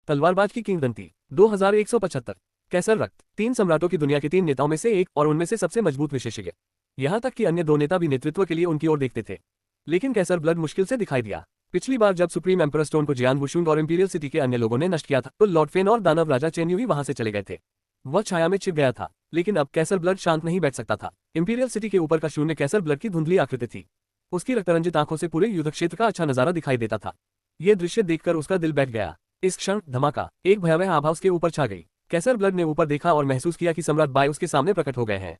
तलवारबाज की किंवदंती 2175। कैसर रक्त 3 सम्राटों की दुनिया के 3 नेताओं में से एक और उनमें से सबसे मजबूत विशेषज्ञ। यहाँ तक कि अन्य 2 नेता भी नेतृत्व के लिए उनकी ओर देखते थे। लेकिन कैसर ब्लड मुश्किल से दिखाई दिया। पिछली बार जब सुप्रीम एम्परर स्टोन को जियान वुशुंग और इंपीरियल सिटी के अन्य लोगों ने नष्ट किया था तो लॉर्ड फेन और दानव राजा चेन्युई वहां से चले गए थे। वह छाया में छिप गया था, लेकिन अब कैसर ब्लड शांत नहीं बैठ सकता था। इंपीरियल सिटी के ऊपर का शून्य कैसर ब्लड की धुंधली आकृति थी। उसकी रक्तरंजित आंखों से पूरे युद्ध क्षेत्र का अच्छा नजारा दिखाई देता था। यह दृश्य देखकर उसका दिल बैठ गया। इस क्षण धमाका, एक भयावह आभा उसके ऊपर छा गई। कैसर ब्लड ने ऊपर देखा और महसूस किया कि सम्राट बाय उसके सामने प्रकट हो गए हैं।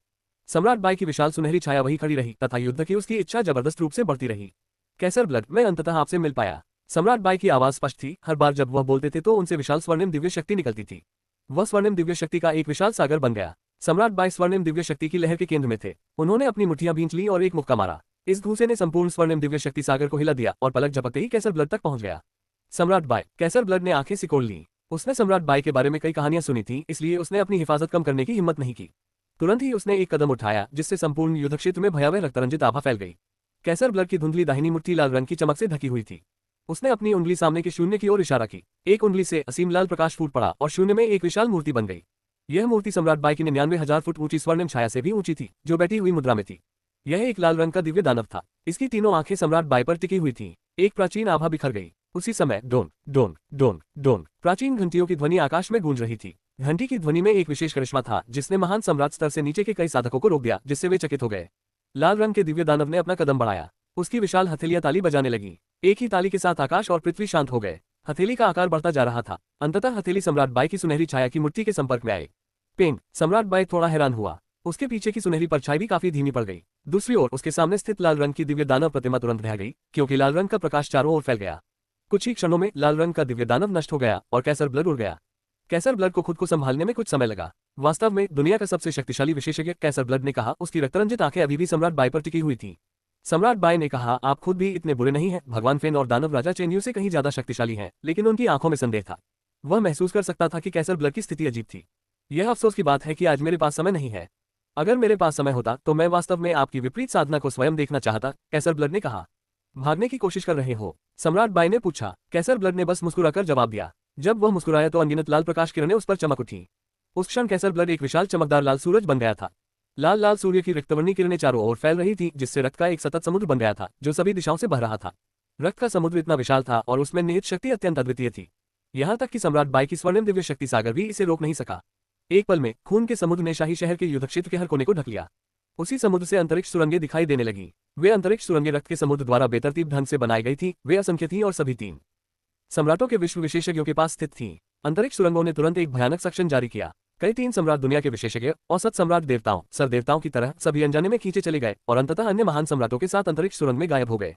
सम्राट बाय की विशाल सुनहरी छाया वही खड़ी रही तथा युद्ध की उसकी इच्छा जबरदस्त रूप से बढ़ती रही। कैसर ब्लड, मैं अंततः आपसे मिल पाया। सम्राट बाय की आवाज स्पष्ट थी। हर बार जब वह बोलते थे तो उनसे विशाल स्वर्णिम दिव्य शक्ति निकलती थी। वह स्वर्णिम दिव्य शक्ति का एक विशाल सागर बन गया। सम्राट बाय स्वर्णिम दिव्य शक्ति की लहर के केंद्र में थे। उन्होंने अपनी मुठ्ठियां भींच ली और एक मुक्का मारा। इस धूसे ने संपूर्ण स्वर्णिम दिव्य शक्ति सागर को हिला दिया और पलक झपकते ही कैसर ब्लड तक पहुंच गया। सम्राट बाय, कैसर ब्लड ने आंखें सिकोड़ ली। उसने सम्राट बाय के बारे में कई कहानियां सुनी थी, इसलिए उसने अपनी हिफाजत कम करने की हिम्मत नहीं की। तुरंत ही उसने एक कदम उठाया जिससे संपूर्ण युद्ध क्षेत्र में भयावह रक्तरंजित आभा फैल गई। कैसर ब्लड की धुंधली दाहिनी मुट्ठी लाल रंग की चमक से ढकी हुई थी। उसने अपनी उंगली सामने के शून्य की ओर इशारा की। एक उंगली से असीम लाल प्रकाश फूट पड़ा और शून्य में एक विशाल मूर्ति बन गई। यह मूर्ति सम्राट बाय की 99,000 फुट ऊंची स्वर्णिम छाया से भी ऊंची थी, जो बैठी हुई मुद्रा में थी। यह एक लाल रंग का दिव्य दानव था। इसकी तीनों आंखें सम्राट बाय पर टिकी हुई थीं। एक प्राचीन आभा बिखर गई। उसी समय डोन डोन डोन डोन प्राचीन घंटियों की ध्वनि आकाश में गूंज रही थी। घंटी की ध्वनि में एक विशेष करिश्मा था जिसने महान सम्राट स्तर से नीचे के कई साधकों को रोक दिया, जिससे वे चकित हो गए। लाल रंग के दिव्य दानव ने अपना कदम बढ़ाया। उसकी विशाल हथेलियां ताली बजाने लगी। एक ही ताली के साथ आकाश और पृथ्वी शांत हो गए। हथेली का आकार बढ़ता जा रहा था। अंततः हथेली सम्राट बाय की सुनहरी छाया की मुट्ठी के संपर्क में आई। पेंग, सम्राट बाय थोड़ा हैरान हुआ। उसके पीछे की सुनहरी परछाई भी काफी धीमी पड़ गई। दूसरी ओर उसके सामने स्थित लाल रंग की दिव्य दानव प्रतिमा तुरंत ढह गई, क्योंकि लाल रंग का प्रकाश चारों ओर फैल गया। कुछ ही क्षणों में लाल रंग का दिव्य दानव नष्ट हो गया और कैसर ब्लड उड़ गया। कैसर ब्लड को खुद को संभालने में कुछ समय लगा। वास्तव में दुनिया का सबसे शक्तिशाली विशेषज्ञ कैसर ब्लड ने कहा। उसकी रक्तरंजित आंखें अभी भी सम्राट बाय पर टिकी हुई थीं। सम्राट बाय ने कहा, आप खुद भी इतने बुरे नहीं हैं। भगवान फेन और दानव राजा चेन्यू से कहीं ज्यादा शक्तिशाली हैं। लेकिन उनकी आंखों में संदेह था। वह महसूस कर सकता था कि कैसर ब्लड की स्थिति अजीब थी। यह अफसोस की बात है कि आज मेरे पास समय नहीं है। अगर मेरे पास समय होता तो मैं वास्तव में आपकी विपरीत साधना को स्वयं देखना चाहता, कैसर ब्लड ने कहा। भागने की कोशिश कर रहे हो? सम्राट बाय ने पूछा। कैसर ब्लड ने बस मुस्कुराकर जवाब दिया। जब वह मुस्कुराया तो अनगिनत लाल प्रकाश किरणें उस पर चमक उठी। उस क्षण कैसर ब्लड एक विशाल चमकदार लाल सूरज बन गया था। लाल लाल सूर्य की रक्तवर्णी किरणें चारों ओर फैल रही थी, जिससे रक्त का एक सतत समुद्र बन गया था जो सभी दिशाओं से बह रहा था। रक्त का समुद्र इतना विशाल था और उसमें निहित शक्ति अत्यंत अद्वितीय थी। यहाँ तक कि सम्राट बाय की स्वर्णिम दिव्य शक्ति सागर भी इसे रोक नहीं सका। एक पल में खून के समुद्र ने शाही शहर के युद्ध क्षेत्र के हर कोने को ढक लिया। उसी समुद्र से अंतरिक्ष सुरंगें दिखाई देने लगी। वे अंतरिक्ष सुरंगें रक्त के समुद्र द्वारा बेतरतीब ढंग से बनाई गई थीं। वे असंख्य थीं और सभी 3 सम्राटों के विश्व विशेषज्ञों के पास स्थित थीं। अंतरिक्ष सुरंगों ने तुरंत एक भयानक सक्शन जारी किया। कई 3 सम्राट दुनिया के विशेषज्ञ, औसत सम्राट देवताओं, सर देवताओं की तरह सभी अनजाने में खींचे चले गए और अंततः अन्य महान सम्राटों के साथ अंतरिक्ष सुरंग में गायब हो गए।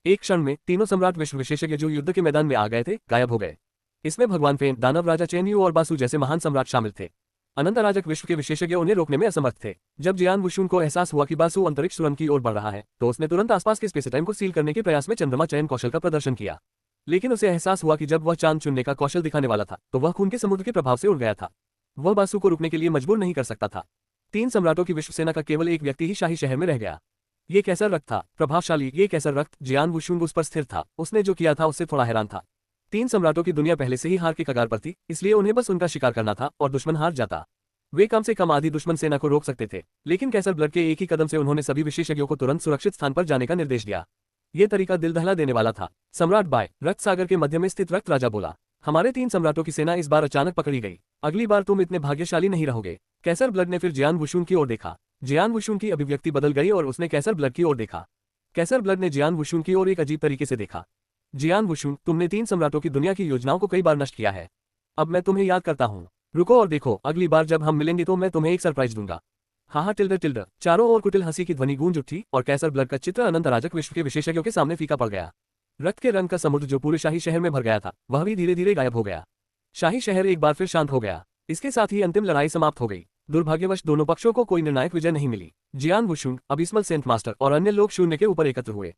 एक क्षण में तीनों सम्राट विश्व विशेषज्ञ जो युद्ध के मैदान में आ गए थे, गायब हो गए। इसमें भगवान फेन, दानव राजा चेन्यू और बासु जैसे महान सम्राट शामिल थे। अनंत अराजक विश्व के विशेषज्ञ उन्हें रोकने में असमर्थ थे। जब जियान वुशुन को एहसास हुआ कि बासु अंतरिक्ष सुरंग की ओर बढ़ रहा है, तो उसने तुरंत आसपास के स्पेस टाइम को सील करने के प्रयास में चंद्रमा चयन कौशल का प्रदर्शन किया। लेकिन उसे एहसास हुआ कि जब वह चांद चुनने का कौशल दिखाने वाला था तो वह खून के समुद्र के प्रभाव से उड़ गया था। वह बासु को रुकने के लिए मजबूर नहीं कर सकता था। 3 सम्राटों की विश्व सेना का केवल एक व्यक्ति ही शाही शहर में रह गया। ये कैसर रक्त था, प्रभावशाली। ये कैसर रक्त जियान वुशुन उस पर स्थिर था। उसने जो किया था उससे थोड़ा हैरान था। 3 सम्राटों की दुनिया पहले से ही हार के कगार पर थी, इसलिए उन्हें बस उनका शिकार करना था और दुश्मन हार जाता। वे कम से कम आधी दुश्मन सेना को रोक सकते थे। लेकिन कैसर ब्लड के एक ही कदम से उन्होंने सभी विशेषज्ञों को तुरंत सुरक्षित स्थान पर जाने का निर्देश दिया। ये तरीका दिल दहला देने वाला था। सम्राट बाय, रक्त सागर के मध्य में स्थित रक्त राजा बोला, हमारे 3 सम्राटों की सेना इस बार अचानक पकड़ी गई। अगली बार तुम इतने भाग्यशाली नहीं रहोगे। कैसर ब्लड ने फिर जियान वुशुन की ओर देखा। जियान वुशुन की अभिव्यक्ति बदल गई और उसने कैसर ब्लड की ओर देखा। कैसर ब्लड ने जियान वुशुन की ओर एक अजीब तरीके से देखा। जियान वुशुन, तुमने 3 सम्राटों की दुनिया की योजनाओं को कई बार नष्ट किया है। अब मैं तुम्हें याद करता हूँ। रुको और देखो, अगली बार जब हम मिलेंगे तो मैं तुम्हें एक सरप्राइज दूंगा। हाँ टिल्डर टिल्डर। चारों ओर कुटिल हंसी की ध्वनि गूंज उठी और कैसर ब्लड का चित्र अनंत अराजक विश्व के विशेषज्ञों के सामने फीका पड़ गया। रक्त के रंग का समुद्र जो पूरे शाही शहर में भर गया था, वह भी धीरे धीरे गायब हो गया। शाही शहर एक बार फिर शांत हो गया। इसके साथ ही अंतिम लड़ाई समाप्त हो गई। दुर्भाग्यवश दोनों पक्षों को कोई निर्णायक विजय नहीं मिली। जियान वुशुन, अबिस्मल सेंट मास्टर और अन्य लोग शून्य के ऊपर एकत्र हुए।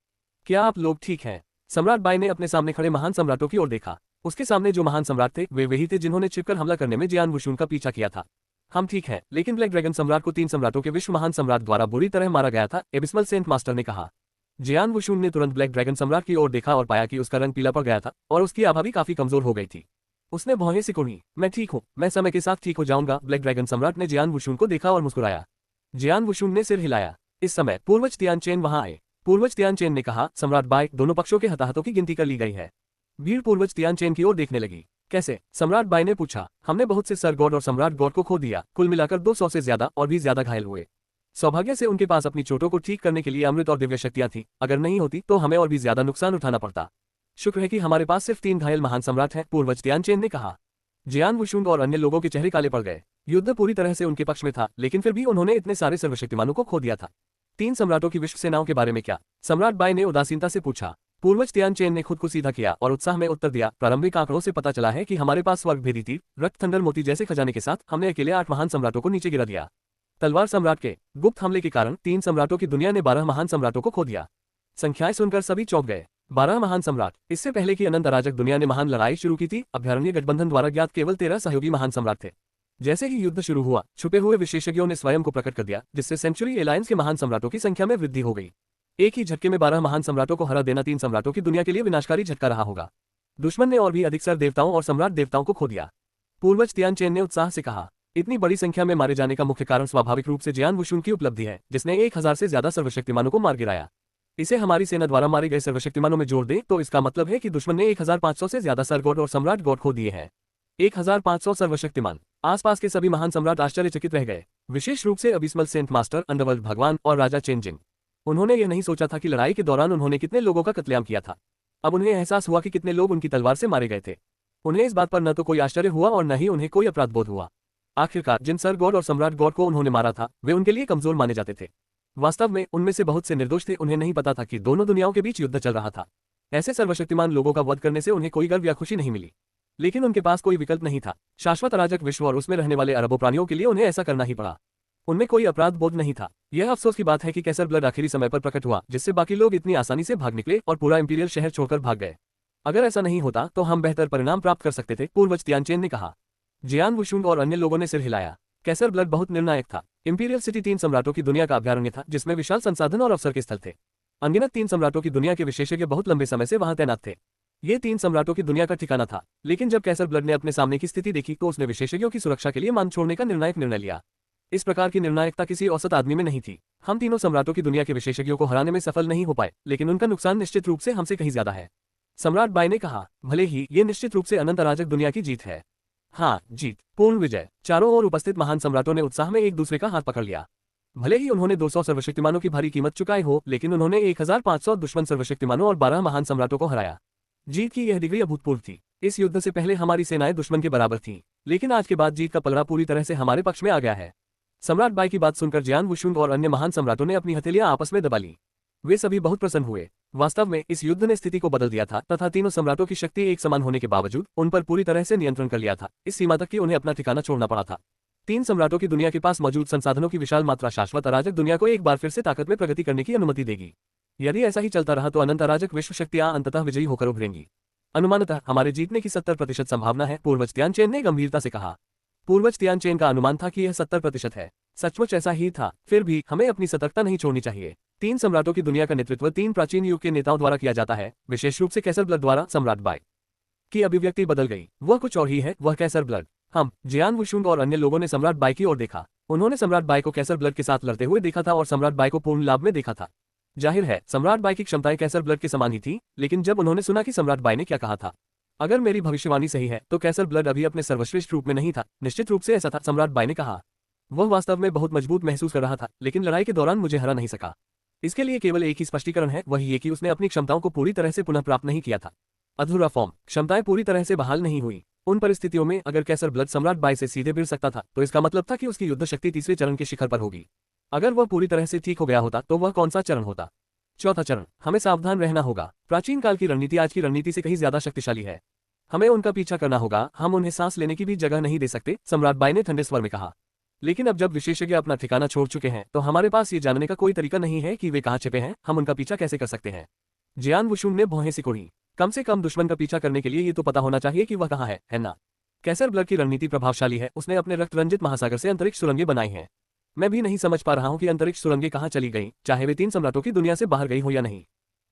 क्या आप लोग ठीक हैं? सम्राट बाय ने अपने सामने खड़े महान सम्राटों की ओर देखा। उसके सामने जो महान सम्राट थे वे वही थे जिन्होंने छिपकर हमला करने में जियान वुशुन का पीछा किया था। हम ठीक हैं, लेकिन ब्लैक ड्रैगन सम्राट को 3 सम्राटों के विश्व महान सम्राट द्वारा बुरी तरह मारा गया था, एबिस्मल सेंट मास्टर ने कहा। जियान वुशुन ने तुरंत ब्लैक ड्रैगन सम्राट की ओर देखा और पाया कि उसका रंग पीला पड़ गया था और उसकी आभा भी काफी कमजोर हो गई थी। उसने भौहें सिकोड़ी। मैं ठीक हूँ, मैं समय के साथ ठीक हो जाऊंगा। ब्लैक ड्रैगन सम्राट ने जियान वुशुन को देखा और मुस्कुराया। जियान वुशुन ने सिर हिलाया। इस समय पूर्वज तियानचेन वहां आए। पूर्वज तियानचेन ने कहा, सम्राट बाई, दोनों पक्षों के हताहतों की गिनती कर ली गई है। भीड़ पूर्वज तियानचेन की ओर देखने लगी। कैसे? सम्राट बाई ने पूछा। हमने बहुत से सर गॉड और सम्राट गॉड को खो दिया, कुल मिलाकर 200 से ज्यादा और भी ज्यादा घायल हुए। सौभाग्य से उनके पास अपनी चोटों को ठीक करने के लिए अमृत और दिव्य शक्तियां थी, अगर नहीं होती तो हमें और भी ज्यादा नुकसान उठाना पड़ता। शुक्र है कि हमारे पास सिर्फ 3 घायल महान सम्राट हैं, पूर्वज तियानचेन ने कहा। जियान वुशुंग और अन्य लोगों के चेहरे काले पड़ गए। युद्ध पूरी तरह से उनके पक्ष में था, लेकिन फिर भी उन्होंने इतने सारे सर्वशक्तिमानों को खो दिया था। 3 सम्राटों की विश्व सेनाओं के बारे में क्या? सम्राट बाई ने उदासीनता से पूछा। पूर्वज तियानचेन ने खुद को सीधा किया और उत्साह में उत्तर दिया, प्रारंभिक आंकड़ों से पता चला है कि हमारे पास स्वर्ग भेदी तीर, रक्त थंडर मोती जैसे खजाने के साथ हमने अकेले 8 महान सम्राटों को नीचे गिरा दिया। तलवार सम्राट के गुप्त हमले के कारण 3 सम्राटों की दुनिया ने 12 महान सम्राटों को खो दिया। संख्याएं सुनकर सभी चौंक गए। 12 महान सम्राट। इससे पहले कि अनंत अराजक दुनिया ने महान लड़ाई शुरू की थी, अभ्यारण्य गठबंधन द्वारा ज्ञात केवल 13 सहयोगी महान सम्राट थे। जैसे ही युद्ध शुरू हुआ, छुपे हुए विशेषज्ञों ने स्वयं को प्रकट कर दिया, जिससे सेंचुरी एलायंस के महान सम्राटों की संख्या में वृद्धि हो गई। एक ही झटके में 12 महान सम्राटों को हरा देना 3 सम्राटों की दुनिया के लिए विनाशकारी झटका रहा होगा। दुश्मन ने और भी अधिक सर देवताओं और सम्राट देवताओं को खो दिया। पूर्वज तियानचेन ने उत्साह से कहा। इतनी बड़ी संख्या में मारे जाने का मुख्य कारण स्वाभाविक रूप से जियान वुशुन की उपलब्धि है, जिसने 1000 से ज्यादा सर्वशक्तिमानों को मार गिराया। इसे हमारी सेना द्वारा मारे गए सर्वशक्तिमानों में जोड़ दें तो इसका मतलब है कि दुश्मन ने 1500 से ज्यादा सर गॉड और सम्राट गॉड खो दिए हैं। 1500 सर्वशक्तिमान। आसपास के सभी महान सम्राट आश्चर्यचकित रह गए, विशेष रूप से अबिस्मल सेंट मास्टर, अंडरवर्ल्ड भगवान और राजा चेंजिंग। उन्होंने यह नहीं सोचा था कि लड़ाई के दौरान उन्होंने कितने लोगों का कत्लेआम किया था। अब उन्हें एहसास हुआ कि कितने लोग उनकी तलवार से मारे गए थे। उन्हें इस बात पर न तो कोई आश्चर्य हुआ और न ही उन्हें कोई अपराध बोध हुआ। आखिरकार जिन सर गॉड और सम्राट गॉड को उन्होंने मारा था, वे उनके लिए कमजोर माने जाते थे। वास्तव में उनमें से बहुत से निर्दोष थे, उन्हें नहीं पता था कि दोनों दुनियाओं के बीच युद्ध चल रहा था। ऐसे सर्वशक्तिमान लोगों का वध करने से उन्हें कोई गर्व या खुशी नहीं मिली, लेकिन उनके पास कोई विकल्प नहीं था। शाश्वत अराजक विश्व और उसमें रहने वाले अरबों प्राणियों के लिए उन्हें ऐसा करना ही पड़ा। उनमें कोई अपराध बोध नहीं था। यह अफसोस की बात है कि कैसर ब्लड आखिरी समय पर प्रकट हुआ, जिससे बाकी लोग इतनी आसानी से भाग निकले और पूरा इंपीरियल शहर छोड़कर भाग गए। अगर ऐसा नहीं होता तो हम बेहतर परिणाम प्राप्त कर सकते थे, पूर्वज तियानचेन ने कहा। जियान वुशुंग और अन्य लोगों ने सिर हिलाया। कैसर ब्लड बहुत निर्णायक था। इंपीरियल सिटी 3 सम्राटों की दुनिया का अभ्यारण्य था, जिसमें विशाल संसाधन और अवसर के स्थल थे। अनगिनत 3 सम्राटों की दुनिया के विशेषज्ञ बहुत लंबे समय से वहां तैनात थे। ये 3 सम्राटों की दुनिया का ठिकाना था, लेकिन जब कैसर ब्लड ने अपने सामने की स्थिति देखी तो उसने विशेषज्ञों की सुरक्षा के लिए मान छोड़ने का निर्णायक निर्णय लिया। इस प्रकार की निर्णायकता किसी औसत आदमी में नहीं थी। हम तीनों सम्राटों की दुनिया के विशेषज्ञों को हराने में सफल नहीं हो पाए, लेकिन उनका नुकसान निश्चित रूप से हमसे कहीं ज्यादा है। सम्राट बाई ने कहा। भले ही ये निश्चित रूप से अनंत अराजक दुनिया की जीत है। हाँ, जीत, पूर्ण विजय। चारों ओर उपस्थित महान सम्राटों ने उत्साह में एक दूसरे का हाथ पकड़ लिया। भले ही उन्होंने 200 सर्वशक्तिमानों की भारी कीमत चुकाई हो, लेकिन उन्होंने 1500 दुश्मन सर्वशक्तिमानों और 12 महान सम्राटों को हराया। जीत की यह डिग्री अभूतपूर्व थी। इस युद्ध से पहले हमारी सेनाएं दुश्मन के बराबर थीं, लेकिन आज के बाद जीत का पलड़ा पूरी तरह से हमारे पक्ष में आ गया है। सम्राट बाई की बात सुनकर जियान वुशुंग और अन्य महान सम्राटों ने अपनी हथेलियां आपस में दबा ली। वे सभी बहुत प्रसन्न हुए। वास्तव में इस युद्ध ने स्थिति को बदल दिया था तथा तीनों सम्राटों की शक्ति एक समान होने के बावजूद उन पर पूरी तरह से नियंत्रण कर लिया था, इस सीमा तक कि उन्हें अपना ठिकाना छोड़ना पड़ा था। 3 सम्राटों की दुनिया के पास मौजूद संसाधनों की विशाल मात्रा शाश्वत अराजक दुनिया को एक बार फिर से ताकत में प्रगति करने की अनुमति देगी। यदि ऐसा ही चलता रहा तो अनंत अराजक विश्व शक्तियां अंततः विजयी होकर उभरेंगी। अनुमानतः हमारे जीतने की 70% संभावना है, पूर्वज तियानचेन ने गंभीरता से कहा। पूर्वज तियानचेन का अनुमान था कि यह 70% है। सचमुच ऐसा ही था। फिर भी हमें अपनी सतर्कता नहीं छोड़नी चाहिए। 3 सम्राटों की दुनिया का नेतृत्व 3 प्राचीन युग के नेताओं द्वारा किया जाता है, विशेष रूप से कैसर ब्लड द्वारा। सम्राट बाई की अभिव्यक्ति बदल गई। वह कुछ और ही है, वह कैसर ब्लड। हम, जियान वुशुंग और अन्य लोगों ने सम्राट बाई की ओर देखा। उन्होंने सम्राट बाई को कैसर ब्लड के साथ लड़ते हुए देखा था और सम्राट बाई को पूर्ण लाभ में देखा था। जाहिर है सम्राट बाई की क्षमताएं कैसर ब्लड के समान ही थी, लेकिन जब उन्होंने सुना कि सम्राट बाई ने क्या कहा था, अगर मेरी भविष्यवाणी सही है तो कैसर ब्लड अभी अपने सर्वश्रेष्ठ रूप में नहीं था। निश्चित रूप से ऐसा था, सम्राट बाई ने कहा। वह वास्तव में बहुत मजबूत महसूस कर रहा था, लेकिन लड़ाई के दौरान मुझे हरा नहीं सका। इसके लिए केवल एक ही स्पष्टीकरण है, वही ये कि उसने अपनी क्षमताओं को पूरी तरह से पुनः प्राप्त नहीं किया था। अधूरा फॉर्म, क्षमताएं पूरी तरह से बहाल नहीं हुई। उन परिस्थितियों में अगर कैसर ब्लड सम्राट बाई से सीधे भिड़ सकता था तो इसका मतलब था कि उसकी युद्ध शक्ति तीसरे चरण के शिखर पर होगी। अगर वह पूरी तरह से ठीक हो गया होता तो वह कौन सा चरण होता? चौथा चरण। हमें सावधान रहना होगा। प्राचीन काल की रणनीति आज की रणनीति से कहीं ज्यादा शक्तिशाली है। हमें उनका पीछा करना होगा, हम उन्हें सांस लेने की भी जगह नहीं दे सकते, सम्राट बाई ने ठंडे स्वर में कहा। लेकिन अब जब विशेषज्ञ अपना ठिकाना छोड़ चुके हैं तो हमारे पास ये जानने का कोई तरीका नहीं है कि वे कहाँ छिपे हैं। हम उनका पीछा कैसे कर सकते हैं? जियान वुशुंग ने भौहें सिकोड़ी। कम से कम दुश्मन का पीछा करने के लिए ये तो पता होना चाहिए कि वह कहाँ है ना? कैसर ब्लड की रणनीति प्रभावशाली है। उसने अपने रक्त रंजित महासागर से अंतरिक्ष सुरंगें बनाई हैं। मैं भी नहीं समझ पा रहा हूँ कि अंतरिक्ष सुरंगें कहाँ चली गई, चाहे वे 3 सम्राटों की दुनिया से बाहर गई हो या नहीं।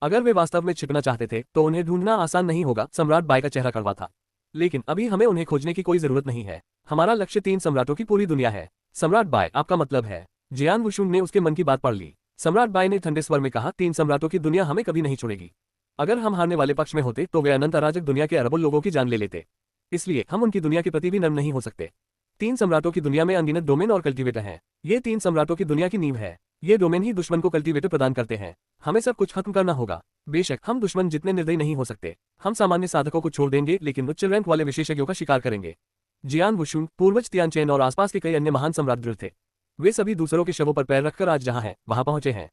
अगर वे वास्तव में छिपना चाहते थे तो उन्हें ढूंढना आसान नहीं होगा। सम्राट बाई का चेहरा कड़वा था। लेकिन अभी हमें उन्हें खोजने की कोई जरूरत नहीं है। हमारा लक्ष्य 3 सम्राटों की पूरी दुनिया है। सम्राट बाय, आपका मतलब है? जियान वुशुंग ने उसके मन की बात पढ़ ली। सम्राट बाय ने ठंडे स्वर में कहा, 3 सम्राटों की दुनिया हमें कभी नहीं छोड़ेगी। अगर हम हारने वाले पक्ष में होते तो वे अनंत अराजक दुनिया के अरबों लोगों की जान ले लेते। इसलिए हम उनकी दुनिया के प्रति भी नर्म नहीं हो सकते। 3 सम्राटों की दुनिया में अनगिनत डोमेन और कल्टीवेटर हैं। ये 3 सम्राटों की दुनिया की नींव है। ये डोमेन ही दुश्मन को कल्टीवेटर प्रदान करते हैं। हमें सब कुछ खत्म करना होगा। बेशक हम दुश्मन जितने निर्दयी नहीं हो सकते। हम सामान्य साधकों को छोड़ देंगे, लेकिन उच्च रैंक वाले विशेषज्ञों का शिकार करेंगे। जियान वुशुंग, पूर्वज तियानचेन और आसपास के कई अन्य महान सम्राट दृढ़ थे। वे सभी दूसरों के शवों पर पैर रखकर आज जहां हैं वहां पहुंचे हैं।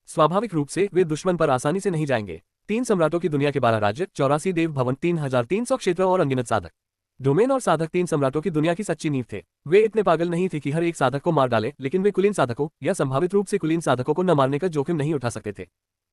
स्वाभाविक रूप से वे दुश्मन पर आसानी से नहीं जाएंगे। 3 सम्राटों की दुनिया के 12 राज्य, 84 देव भवन, 3300 क्षेत्र और अनगिनत साधक। डोमेन और साधक 3 सम्राटों की दुनिया की सच्ची नींव थे। वे इतने पागल नहीं थे कि हर एक साधक को मार डाले, लेकिन वे कुलीन साधकों या संभावित रूप से कुलीन साधकों को न मारने का जोखिम नहीं उठा सकते थे।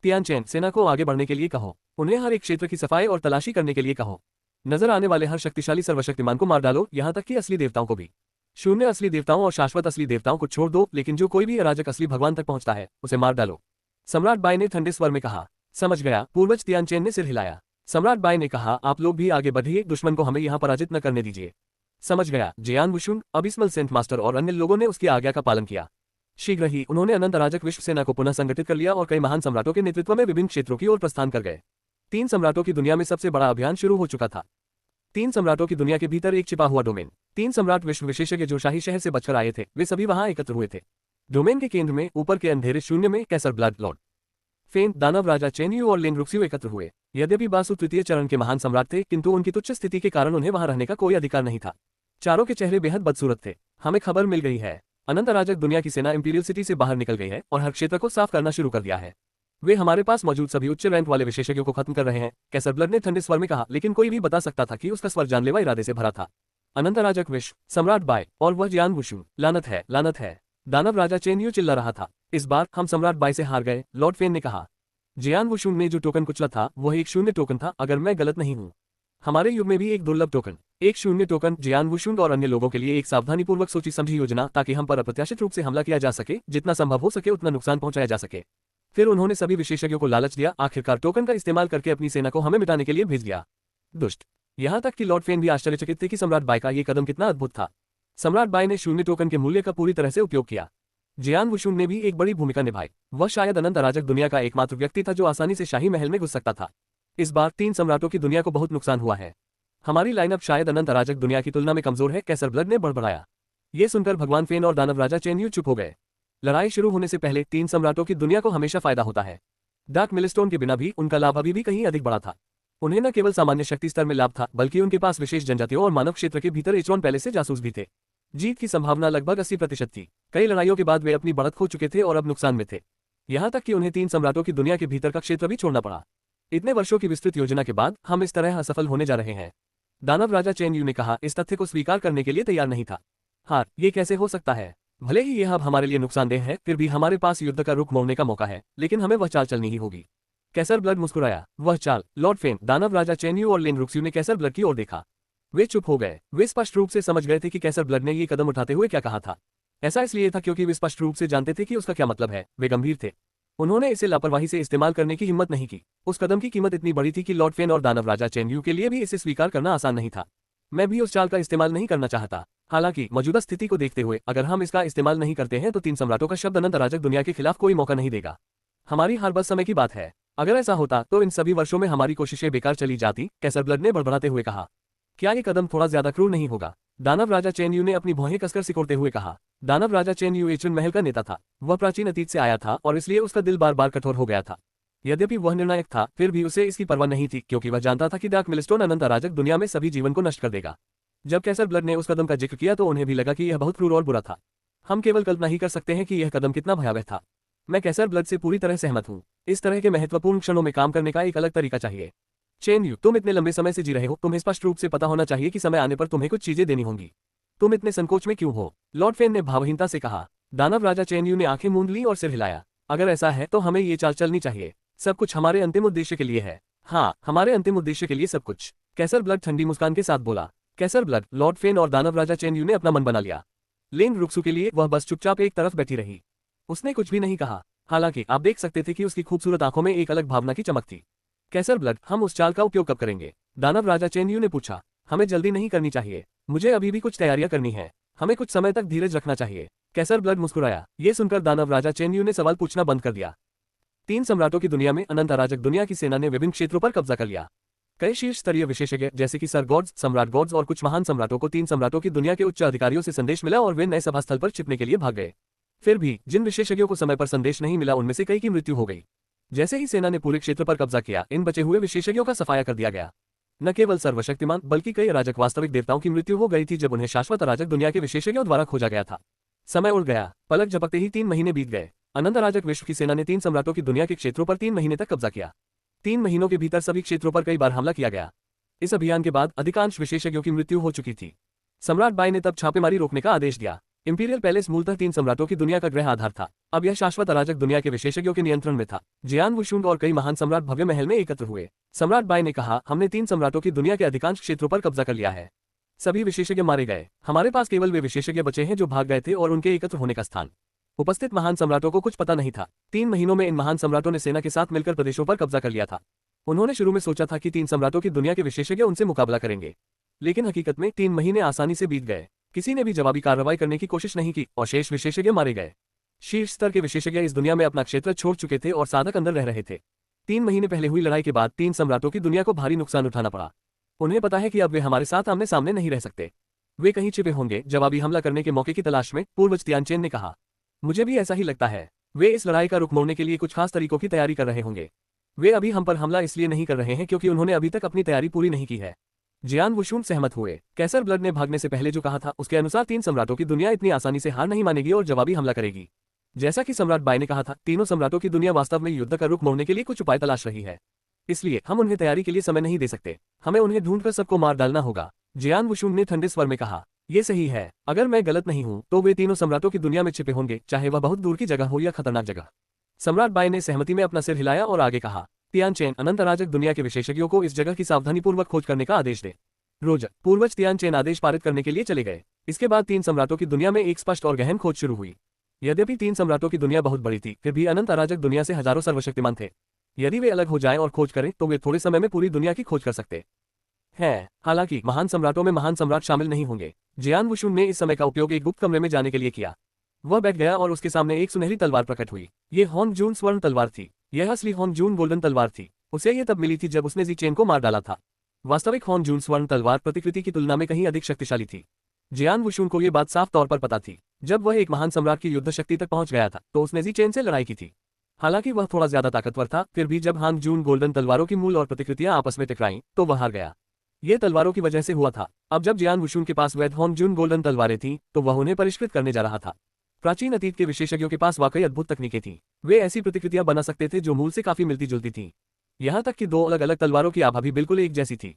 तियानचेन, सेना को आगे बढ़ने के लिए कहो। उन्हें हर एक क्षेत्र की सफाई और तलाशी करने के लिए कहो। नजर आने वाले हर शक्तिशाली सर्वशक्तिमान को मार डालो, यहां तक कि असली देवताओं को भी। शून्य असली देवताओं और शाश्वत असली देवताओं को छोड़ दो, लेकिन जो कोई भी अराजक असली भगवान तक पहुंचता है उसे मार डालो। सम्राट बाय ने ठंडे स्वर में कहा। समझ गया, पूर्वज तियानचेन ने सिर हिलाया। सम्राट बाय ने कहा, आप लोग भी आगे बढ़िए, दुश्मन को हमें यहाँ पराजित न करने दीजिए। समझ गया। जियान वुशुंग, अबिस्मल सेंट मास्टर और अन्य लोगों ने उसकी आज्ञा का पालन किया। शीघ्र ही उन्होंने अनंत अराजक विश्व सेना को पुनः संगठित कर लिया और कई महान सम्राटों के नेतृत्व में विभिन्न क्षेत्रों की ओर प्रस्थान कर गए। 3 सम्राटों की दुनिया में सबसे बड़ा अभियान शुरू हो चुका था। 3 सम्राटों की दुनिया के भीतर एक छिपा हुआ डोमेन। 3 सम्राट विश्व विशेषज्ञ जो शाही शहर से बचकर आए थे, वे सभी वहां एकत्र हुए थे। डोमेन के केंद्र में ऊपर के अंधेरे शून्य में कैसर ब्लड लॉर्ड फेन, दानव राजा चेनयू और लेन रुक्स्यू एकत्र हुए। यद्यपि बासु तृतीय चरण के महान सम्राट थे, किंतु उनकी तुच्छ स्थिति के कारण उन्हें वहां रहने का कोई अधिकार नहीं था। चारों के चेहरे बेहद बदसूरत थे। हमें खबर मिल गई है, अनंत अराजक दुनिया की सेना इंपीरियल सिटी से बाहर निकल गई है और हर क्षेत्र को साफ करना शुरू कर दिया है। वे हमारे पास मौजूद सभी उच्च रैंक वाले विशेषज्ञों को खत्म कर रहे हैं, कैसर ब्लड ने ठंडे स्वर में कहा, लेकिन कोई भी बता सकता था कि उसका स्वर जानलेवा इरादे से भरा था। अनंत अराजक विश्व, सम्राट बाय और वह जियान वुशुंग, लानत है, लानत है। दानव राजा चेनयू चिल्ला रहा था। इस बार हम सम्राट बाय से हार गए, लॉर्ड फेन ने कहा। जियान वुशुंग ने जो टोकन कुचला था वह एक शून्य टोकन था, अगर मैं गलत नहीं हूं। हमारे युग में भी एक दुर्लभ टोकन, एक शून्य टोकन, जियान वुशुंग और अन्य लोगों के लिए एक सावधानीपूर्वक सोची समझी योजना, ताकि हम पर अप्रत्याशित रूप से हमला किया जा सके, जितना संभव हो सके उतना नुकसान पहुंचाया जा सके। फिर उन्होंने सभी विशेषज्ञों को लालच दिया, आखिरकार टोकन का इस्तेमाल करके अपनी सेना को हमें मिटाने के लिए भेज दिया। दुष्ट। यहां तक कि लॉर्ड फेन भी आश्चर्यचकित थे कि सम्राट बाय का ये कदम कितना अद्भुत था। सम्राट बाय ने शून्य टोकन के मूल्य का पूरी तरह से उपयोग किया। जियान वुशुंग ने भी एक बड़ी भूमिका निभाई। वह शायद अनंत अराजक दुनिया का एकमात्र व्यक्ति था जो आसानी से शाही महल में घुस सकता था। इस बार 3 सम्राटों की दुनिया को बहुत नुकसान हुआ है। हमारी लाइनअप शायद अनंत अराजक दुनिया की तुलना में कमजोर है, कैसर ब्लड ने बड़बड़ाया। ये सुनकर भगवान फेन और दानव राजा चेनयू चुप हो गए। लड़ाई शुरू होने से पहले 3 सम्राटों की दुनिया को हमेशा फायदा होता है। डार्क मिलस्टोन के बिना भी उनका लाभ अभी भी कहीं अधिक बड़ा था। उन्हें न केवल सामान्य शक्ति स्तर में लाभ था, बल्कि उनके पास विशेष जनजातियों और मानव क्षेत्र के भीतर एचरॉन पहले से जासूस भी थे। जीत की संभावना लगभग 80% थी। कई लड़ाइयों के बाद वे अपनी बढ़त खो चुके थे और अब नुकसान में थे। यहां तक कि उन्हें 3 सम्राटों की दुनिया के भीतर का क्षेत्र भी छोड़ना पड़ा। इतने वर्षों की विस्तृत योजना के बाद हम इस तरह असफल होने जा रहे हैं। दानव राजा चेनयू ने कहा, इस तथ्य को स्वीकार करने के लिए तैयार नहीं था। हार, ये कैसे हो सकता है? भले ही यह अब हमारे लिए नुकसानदेह है, फिर भी हमारे पास युद्ध का रुख मोड़ने का मौका है, लेकिन हमें वह चाल चलनी ही होगी। कैसर ब्लड मुस्कुराया। वह चाल? लॉर्ड फेन, दानव राजा चेनयू और लेन रुक्स्यू ने कैसर ब्लड की ओर देखा। वे चुप हो गए। वे स्पष्ट रूप से समझ गए थे कि कैसर ब्लड ने ये कदम उठाते हुए क्या कहा था। ऐसा इसलिए था क्योंकि वे स्पष्ट रूप से जानते थे कि उसका क्या मतलब है। वे गंभीर थे। उन्होंने इसे लापरवाही से इस्तेमाल करने की हिम्मत नहीं की। उस कदम की कीमत इतनी बड़ी थी कि लॉर्ड फेन और दानव राजा चेनयू के लिए भी इसे स्वीकार करना आसान नहीं था। मैं भी उस चाल का इस्तेमाल नहीं करना चाहता। हालांकि मौजूदा स्थिति को देखते हुए अगर हम इसका इस्तेमाल नहीं करते हैं तो 3 सम्राटों का शब्द अनंत अराजक दुनिया के खिलाफ कोई मौका नहीं देगा। हमारी हार बस समय की बात है। अगर ऐसा होता तो इन सभी वर्षों में हमारी कोशिशें बेकार चली जाती, कैसर ब्लड ने बड़बड़ाते हुए कहा। क्या ये कदम थोड़ा ज्यादा क्रूर नहीं होगा? दानव राजा चेनयू ने अपनी भौहें कसकर सिकोड़ते हुए कहा। दानव राजा चेनयू एचरन महल का नेता था। वह प्राचीन अतीत से आया था और इसलिए उसका दिल बार बार कठोर हो गया था। यद्यपि वह निर्णायक था, फिर भी उसे इसकी परवाह नहीं थी, क्योंकि वह जानता था कि डार्क मिलस्टोन अनंत अराजक दुनिया में सभी जीवन को नष्ट कर देगा। जब कैसर ब्लड ने उस कदम का जिक्र किया तो उन्हें भी लगा कि यह बहुत क्रूर और बुरा था। हम केवल कल्पना ही कर सकते हैं कि यह कदम कितना भयावह था। मैं कैसर ब्लड से पूरी तरह सहमत हूँ। इस तरह के महत्वपूर्ण क्षणों में काम करने का एक अलग तरीका चाहिए। चेनयू, तुम इतने लंबे समय से जी रहे हो, तुम्हें स्पष्ट रूप से पता होना चाहिए कि समय आने पर तुम्हें कुछ चीजें देनी होंगी। तुम इतने संकोच में क्यों हो? लॉर्ड फेन ने भावहीनता से कहा। दानव राजा चेनयू ने आंखें मूंद ली और सिर हिलाया। अगर ऐसा है तो हमें ये चाल चलनी चाहिए। सब कुछ हमारे अंतिम उद्देश्य के लिए है। हाँ, हमारे अंतिम उद्देश्य के लिए सब कुछ। कैसर ब्लड ठंडी मुस्कान के साथ बोला। कैसर ब्लड, लॉर्ड फेन और दानव राजा चेनयू ने अपना मन बना लिया। लेन रुक्सू के लिए वह बस चुपचाप एक तरफ बैठी रही। उसने कुछ भी नहीं कहा। हालांकि आप देख सकते थे कि उसकी खूबसूरत आंखों में एक अलग भावना की चमक थी। कैसर ब्लड, हम उस चाल का उपयोग कब करेंगे? दानव राजा चेनयू ने पूछा। हमें जल्दी नहीं करनी चाहिए। मुझे अभी भी कुछ तैयारियां करनी है। हमें कुछ समय तक धीरज रखना चाहिए। कैसर ब्लड मुस्कुराया। ये सुनकर दानव राजा चेन यू ने सवाल पूछना बंद कर दिया। 3 सम्राटों की दुनिया में अनंत अराजक दुनिया की सेना ने विभिन्न क्षेत्रों पर कब्जा कर लिया। कई शीर्ष स्तरीय विशेषज्ञ जैसे कि सर गॉड्स, सम्राट गॉड्स और कुछ महान सम्राटों को 3 सम्राटों की दुनिया के उच्च अधिकारियों से संदेश मिला और वे नए सभा स्थल पर छिपने के लिए भाग गए। फिर भी जिन विशेषज्ञों को समय पर संदेश नहीं मिला उनमें से कई की मृत्यु हो गई। जैसे ही सेना ने पूरे क्षेत्र पर कब्जा किया, इन बचे हुए विशेषज्ञों का सफाया कर दिया गया। न केवल सर्वशक्तिमान बल्कि कई अराजक वास्तविक देवताओं की मृत्यु हो गई थी जब उन्हें शाश्वत अराजक दुनिया के विशेषज्ञों द्वारा खोजा गया था। समय उड़ गया। पलक झपकते ही 3 महीने बीत गए। अनंत अराजक विश्व की सेना ने 3 सम्राटों की दुनिया के क्षेत्रों पर 3 महीने तक कब्जा किया। 3 महीनों के भीतर सभी क्षेत्रों पर कई बार हमला किया गया। इस अभियान के बाद अधिकांश विशेषज्ञों की मृत्यु हो चुकी थी। सम्राट बाई ने तब छापेमारी रोकने का आदेश दिया। इंपीरियल पैलेस मूलतः 3 सम्राटों की दुनिया का गृह आधार था। अब यह शाश्वत अराजक दुनिया के विशेषज्ञों के नियंत्रण में था। जियान वुशुंग और कई महान सम्राट भव्य महल में एकत्र हुए। सम्राट बाई ने कहा, हमने 3 सम्राटों की दुनिया के अधिकांश क्षेत्रों पर कब्जा कर लिया है। सभी विशेषज्ञ मारे गए। हमारे पास केवल वे विशेषज्ञ बचे हैं जो भाग गए थे और उनके एकत्र होने का स्थान। उपस्थित महान सम्राटों को कुछ पता नहीं था। 3 महीनों में इन महान सम्राटों ने सेना के साथ मिलकर प्रदेशों पर कब्जा कर लिया था। उन्होंने शुरू में सोचा था कि 3 सम्राटों की दुनिया के विशेषज्ञ उनसे मुकाबला करेंगे, लेकिन हकीकत में 3 महीने आसानी से बीत गए। किसी ने भी जवाबी कार्रवाई करने की कोशिश नहीं की और शेष विशेषज्ञ मारे गए। शीर्ष स्तर के विशेषज्ञ इस दुनिया में अपना क्षेत्र छोड़ चुके थे और साधक अंदर रह रहे थे। 3 महीने पहले हुई लड़ाई के बाद 3 सम्राटों की दुनिया को भारी नुकसान उठाना पड़ा। उन्हें पता है कि अब वे हमारे साथ आमने सामने नहीं रह सकते। वे कहीं छिपे होंगे, जवाबी हमला करने के मौके की तलाश में, पूर्वज तियानचेन ने कहा। मुझे भी ऐसा ही लगता है। वे इस लड़ाई का रुख मोड़ने के लिए कुछ खास तरीकों की तैयारी कर रहे होंगे। वे अभी हम पर हमला इसलिए नहीं कर रहे हैं क्योंकि उन्होंने अभी तक अपनी तैयारी पूरी नहीं की है। जियान वुशुन सहमत हुए। कैसर ब्लड ने भागने से पहले जो कहा था उसके अनुसार 3 सम्राटों की दुनिया इतनी आसानी से हार नहीं मानेगी और जवाबी हमला करेगी। जैसा कि सम्राट बाई ने कहा था, तीनों सम्राटों की दुनिया वास्तव में युद्ध का रुख मोड़ने के लिए कुछ उपाय तलाश रही है। इसलिए हम उन्हें तैयारी के लिए समय नहीं दे सकते। हमें उन्हें ढूंढकर सबको मार डालना होगा। जियान वुशुन ने ठंडे स्वर में कहा, ये सही है। अगर मैं गलत नहीं हूं तो वे तीनों सम्राटों की दुनिया में छिपे होंगे, चाहे वह बहुत दूर की जगह हो या खतरनाक जगह। सम्राट बाई ने सहमति में अपना सिर हिलाया और आगे कहा, तियानचेन, अनंत अराजक दुनिया के विशेषज्ञों को इस जगह की सावधानीपूर्वक खोज करने का आदेश दे। रोज पूर्वज तियानचेन आदेश पारित करने के लिए चले गए। इसके बाद 3 सम्राटों की दुनिया में एक स्पष्ट और गहन खोज शुरू हुई। यद्यपि 3 सम्राटों की दुनिया बहुत बड़ी थी, फिर भी अनंत अराजक दुनिया से हजारों सर्वशक्तिमान थे। यदि वे अलग हो जाएं और खोज करें तो वे थोड़े समय में पूरी दुनिया की खोज कर सकते हैं। हालांकि महान सम्राटों में महान सम्राट शामिल नहीं होंगे। जियान वुशुन ने इस समय का उपयोग एक गुप्त कमरे में जाने के लिए किया। वह बैठ गया और उसके सामने एक सुनहरी तलवार प्रकट हुई। ये होन जून स्वर्ण तलवार थी। यह असली होन जून गोल्डन तलवार थी। उसे ये तब मिली थी जब उसने जी चेन को मार डाला था। वास्तविक होन जून स्वर्ण तलवार प्रतिकृति की तुलना में कहीं अधिक शक्तिशाली थी। जियान वुशुन को यह बात साफ तौर पर पता थी। जब वह एक महान सम्राट की युद्ध शक्ति तक पहुंच गया था तो उसने जी चेन से लड़ाई की थी। हालांकि वह थोड़ा ज्यादा ताकतवर था, फिर भी जब हान जून गोल्डन तलवारों की मूल और प्रतिकृतियां आपस में टकराईं तो वह हार गया। ये तलवारों की वजह से हुआ था। अब जब जियान वुशुन के पास वैध होन जून गोल्डन तलवारें थीं तो वह उन्हें परिष्कृत करने जा रहा था। प्राचीन अतीत के विशेषज्ञों के पास वाकई अद्भुत तकनीकें थीं। वे ऐसी प्रतिकृतियां बना सकते थे जो मूल से काफी मिलती जुलती थीं। यहाँ तक कि 2 अलग अलग तलवारों की आभा भी बिल्कुल एक जैसी थी।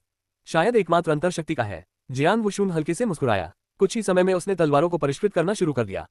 शायद एकमात्र अंतर शक्ति का है। जियान वुशुन हल्के से मुस्कुराया। कुछ ही समय में उसने तलवारों को परिष्कृत करना शुरू कर दिया।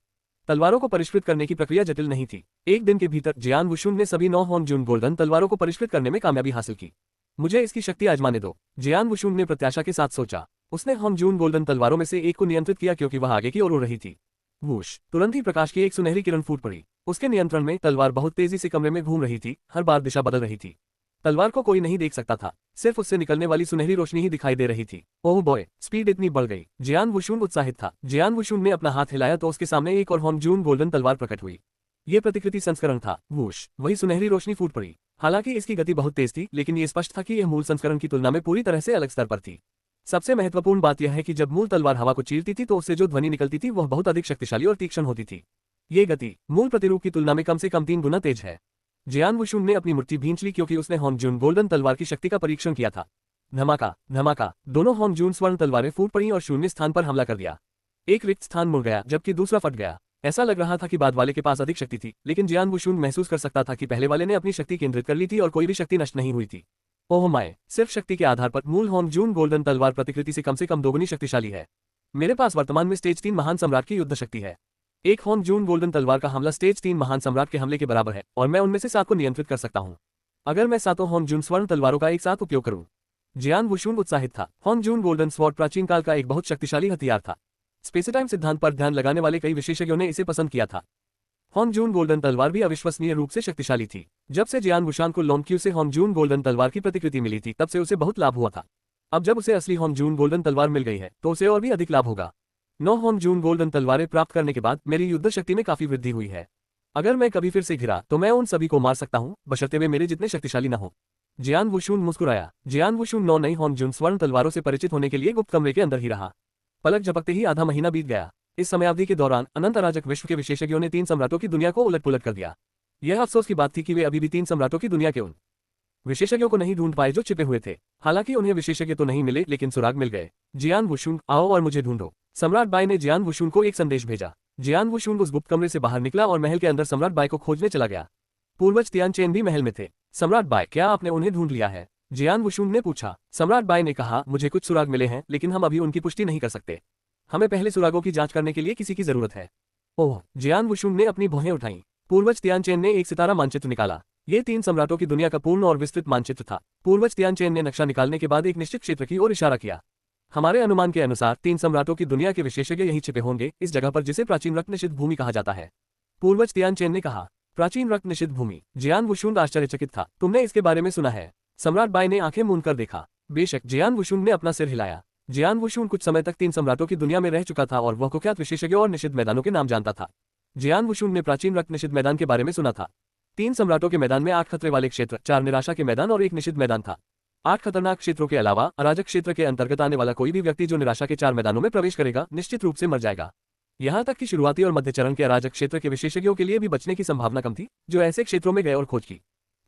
तलवारों को परिष्कृत करने की प्रक्रिया जटिल नहीं थी। एक दिन के भीतर जियान वुशुन ने सभी 9 होन जून गोल्डन तलवारों को परिष्कृत करने में कामयाबी हासिल की। मुझे इसकी शक्ति आजमाने दो, जियान वुशुन ने प्रत्याशा के साथ सोचा। उसने होन जून गोल्डन तलवारों में से एक को नियंत्रित किया क्योंकि वह आगे की ओर उड़ रही थी। वूश, तुरंत ही प्रकाश की एक सुनहरी किरण फूट पड़ी। उसके नियंत्रण में तलवार बहुत तेजी से कमरे में घूम रही थी, हर बार दिशा बदल रही थी। तलवार को कोई नहीं देख सकता था, सिर्फ उससे निकलने वाली सुनहरी रोशनी ही दिखाई दे रही थी। ओह बॉय, स्पीड इतनी बढ़ गई। जियान वुशुन उत्साहित था। जियान वुशुन ने अपना हाथ हिलाया तो उसके सामने एक और होन जून गोल्डन तलवार प्रकट हुई। ये प्रतिकृति संस्करण था। वूश, वही सुनहरी रोशनी फूट पड़ी। हालांकि इसकी गति बहुत तेज थी, लेकिन ये स्पष्ट था कि यह मूल संस्करण की तुलना में पूरी तरह से अलग स्तर पर थी। सबसे महत्वपूर्ण बात यह है कि जब मूल तलवार हवा को चीरती थी तो उससे जो ध्वनि निकलती थी वह बहुत अधिक शक्तिशाली और तीक्ष्ण होती थी। ये गति मूल प्रतिरूप की तुलना में कम से कम 3 गुना तेज है। जियान वुशुन ने अपनी मुट्ठी भींच ली क्योंकि उसने होन जून गोल्डन तलवार की शक्ति का परीक्षण किया था। धमाका धमाका, दोनों होन जून स्वर्ण तलवारें फूट पड़ी और शून्य स्थान पर हमला कर दिया। एक रिक्त स्थान मुड़ गया जबकि दूसरा फट गया। ऐसा लग रहा था कि बाद वाले के पास अधिक शक्ति थी, लेकिन जियान वुशुन महसूस कर सकता था कि पहले वाले ने अपनी शक्ति केंद्रित कर ली थी और कोई भी शक्ति नष्ट नहीं हुई थी। ओह माय, सिर्फ शक्ति के आधार पर मूल होन जून गोल्डन तलवार प्रतिकृति से कम 2 गुनी शक्तिशाली है। मेरे पास वर्तमान में स्टेज 3 महान सम्राट की युद्ध शक्ति है। एक होन जून गोल्डन तलवार का हमला स्टेज 3 महान सम्राट के हमले के बराबर है और मैं उनमें से 7 को नियंत्रित कर सकता हूँ, अगर मैं 7 होन जून स्वर्ण तलवारों का एक साथ उपयोग करूँ। जियान वुशुन उत्साहित था। होन जून गोल्डन स्वॉर्ड प्राचीन काल का एक बहुत शक्तिशाली हथियार था। स्पेस-टाइम सिद्धांत पर ध्यान लगाने वाले कई विशेषज्ञों ने इसे पसंद किया था। होन जून गोल्डन तलवार भी अविश्वसनीय रूप से शक्तिशाली थी। जब से जियान वुशान को लोन क्यू से होन जून गोल्डन तलवार की प्रतिकृति मिली थी तब से उसे बहुत लाभ हुआ था। अब जब उसे असली होमजून गोल्डन तलवार मिल गई है तो उसे और भी अधिक लाभ होगा। 9 होमजून गोल्डन तलवारें प्राप्त करने के बाद मेरी युद्ध शक्ति में काफी वृद्धि हुई है। अगर मैं कभी फिर से घिरा तो मैं उन सभी को मार सकता हूँ, बशर्ते वे मेरे जितने शक्तिशाली न हो। जियान वुशुन मुस्कुराया। जियान वुशुन 9 नई होमजून स्वर्ण तलवारों से परिचित होने के लिए गुप्त कमरे के अंदर ही रहा। पलक झपकते ही आधा महीना बीत गया। इस समयावधि के दौरान अनंत अराजक विश्व के विशेषज्ञों ने 3 सम्राटों की दुनिया को उलट-पुलट कर दिया। यह अफसोस की बात थी कि वे अभी भी 3 सम्राटों की दुनिया के उन विशेषज्ञों को नहीं ढूंढ पाए जो छिपे हुए थे। हालांकि उन्हें विशेषज्ञ तो नहीं मिले, लेकिन सुराग मिल गए। जियान वुशुन, आओ और मुझे ढूंढो। सम्राट बाई ने जियान वुशुन को एक संदेश भेजा। जियान वुशुन उस गुप्त कमरे से बाहर निकला और महल के अंदर सम्राट बाई को खोजने चला गया। पूर्वज तियानचेन भी महल में थे। सम्राट बाई, क्या आपने उन्हें ढूंढ लिया है? जियान वुशुन ने पूछा। सम्राट बाई ने कहा, मुझे कुछ सुराग मिले हैं, लेकिन हम अभी उनकी पुष्टि नहीं कर सकते। हमें पहले सुरागों की जांच करने के लिए किसी की जरूरत है। ओह, जियान वुशुन ने अपनी भौहें उठाईं। पूर्वज तियानचेन ने एक सितारा मानचित्र निकाला। ये 3 सम्राटों की दुनिया का पूर्ण और विस्तृत मानचित्र था। पूर्वज तियानचेन ने नक्शा निकालने के बाद एक निश्चित क्षेत्र की ओर इशारा किया। हमारे अनुमान के अनुसार 3 सम्राटों की दुनिया के विशेषज्ञ यहीं छिपे होंगे, इस जगह पर जिसे प्राचीन रक्त निषिद्ध भूमि कहा जाता है। पूर्वज तियानचेन ने कहा। प्राचीन रक्त निषिद्ध भूमि? जियान वुशुन आश्चर्यचकित था। तुमने इसके बारे में सुना है? सम्राट बाई ने आंखें मूंद कर देखा। बेशक, जियान वुशुन ने अपना सिर हिलाया। जियान वुशुन कुछ समय तक 3 सम्राटों की दुनिया में रह चुका था और वह कुख्यात विशेषज्ञों और निषिद्ध मैदानों के नाम जानता था। जियान वुशुन ने प्राचीन रक्त निषिद्ध मैदान के बारे में सुना था। 3 सम्राटों के मैदान में 8 खतरे वाले क्षेत्र, 4 निराशा के मैदान और 1 निषिद्ध मैदान था। 8 खतरनाक क्षेत्रों के अलावा अराजक क्षेत्र के अंतर्गत आने वाला कोई भी व्यक्ति जो निराशा के 4 मैदानों में प्रवेश करेगा, निश्चित रूप से मर जाएगा। यहाँ तक कि शुरुआती और मध्य चरण के अराजक क्षेत्र के विशेषज्ञों के लिए भी बचने की संभावना कम थी, जो ऐसे क्षेत्रों में गए और खोज की।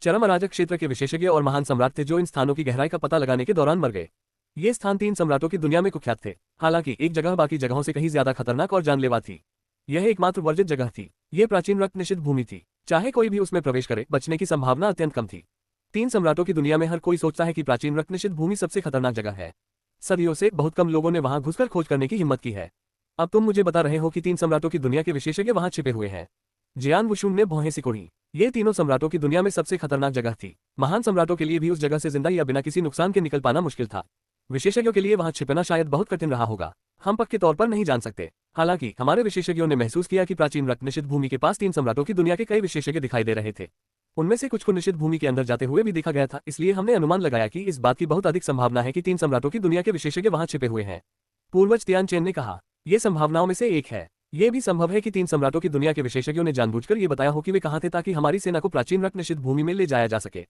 चरम अराजक क्षेत्र के विशेषज्ञ और महान सम्राट थे जो इन स्थानों की गहराई का पता लगाने के दौरान मर गए। ये स्थान 3 सम्राटों की दुनिया में कुख्यात थे। हालांकि एक जगह बाकी जगहों से कहीं ज्यादा खतरनाक और जानलेवा थी। यह एकमात्र वर्जित जगह थी। ये प्राचीन रक्त निषिद्ध भूमि थी। चाहे कोई भी उसमें प्रवेश करे, बचने की संभावना अत्यंत कम थी। 3 सम्राटों की दुनिया में हर कोई सोचता है कि प्राचीन रक्त निषिद्ध भूमि सबसे खतरनाक जगह है। सदियों से बहुत कम लोगों ने वहां घुसकर खोज करने की हिम्मत की है। अब तुम मुझे बता रहे हो कि 3 सम्राटों की दुनिया के विशेषज्ञ वहां छिपे हुए हैं। जियान वुशुन ने भौहें सिकोड़ी। ये तीनों सम्राटों की दुनिया में सबसे खतरनाक जगह थी। महान सम्राटों के लिए भी उस जगह से जिंदा या बिना किसी नुकसान के निकल पाना मुश्किल था। विशेषज्ञों के लिए वहां छिपना शायद बहुत कठिन रहा होगा। हम पक्के तौर पर नहीं जान सकते। हालांकि हमारे विशेषज्ञों ने महसूस किया कि प्राचीन रक्त निषिद्ध भूमि के पास 3 सम्राटों की दुनिया के कई विशेषज्ञ दिखाई दे रहे थे। उनमें से कुछ को निषिद्ध भूमि के अंदर जाते हुए भी देखा गया था, इसलिए हमने अनुमान लगाया कि इस बात की बहुत अधिक संभावना है कि 3 सम्राटों की दुनिया के विशेषज्ञ वहां छिपे हुए हैं। पूर्वज तियानचेन ने कहा। यह संभावनाओं में से एक है। यह भी संभव है कि 3 सम्राटों की दुनिया के विशेषज्ञों ने जानबूझकर ये बताया हो कि वे कहां थे, ताकि हमारी सेना को प्राचीन रक्त निषिद्ध भूमि में ले जाया जा सके।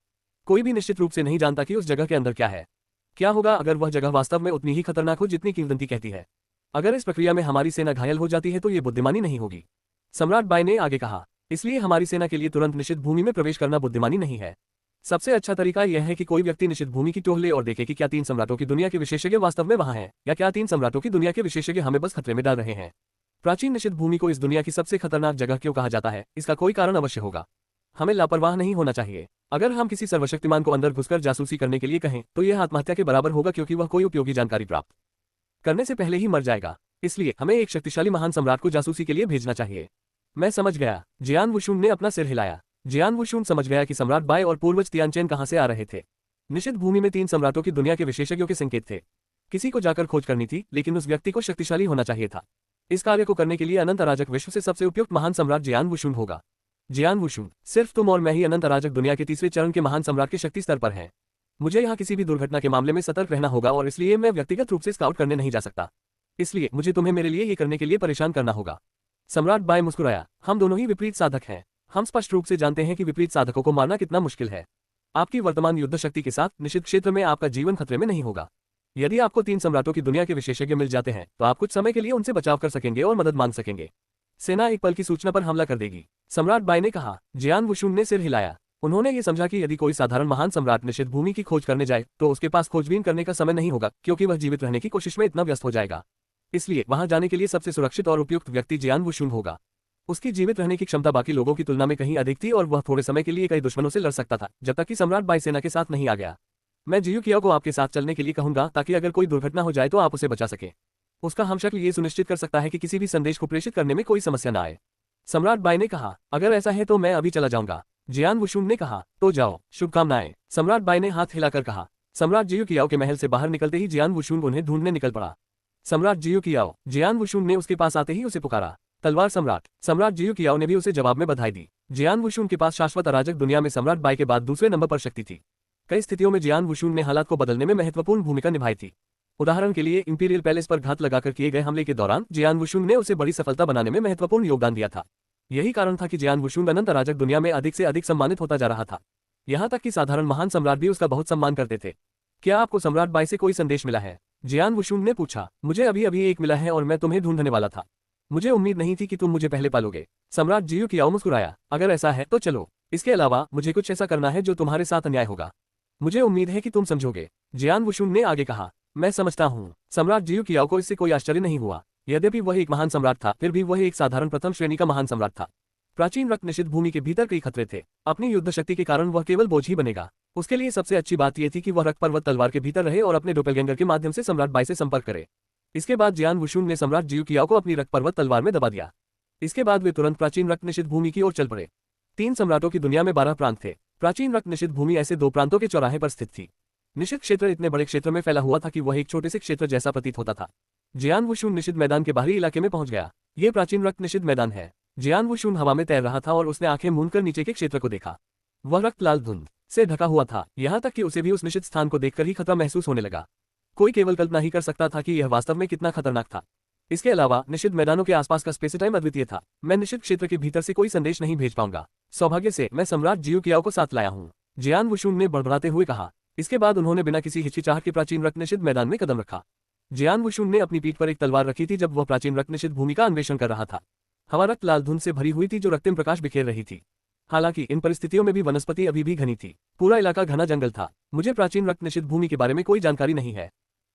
कोई भी निश्चित रूप से नहीं जानता कि उस जगह के अंदर क्या है। क्या होगा अगर वह जगह वास्तव में उतनी ही खतरनाक हो जितनी किंवदंती कहती है? अगर इस प्रक्रिया में हमारी सेना घायल हो जाती है तो ये बुद्धिमानी नहीं होगी। सम्राट बाई ने आगे कहा। इसलिए हमारी सेना के लिए तुरंत निषिद्ध भूमि में प्रवेश करना बुद्धिमानी नहीं है। सबसे अच्छा तरीका यह है कि कोई व्यक्ति निषिद्ध भूमि की टोह ले और देखे कि क्या 3 सम्राटों की दुनिया के विशेषज्ञ वास्तव में वहां हैं, या क्या 3 सम्राटों की दुनिया के विशेषज्ञ हमें बस खतरे में डाल रहे हैं। प्राचीन निषिद्ध भूमि को इस दुनिया की सबसे खतरनाक जगह क्यों कहा जाता है, इसका कोई कारण अवश्य होगा। हमें लापरवाह नहीं होना चाहिए। अगर हम किसी सर्वशक्तिमान को अंदर घुसकर जासूसी करने के लिए कहें तो यह आत्महत्या के बराबर होगा, क्योंकि वह कोई उपयोगी जानकारी प्राप्त करने से पहले ही मर जाएगा। इसलिए हमें एक शक्तिशाली महान सम्राट को जासूसी के लिए भेजना चाहिए। मैं समझ गया। जियान वुशुन ने अपना सिर हिलाया। जियान वुशुन समझ गया कि सम्राट बाई और पूर्वज तियानचेन कहां से आ रहे थे। निषिद्ध भूमि में 3 सम्राटों की दुनिया के विशेषज्ञों के संकेत थे। किसी को जाकर खोज करनी थी, लेकिन उस व्यक्ति को शक्तिशाली होना चाहिए था। इस कार्य को करने के लिए अनंत अराजक विश्व से सबसे उपयुक्त महान सम्राट जियान वुशुन होगा। जियान वुशुन, सिर्फ तुम और मैं ही अनंत अराजक दुनिया के तीसरे चरण के महान सम्राट के शक्ति स्तर पर हैं। मुझे यहाँ किसी भी दुर्घटना के मामले में सतर्क रहना होगा और इसलिए मैं व्यक्तिगत रूप से स्काउट करने नहीं जा सकता। इसलिए मुझे तुम्हें मेरे लिए ये करने के लिए परेशान करना होगा। सम्राट बाई मुस्कुराया। हम दोनों ही विपरीत साधक हैं। हम स्पष्ट रूप से जानते हैं कि विपरीत साधकों को मारना कितना मुश्किल है। आपकी वर्तमान युद्ध शक्ति के साथ निषिद्ध क्षेत्र में आपका जीवन खतरे में नहीं होगा। यदि आपको 3 सम्राटों की दुनिया के विशेषज्ञ मिल जाते हैं तो आप कुछ समय के लिए उनसे बचाव कर सकेंगे और मदद मांग सकेंगे। सेना एक पल की सूचना पर हमला कर देगी। सम्राट बाई ने कहा। जियान वुशुन ने सिर हिलाया। उन्होंने ये समझा कि यदि कोई साधारण महान सम्राट निषिद्ध भूमि की खोज करने जाए तो उसके पास खोजबीन करने का समय नहीं होगा, क्योंकि वह जीवित रहने की कोशिश में इतना व्यस्त हो जाएगा। इसलिए वहां जाने के लिए सबसे सुरक्षित और उपयुक्त व्यक्ति जियान वुशुन होगा। उसकी जीवित रहने की क्षमता बाकी लोगों की तुलना में कहीं अधिक थी और वह थोड़े समय के लिए कई दुश्मनों से लड़ सकता था, जब तक कि सम्राट बाई सेना के साथ नहीं आ गया। मैं जियू कियाओ को आपके साथ चलने के लिए कहूंगा, ताकि अगर कोई दुर्घटना हो जाए तो आप उसे बचा सके। उसका हमशक्ल ये सुनिश्चित कर सकता है कि किसी भी संदेश को प्रेषित करने में कोई समस्या न आए। सम्राट बाई ने कहा। अगर ऐसा है तो मैं अभी चला जाऊंगा। जियान वुशुन ने कहा। तो जाओ, शुभकामनाएं। सम्राट बाई ने हाथ हिलाकर कहा। सम्राट जियू कियाओ के महल से बाहर निकलते ही जियान वुशुन उन्हें ढूंढने निकल पड़ा। सम्राट जियू कियाओ। जियान वुशुन ने उसके पास आते ही उसे पुकारा। तलवार सम्राट। सम्राट जियू कियाओ ने भी उसे जवाब में बधाई दी। जियान वुशुन के पास शाश्वत अराजक दुनिया में सम्राट बाई के बाद दूसरे नंबर पर शक्ति थी। कई स्थितियों में जियान वुशुन ने हालात को बदलने में महत्वपूर्ण भूमिका निभाई थी। उदाहरण के लिए इंपीरियल पैलेस पर घात लगाकर किए गए हमले के दौरान जियान वुशुन ने उसे बड़ी सफलता बनाने में महत्वपूर्ण योगदान दिया था। यही कारण था कि जियान वुशुन अनंत अराजक दुनिया में अधिक से अधिक सम्मानित होता जा रहा था। यहाँ तक कि साधारण महान सम्राट भी उसका बहुत सम्मान करते थे। क्या आपको सम्राट बाई से कोई संदेश मिला है? जियान वुशुन ने पूछा। मुझे अभी अभी एक मिला है और मैं तुम्हें ढूंढने वाला था। मुझे उम्मीद नहीं थी कि तुम मुझे पहले पालोगे। सम्राट जियू कियाओ मुस्कुराया। अगर ऐसा है तो चलो। इसके अलावा मुझे कुछ ऐसा करना है जो तुम्हारे साथ अन्याय होगा। मुझे उम्मीद है कि तुम समझोगे। जियान वुशुन ने आगे कहा। मैं समझता हूँ। सम्राट जियू कियाओ को इससे कोई आश्चर्य नहीं हुआ। यद्यपि वह एक महान सम्राट था, फिर भी वह एक साधारण प्रथम श्रेणी का महान सम्राट था। प्राचीन रक्त निषिद्ध भूमि के भीतर कई खतरे थे। अपनी युद्ध शक्ति के कारण वह केवल बोझ ही बनेगा। उसके लिए सबसे अच्छी बात यह थी कि वह रक्त पर्वत तलवार के भीतर रहे और अपने डोपेलगैंगर के माध्यम से सम्राट बाई से संपर्क करे। इसके बाद जियान वुशुन ने सम्राट जियू कियाओ को अपनी रक्त पर्वत तलवार में दबा दिया। इसके बाद वे तुरंत प्राचीन रक्त निषिद्ध भूमि की ओर चल पड़े। 3 सम्राटों की दुनिया में 12 प्रांत थे। प्राचीन रक्त निषिद्ध भूमि ऐसे 2 प्रांतों के चौराहे पर स्थित थी। निषिद्ध क्षेत्र इतने बड़े क्षेत्र में फैला हुआ था कि वह एक छोटे से क्षेत्र जैसा प्रतीत होता था। जियान वुशुन निषिद्ध मैदान के बाहरी इलाके में पहुंच गया। ये प्राचीन रक्त निषिद्ध मैदान है। जियान वुशुन हवा में तैर रहा था और उसने आंखें मूंदकर नीचे के क्षेत्र को देखा। वह रक्त लाल धुंध से ढका हुआ था, यहाँ तक कि उसे भी उस निषिद्ध स्थान को देखकर ही खतरा महसूस होने लगा। कोई केवल कल्पना ही कर सकता था कि यह वास्तव में कितना खतरनाक था। इसके अलावा निषिद्ध मैदानों के आसपास का स्पेस टाइम अद्वितीय था। मैं निषिद्ध क्षेत्र के भीतर से कोई संदेश नहीं भेज पाऊंगा। सौभाग्य से मैं सम्राट जियू कियाओ को साथ लाया हूँ, जियान वुशुन ने बड़बड़ाते हुए कहा। इसके बाद उन्होंने बिना किसी हिचकिचाहट के प्राचीन रक्त निषिद्ध मैदान में कदम रखा। जियान वुशुन ने अपनी पीठ पर एक तलवार रखी थी जब वह प्राचीन रक्त निषिद्ध भूमि का अन्वेषण कर रहा था। हवा रक्त लाल धुंध से भरी हुई थी जो रक्तिम प्रकाश बिखेर रही थी। हालांकि इन परिस्थितियों में भी वनस्पति अभी भी घनी थी। पूरा इलाका घना जंगल था। मुझे प्राचीन रक्त निषिद्ध भूमि के बारे में कोई जानकारी नहीं है।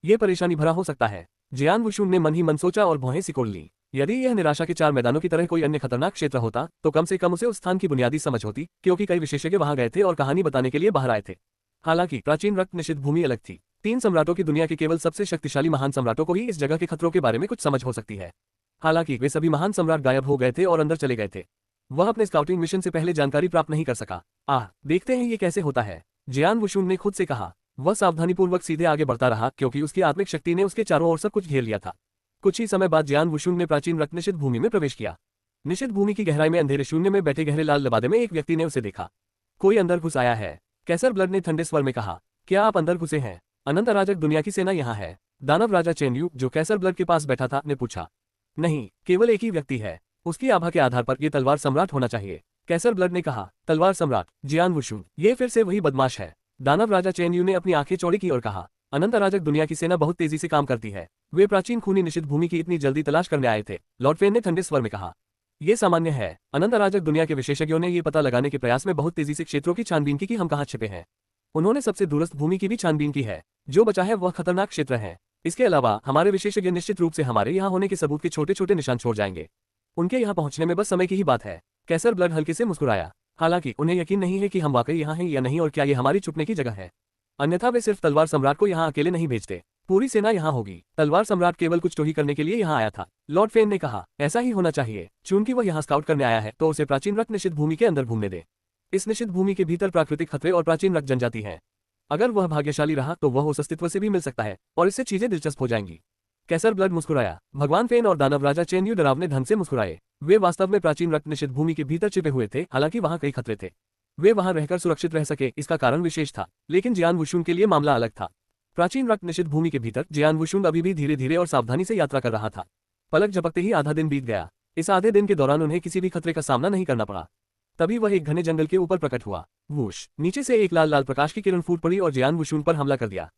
ये परेशानी भरा हो सकता है। जियान वुशुन ने मन ही मन सोचा और भौहें सिकोड़ ली। यदि यह निराशा के 4 मैदानों की तरह कोई अन्य खतरनाक क्षेत्र होता तो कम से कम उसे उस स्थान की बुनियादी समझ होती, क्योंकि कई विशेषज्ञ वहां गए थे और कहानी बताने के लिए बाहर आए थे। हालांकि प्राचीन रक्त निषिद्ध भूमि अलग थी। 3 सम्राटों की दुनिया के केवल सबसे शक्तिशाली महान सम्राटों को ही इस जगह के खतरों के बारे में कुछ समझ हो सकती है। हालांकि वे सभी महान सम्राट गायब हो गए थे और अंदर चले गए थे। वह अपने स्काउटिंग मिशन से पहले जानकारी प्राप्त नहीं कर सका। देखते हैं ये कैसे होता है, जियान वुशुन ने खुद से कहा। वह सावधानीपूर्वक सीधे आगे बढ़ता रहा क्योंकि उसकी आत्मिक शक्ति ने उसके चारों ओर सब कुछ घेर लिया था। कुछ ही समय बाद जियान वुशुन ने प्राचीन रक्त निषिद्ध भूमि में प्रवेश किया। निषिद्ध भूमि की गहराई में अंधेरे शून्य में बैठे गहरे लाल लबादे में एक व्यक्ति ने उसे देखा। कोई अंदर घुस आया है, कैसर ब्लड ने ठंडे स्वर में कहा। क्या आप अंदर घुसे हैं? अनंत अराजक दुनिया की सेना यहाँ है। दानव राजा चेनयू, जो कैसर ब्लड के पास बैठा था, ने पूछा। नहीं, केवल एक ही व्यक्ति है। उसकी आभा के आधार पर यह तलवार सम्राट होना चाहिए, कैसर ब्लड ने कहा। तलवार सम्राट? जियान वुशुन, ये फिर से वही बदमाश है। दानव राजा चेनयू ने अपनी आंखें चौड़ी की और कहा। अनंत अराजक दुनिया की सेना बहुत तेजी से काम करती है। वे प्राचीन खूनी निषिद्ध भूमि की इतनी जल्दी तलाश करने आए थे, लॉर्ड फेन ने ठंडे स्वर में कहा। यह सामान्य है। अनंत अराजक दुनिया के विशेषज्ञों ने यह पता लगाने के प्रयास में बहुत तेजी से क्षेत्रों की छानबीन की कि हम कहाँ छिपे हैं। उन्होंने सबसे दूरस्थ भूमि की भी छानबीन की है। जो बचा है वह खतरनाक क्षेत्र है। इसके अलावा हमारे विशेषज्ञ निश्चित रूप से हमारे यहाँ होने के सबूत के छोटे छोटे निशान छोड़ जाएंगे। उनके यहाँ पहुंचने में बस समय की ही बात है। कैसर ब्लड हल्के से मुस्कुराया। हालांकि उन्हें यकीन नहीं है कि हम वाकई यहाँ हैं या नहीं और क्या ये हमारी छुपने की जगह है। अन्यथा वे सिर्फ तलवार सम्राट को यहाँ अकेले नहीं भेजते, पूरी सेना यहाँ होगी। तलवार सम्राट केवल कुछ चोरी करने के लिए यहाँ आया था, लॉर्ड फेन ने कहा। ऐसा ही होना चाहिए। चूंकि वह यहाँ स्काउट करने आया है तो उसे प्राचीन रक्त निषिद्ध भूमि के अंदर घूमने दे। इस निषिद्ध भूमि के भीतर प्राकृतिक खतरे और प्राचीन रक्त जनजाति है। अगर वह भाग्यशाली रहा तो वह उस अस्तित्व से भी मिल सकता है और इससे चीजें दिलचस्प हो जाएंगी। कैसर ब्लड मुस्कुराया। भगवान फेन और दानव राजा चेनयू डरावने ढंग से मुस्कुराए। वे वास्तव में प्राचीन रक्त निषिद्ध भूमि के भीतर छिपे हुए थे। हालांकि वहां कई खतरे थे। वे वहां रहकर सुरक्षित रह सके इसका कारण विशेष था, लेकिन जियान वुशुन के लिए मामला अलग था। प्राचीन रक्त निषिद्ध भूमि के भीतर जियान वुशुन अभी भी धीरे धीरे और सावधानी से यात्रा कर रहा था। पलक झपकते ही आधा दिन बीत गया। इस आधे दिन के दौरान उन्हें किसी भी खतरे का सामना नहीं करना पड़ा। तभी वह एक घने जंगल के ऊपर प्रकट हुआ। वूश, नीचे से एक लाल लाल प्रकाश की किरण फूट पड़ी और जियान वुशुन पर हमला कर दिया।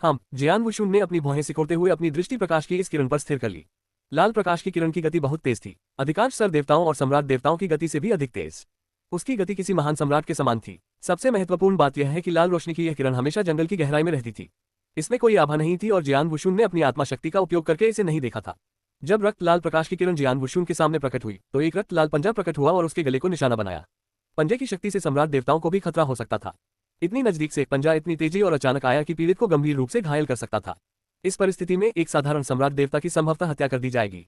जियान वुशुन ने अपनी भौहें सिकोड़ते हुए अपनी दृष्टि प्रकाश की इस किरण पर स्थिर कर ली। लाल प्रकाश की किरण की गति बहुत तेज थी, अधिकांश सर देवताओं और सम्राट देवताओं की गति से भी अधिक तेज। उसकी गति किसी महान सम्राट के समान थी। सबसे महत्वपूर्ण बात यह है कि लाल रोशनी की यह किरण हमेशा जंगल की गहराई में रहती थी। इसमें कोई आभा नहीं थी और जियान वुशुन ने अपनी आत्मा शक्ति का उपयोग करके इसे नहीं देखा था। जब रक्त लाल प्रकाश की किरण जियान वुशुन के सामने प्रकट हुई तो एक रक्त लाल पंजा प्रकट हुआ और उसके गले को निशाना बनाया। पंजे की शक्ति से सम्राट देवताओं को भी खतरा हो सकता था। इतनी नजदीक से पंजा इतनी तेजी और अचानक आया कि पीड़ित को गंभीर रूप से घायल कर सकता था। इस परिस्थिति में एक साधारण सम्राट देवता की संभवतः हत्या कर दी जाएगी।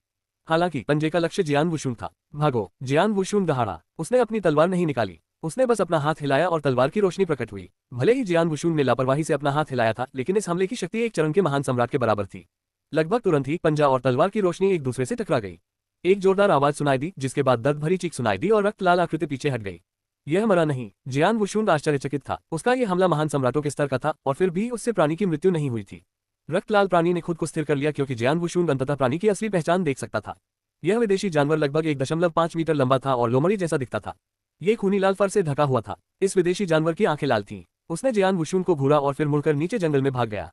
हालांकि पंजे का लक्ष्य जियान वुशुन था। भागो, जियान वुशुन दहाड़ा। उसने अपनी तलवार नहीं निकाली, उसने बस अपना हाथ हिलाया और तलवार की रोशनी प्रकट हुई। भले ही जियान वुशुन ने लापरवाही से अपना हाथ हिलाया था, लेकिन इस हमले की शक्ति एक चरण के महान सम्राट के बराबर थी। लगभग तुरंत ही पंजा और तलवार की रोशनी एक दूसरे से टकरा गई। एक जोरदार आवाज सुनाई दी, जिसके बाद दर्द भरी चीख सुनाई दी और रक्त लाल आकृति पीछे हट गई। यह मरा नहीं। जियान वुशुन आश्चर्यचकित था। उसका यह हमला महान सम्राटों के स्तर का था और फिर भी उससे प्राणी की मृत्यु नहीं हुई थी। रक्तलाल प्राणी ने खुद को स्थिर कर लिया क्योंकि जियान वुशुन अंततः प्राणी की असली पहचान देख सकता था। यह विदेशी जानवर लगभग 1.5 मीटर लंबा था और लोमड़ी जैसा दिखता था। ये खूनी लाल फर से ढका हुआ था। इस विदेशी जानवर की आंखें लाल थीं। उसने जियान वुशुन को घूरा और फिर मुड़कर नीचे जंगल में भाग गया।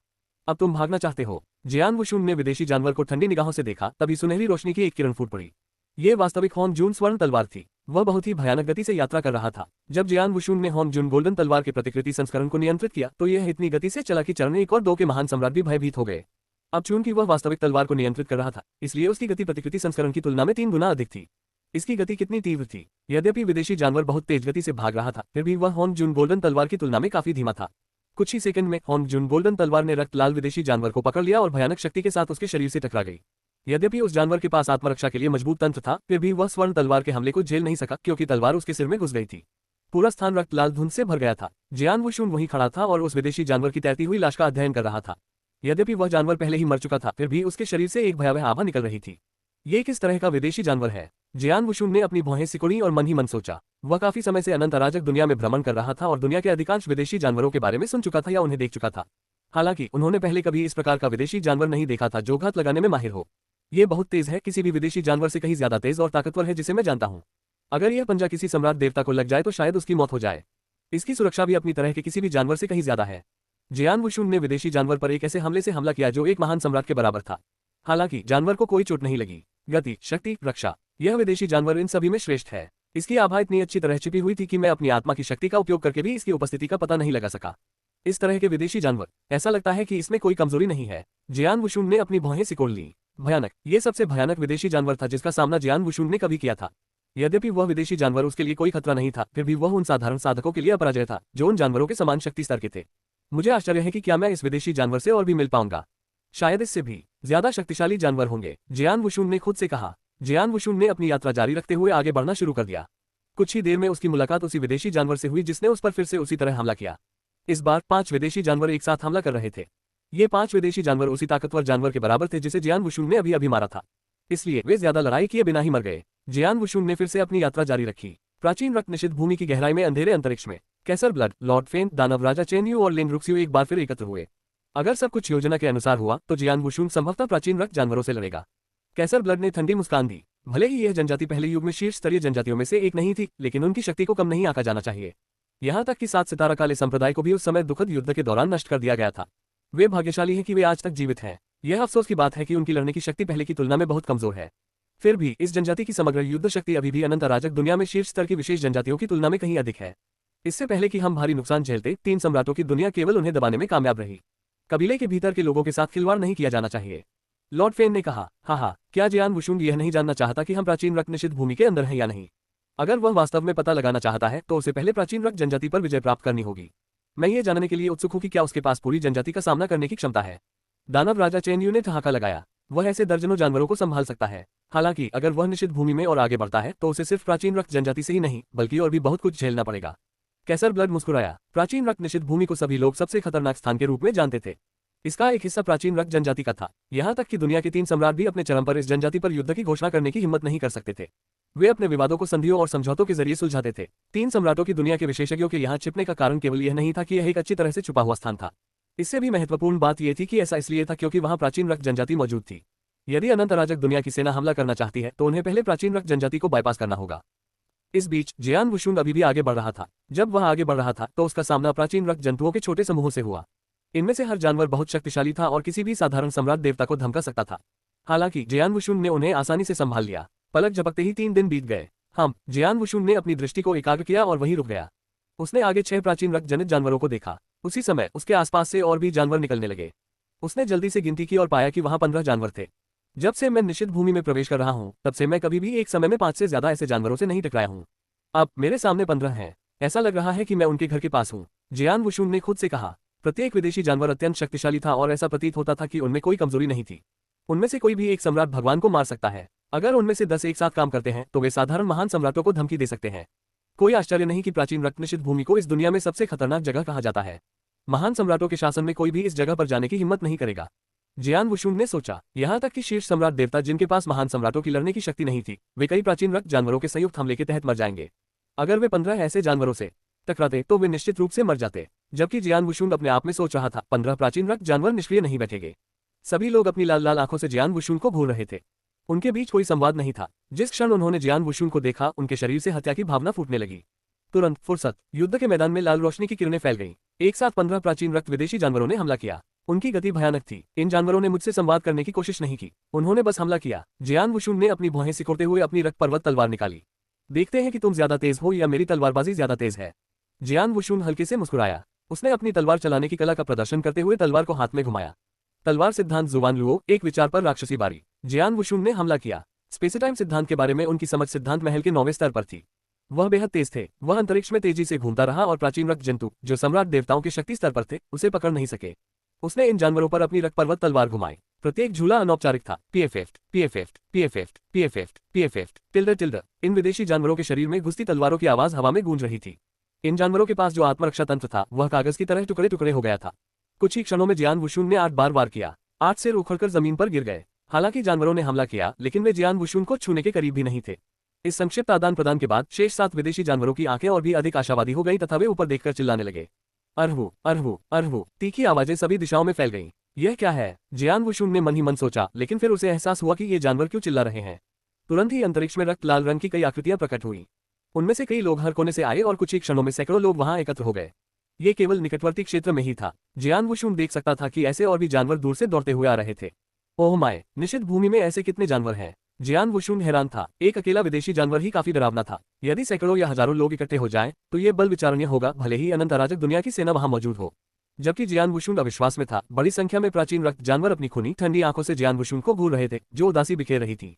अब तुम भागना चाहते हो? जियान वुशुन ने विदेशी जानवर को ठंडी निगाहों से देखा। तभी सुनहरी रोशनी की एक किरण फूट पड़ी। ये वास्तविक होन जून स्वर्ण तलवार थी। वह बहुत ही भयानक गति से यात्रा कर रहा था। जब जियान वुशुन ने होन जून गोल्डन तलवार के प्रतिकृति संस्करण को नियंत्रित किया तो यह इतनी गति से चला कि चरण 1 और 2 के महान सम्राट भी भयभीत हो गए। अब चूंकि वह वास्तविक तलवार को नियंत्रित कर रहा था, इसलिए उसकी गति प्रतिकृति संस्करण की तुलना में 3 गुना अधिक थी। इसकी गति कितनी तीव्र थी! यद्यपि विदेशी जानवर बहुत तेज गति से भाग रहा था, फिर भी वह होन जून गोल्डन तलवार की तुलना में काफी धीमा था। कुछ ही सेकंड में होन जून गोल्डन तलवार ने रक्तलाल विदेशी जानवर को पकड़ लिया और भयानक शक्ति के साथ उसके शरीर से टकरा गई। यद्यपि उस जानवर के पास आत्मरक्षा के लिए मजबूत तंत्र था, फिर भी वह स्वर्ण तलवार के हमले को झेल नहीं सका क्योंकि तलवार उसके सिर में घुस गई थी। पूरा स्थान रक्तलाल धुंध से भर गया था। जियान वुशुन वहीं खड़ा था और उस विदेशी जानवर की तैरती हुई लाश का अध्ययन कर रहा था। यद्यपि वह जानवर पहले ही मर चुका था, फिर भी उसके शरीर से एक भयावह आभा निकल रही थी। ये किस तरह का विदेशी जानवर है? जियान वुशुन ने अपनी भौहें सिकुड़ी और मन ही मन सोचा। वह काफी समय से अनंत अराजक दुनिया में भ्रमण कर रहा था और दुनिया के अधिकांश विदेशी जानवरों के बारे में सुन चुका था या उन्हें देख चुका था। हालांकि उन्होंने पहले कभी इस प्रकार का विदेशी जानवर नहीं देखा था जो घात लगाने में माहिर हो। ये बहुत तेज है, किसी भी विदेशी जानवर से कहीं ज्यादा तेज और ताकतवर है जिसे मैं जानता हूँ। अगर यह पंजा किसी सम्राट देवता को लग जाए तो शायद उसकी मौत हो जाए। इसकी सुरक्षा भी अपनी तरह के किसी भी जानवर से कहीं ज्यादा है। जियान वुशुन ने विदेशी जानवर पर एक ऐसे हमले से हमला किया जो एक महान सम्राट के बराबर था। हालांकि जानवर को कोई चोट नहीं लगी। गति, शक्ति, रक्षा, यह विदेशी जानवर इन सभी में श्रेष्ठ है। इसकी आभा इतनी अच्छी तरह छिपी हुई थी कि मैं अपनी आत्मा की शक्ति का उपयोग करके भी इसकी उपस्थिति का पता नहीं लगा सका। इस तरह के विदेशी जानवर, ऐसा लगता है कि इसमें कोई कमजोरी नहीं है। जियान वुशुन ने अपनी भौहें सिकोड़ ली। भयानक, ये सबसे भयानक विदेशी जानवर था जिसका सामना जियान वुशुन ने कभी किया था। यद्यपि वह विदेशी जानवर उसके लिए कोई खतरा नहीं था, फिर भी वह उन साधारण साधकों के लिए अपराजय था जो उन जानवरों के समान शक्ति स्तर के थे। मुझे आश्चर्य है कि क्या मैं इस विदेशी जानवर से और भी मिल पाऊंगा। शायद इससे भी ज्यादा शक्तिशाली जानवर होंगे, जियान वुशुन ने खुद से कहा। जियान वुशुन ने अपनी यात्रा जारी रखते हुए आगे बढ़ना शुरू कर दिया। कुछ ही देर में उसकी मुलाकात उसी विदेशी जानवर से हुई जिसने उस पर फिर से उसी तरह हमला किया। इस बार 5 विदेशी जानवर एक साथ हमला कर रहे थे। ये 5 विदेशी जानवर उसी ताकतवर जानवर के बराबर थे जिसे जियान वुशुन ने अभी मारा था, इसलिए वे ज्यादा लड़ाई किए बिना ही मर गए। जियान वुशुन ने फिर से अपनी यात्रा जारी रखी। प्राचीन रक्त निषिद्ध भूमि की गहराई में अंधेरे अंतरिक्ष में कैसर ब्लड, लॉर्ड फेन, दानव राजा चेनयू और लिंग रुक्सियो एक बार फिर एकत्र हुए। अगर सब कुछ योजना के अनुसार हुआ तो जियान वुशुन संभवतः प्राचीन रक्त जानवरों से लड़ेगा। कैसर ब्लड ने ठंडी मुस्कान दी। भले ही यह जनजाति पहले युग में शीर्ष स्तरीय जनजातियों में से एक नहीं थी, लेकिन उनकी शक्ति को कम नहीं आंका जाना चाहिए। यहाँ तक कि 7 सितारा काले संप्रदाय को भी उस समय दुखद युद्ध के दौरान नष्ट कर दिया गया था। वे भाग्यशाली हैं कि वे आज तक जीवित हैं। यह अफसोस की बात है कि उनकी लड़ने की शक्ति पहले की तुलना में बहुत कमजोर है। फिर भी इस जनजाति की समग्र युद्ध शक्ति अभी भी अनंत अराजक दुनिया में शीर्ष स्तर की विशेष जनजातियों की तुलना में कहीं अधिक है। इससे पहले कि हम भारी नुकसान झेलते, 3 सम्राटों की दुनिया केवल उन्हें दबाने में कामयाब रही। कबीले के भीतर के लोगों के साथ खिलवाड़ नहीं किया जाना चाहिए, लॉर्ड फेन ने कहा। हाँ, क्या जियान वुशुन यह नहीं जानना चाहता कि हम प्राचीन रक्त निषिद्ध भूमि के अंदर हैं या नहीं? अगर वह वास्तव में पता लगाना चाहता है तो उसे पहले प्राचीन रक्त जनजाति पर विजय प्राप्त करनी होगी। मैं ये जानने के लिए उत्सुक हूँ कि क्या उसके पास पूरी जनजाति का सामना करने की क्षमता है। दानव राजा चेनयू ने ठहाका लगाया। वह ऐसे दर्जनों जानवरों को संभाल सकता है। हालांकि अगर वह निषिद्ध भूमि में और आगे बढ़ता है तो उसे सिर्फ प्राचीन रक्त जनजाति से ही नहीं बल्कि और भी बहुत कुछ झेलना पड़ेगा। कैसर ब्लड मुस्कुराया। प्राचीन रक्त निषिद्ध भूमि को सभी लोग सबसे खतरनाक स्थान के रूप में जानते थे। इसका एक हिस्सा प्राचीन रक्त जनजाति का था। यहाँ तक कि दुनिया के 3 सम्राट भी अपने चरम पर इस जनजाति पर युद्ध की घोषणा करने की हिम्मत नहीं कर सकते थे। वे अपने विवादों को संधियों और समझौतों के जरिए सुलझाते थे। 3 सम्राटों की दुनिया के विशेषज्ञों के यहाँ छिपने का कारण केवल यह नहीं था कि यह एक अच्छी तरह से छुपा हुआ स्थान था। इससे भी महत्वपूर्ण बात यह थी कि ऐसा इसलिए था क्योंकि वहाँ प्राचीन रक्त जनजाति मौजूद थी। यदि अनंत अराजक दुनिया की सेना हमला करना चाहती है तो उन्हें पहले प्राचीन रक्त जनजाति को बाईपास करना होगा। इस बीच जियान वुशुन अभी भी आगे बढ़ रहा था। जब वह आगे बढ़ रहा था तो उसका सामना प्राचीन रक्त जंतुओं के छोटे समूहों से हुआ। इनमें से हर जानवर बहुत शक्तिशाली था और किसी भी साधारण सम्राट देवता को धमका सकता था। हालांकि जियान वुशुन ने उन्हें आसानी से संभाल लिया। पलक झपकते ही 3 दिन बीत गए। जियान वुशुन ने अपनी दृष्टि को एकाग्र किया और वहीं रुक गया। उसने आगे 6 प्राचीन रक्त जनित जानवरों को देखा। उसी समय उसके आसपास से और भी जानवर निकलने लगे। उसने जल्दी से गिनती की और पाया कि वहां 15 जानवर थे। जब से मैं निषिद्ध भूमि में प्रवेश कर रहा हूं तब से मैं कभी भी एक समय में 5 से ज्यादा ऐसे जानवरों से नहीं टकराया हूं। अब मेरे सामने 15 हैं। ऐसा लग रहा है कि मैं उनके घर के पास हूं, जियान वुशुन ने खुद से कहा। प्रत्येक विदेशी जानवर अत्यंत शक्तिशाली था और ऐसा प्रतीत होता था कि उनमें कोई कमजोरी नहीं थी। उनमें से कोई भी एक सम्राट भगवान को मार सकता है। अगर उनमें से 10 एक साथ काम करते हैं तो वे साधारण महान सम्राटों को धमकी दे सकते हैं। कोई आश्चर्य नहीं कि प्राचीन रक्त निषिद्ध भूमि को इस दुनिया में सबसे खतरनाक जगह कहा जाता है। महान सम्राटों के शासन में कोई भी इस जगह पर जाने की हिम्मत नहीं करेगा, जियान वुशुन ने सोचा। यहाँ तक कि शीर्ष सम्राट देवता जिनके पास महान सम्राटों की लड़ने की शक्ति नहीं थी, वे कई प्राचीन रक्त जानवरों के संयुक्त हमले के तहत मर जाएंगे। अगर वे 15 ऐसे जानवरों से टकराते तो वे निश्चित रूप से मर जाते। जबकि जियान वुशुन अपने आप में सोच रहा था, 15 प्राचीन रक्त जानवर निष्क्रिय नहीं बैठेंगे। सभी लोग अपनी लाल लाल आंखों से जियान वुशुन को घूर रहे थे। उनके बीच कोई संवाद नहीं था। जिस क्षण उन्होंने जियान वुशुन को देखा, उनके शरीर से हत्या की भावना फूटने लगी। तुरंत फुर्सत, युद्ध के मैदान में लाल रोशनी की किरणें फैल गईं। एक साथ 15 प्राचीन रक्त विदेशी जानवरों ने हमला किया। उनकी गति भयानक थी। इन जानवरों ने मुझसे संवाद करने की कोशिश नहीं की, उन्होंने बस हमला किया। जियान वुशुन ने अपनी भौहें सिकोड़ते हुए अपनी रक्त पर्वत तलवार निकाली। देखते हैं कि तुम ज्यादा तेज हो या मेरी तलवारबाजी ज्यादा तेज है। जियान वुशुन हल्के से मुस्कुराया। उसने अपनी तलवार चलाने की कला का प्रदर्शन करते हुए तलवार को हाथ में घुमाया। तलवार सिद्धांत जुवान लुओ, एक विचार पर राक्षसी बारी। जियान वुशुन ने हमला किया। स्पेसिटाइम सिद्धांत के बारे में उनकी समझ सिद्धांत महल के 9वें स्तर पर थी। वह बेहद तेज थे। वह अंतरिक्ष में तेजी से घूमता रहा और प्राचीन रक्त जंतु, जो सम्राट देवताओं के शक्ति स्तर पर थे, उसे पकड़ नहीं सके। उसने इन जानवरों पर अपनी रक्त पर्वत तलवार घुमाई। प्रत्येक झूला अनौपचारिक था। पीएफएफ्ट, पीएफएफ्ट, पीएफएफ्ट, पीएफएफ्ट, पीएफएफ्ट, टिल्डर टिल्डर। इन विदेशी जानवरों के शरीर में घुसती तलवारों की आवाज हवा में गूंज रही थी। इन जानवरों के पास जो आत्मरक्षा तंत्र था, वह कागज की तरह टुकड़े टुकड़े हो गया था। कुछ ही क्षणों में जियान वुशुन ने 8 बार वार किया। 8 सिर उखड़कर जमीन पर गिर गए। हालांकि जानवरों ने हमला किया, लेकिन वे जियान वुशुन को छूने के करीब भी नहीं थे। इस संक्षिप्त आदान प्रदान के बाद शेष 7 विदेशी जानवरों की आंखें और भी अधिक आशावादी हो गई तथा वे ऊपर देखकर चिल्लाने लगे, अरहू, अरहू, अरहू। तीखी आवाजें सभी दिशाओं में फैल गईं। यह क्या है? जियान वुशुन ने मन ही मन सोचा, लेकिन फिर उसे एहसास हुआ कि ये जानवर क्यों चिल्ला रहे हैं। तुरंत ही अंतरिक्ष में रक्त लाल रंग की कई आकृतियां प्रकट हुई। उनमें से कई लोग हर कोने से आए और कुछ ही क्षणों में सैकड़ों लोग वहां एकत्र हो गए। ये केवल निकटवर्ती क्षेत्र में ही था। जियान वुशुन देख सकता था कि ऐसे और भी जानवर दूर से दौड़ते हुए आ रहे थे। ओह माय, निषिद्ध भूमि में ऐसे कितने जानवर हैं? जियान वुशुन हैरान था। एक अकेला विदेशी जानवर ही काफी डरावना था। यदि सैकड़ों या हजारों लोग इकट्ठे हो जाएं, तो ये बल विचारणीय होगा, भले ही अनंत अराजक दुनिया की सेना वहां मौजूद हो। जबकि जियान वुशुन अविश्वास में था, बड़ी संख्या में प्राचीन रक्त जानवर अपनी खूनी ठंडी आंखों से जियान वुशुन को घूर रहे थे, जो उदासी बिखेर रही थी।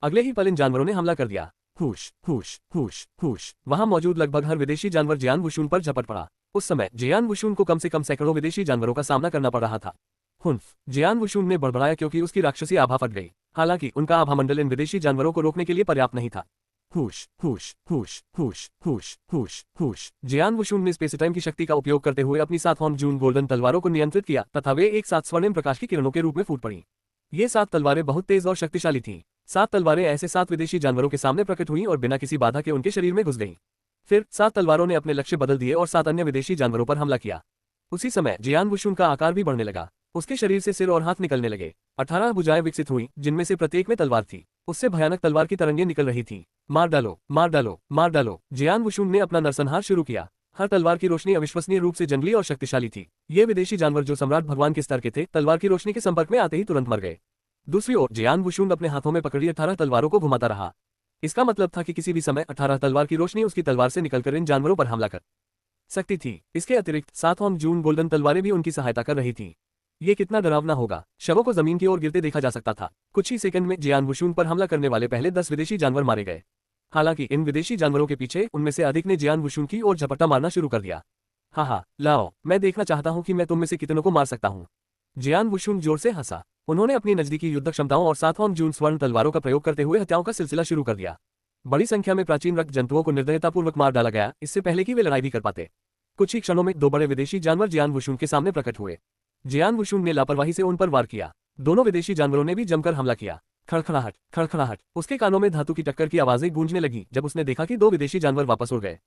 अगले ही पल इन जानवरों ने हमला कर दिया। हुश, हुश, हुश, हुश। वहां मौजूद लगभग हर विदेशी जानवर जियान वुशुन पर झपट पड़ा। उस समय जियान वुशुन को कम से कम सैकड़ों विदेशी जानवरों का सामना करना पड़ रहा था। हुन्फ, जियान वुशुन ने बड़बड़ाया क्योंकि उसकी राक्षसी आभा फट गई। हालांकि उनका आभा मंडल इन विदेशी जानवरों को रोकने के लिए पर्याप्त नहीं था। हुश, हुश, हुश, हुश, हुश, हुश, हुश। जियान वुशुन ने स्पेसिटाइम की शक्ति का उपयोग करते हुए अपनी 7 हॉर्न जून गोल्डन तलवारों को नियंत्रित किया तथा वे एक साथ स्वर्णिम प्रकाश की किरणों के रूप में फूट पड़ी। ये 7 तलवारें बहुत तेज और शक्तिशाली थीं। 7 तलवारें ऐसे 7 विदेशी जानवरों के सामने प्रकट हुईं और बिना किसी बाधा के उनके शरीर में घुस गईं। फिर 7 तलवारों ने अपने लक्ष्य बदल दिए और 7 अन्य विदेशी जानवरों पर हमला किया। उसी समय जियान वुशुन का आकार भी बढ़ने लगा। उसके शरीर से सिर और हाथ निकलने लगे। 18 भुजाएं विकसित हुईं, जिनमें से प्रत्येक में तलवार थी। उससे भयानक तलवार की तरंगें निकल रही थीं। मार डालो, मार डालो, मार डालो। जियान वुशुन ने अपना नरसंहार शुरू किया। हर तलवार की रोशनी अविश्वसनीय रूप से जंगली और शक्तिशाली थी। ये विदेशी जानवर जो सम्राट भगवान के स्तर के थे, तलवार की रोशनी के संपर्क में आते ही तुरंत मर गए। दूसरी ओर जियान वुशुन अपने हाथों में पकड़ी 18 तलवारों को घुमाता रहा। इसका मतलब था कि किसी भी समय 18 तलवार की रोशनी उसकी तलवार से निकलकर इन जानवरों पर हमला कर सकती थी। इसके अतिरिक्त 7 हॉर्न जून गोल्डन तलवारें भी उनकी सहायता कर रही थीं। ये कितना डरावना होगा। शवों को जमीन की ओर गिरते देखा जा सकता था। कुछ ही सेकंड में जियान वुशुन पर हमला करने वाले पहले 10 विदेशी जानवर मारे गए। हालांकि इन विदेशी जानवरों के पीछे उनमें से अधिक ने जियान वुशुन की ओर झपट्टा मारना शुरू कर दिया। हाँ, लाओ, मैं देखना चाहता हूं कि मैं तुम में से कितनों को मार सकता हूं। जियान वुशुन जोर से हंसा। उन्होंने अपनी नजदीकी युद्ध क्षमताओं और 7 हॉर्न जून स्वर्ण तलवारों का प्रयोग करते हुए हत्याओं का सिलसिला शुरू कर दिया। बड़ी संख्या में प्राचीन रक्त जंतुओं को निर्दयतापूर्वक मार डाला गया, इससे पहले कि वे लड़ाई भी कर पाते। कुछ ही क्षणों में 2 बड़े विदेशी जानवर जियान वुशुन के सामने प्रकट हुए। जियान वुशुन ने लापरवाही से उन पर वार किया। दोनों विदेशी जानवरों ने भी जमकर हमला किया। खड़खड़ाहट, खड़खड़ाहट। उसके कानों में धातु की टक्कर की आवाजें गूंजने लगी जब उसने देखा कि 2 विदेशी जानवर वापस उड़ गए।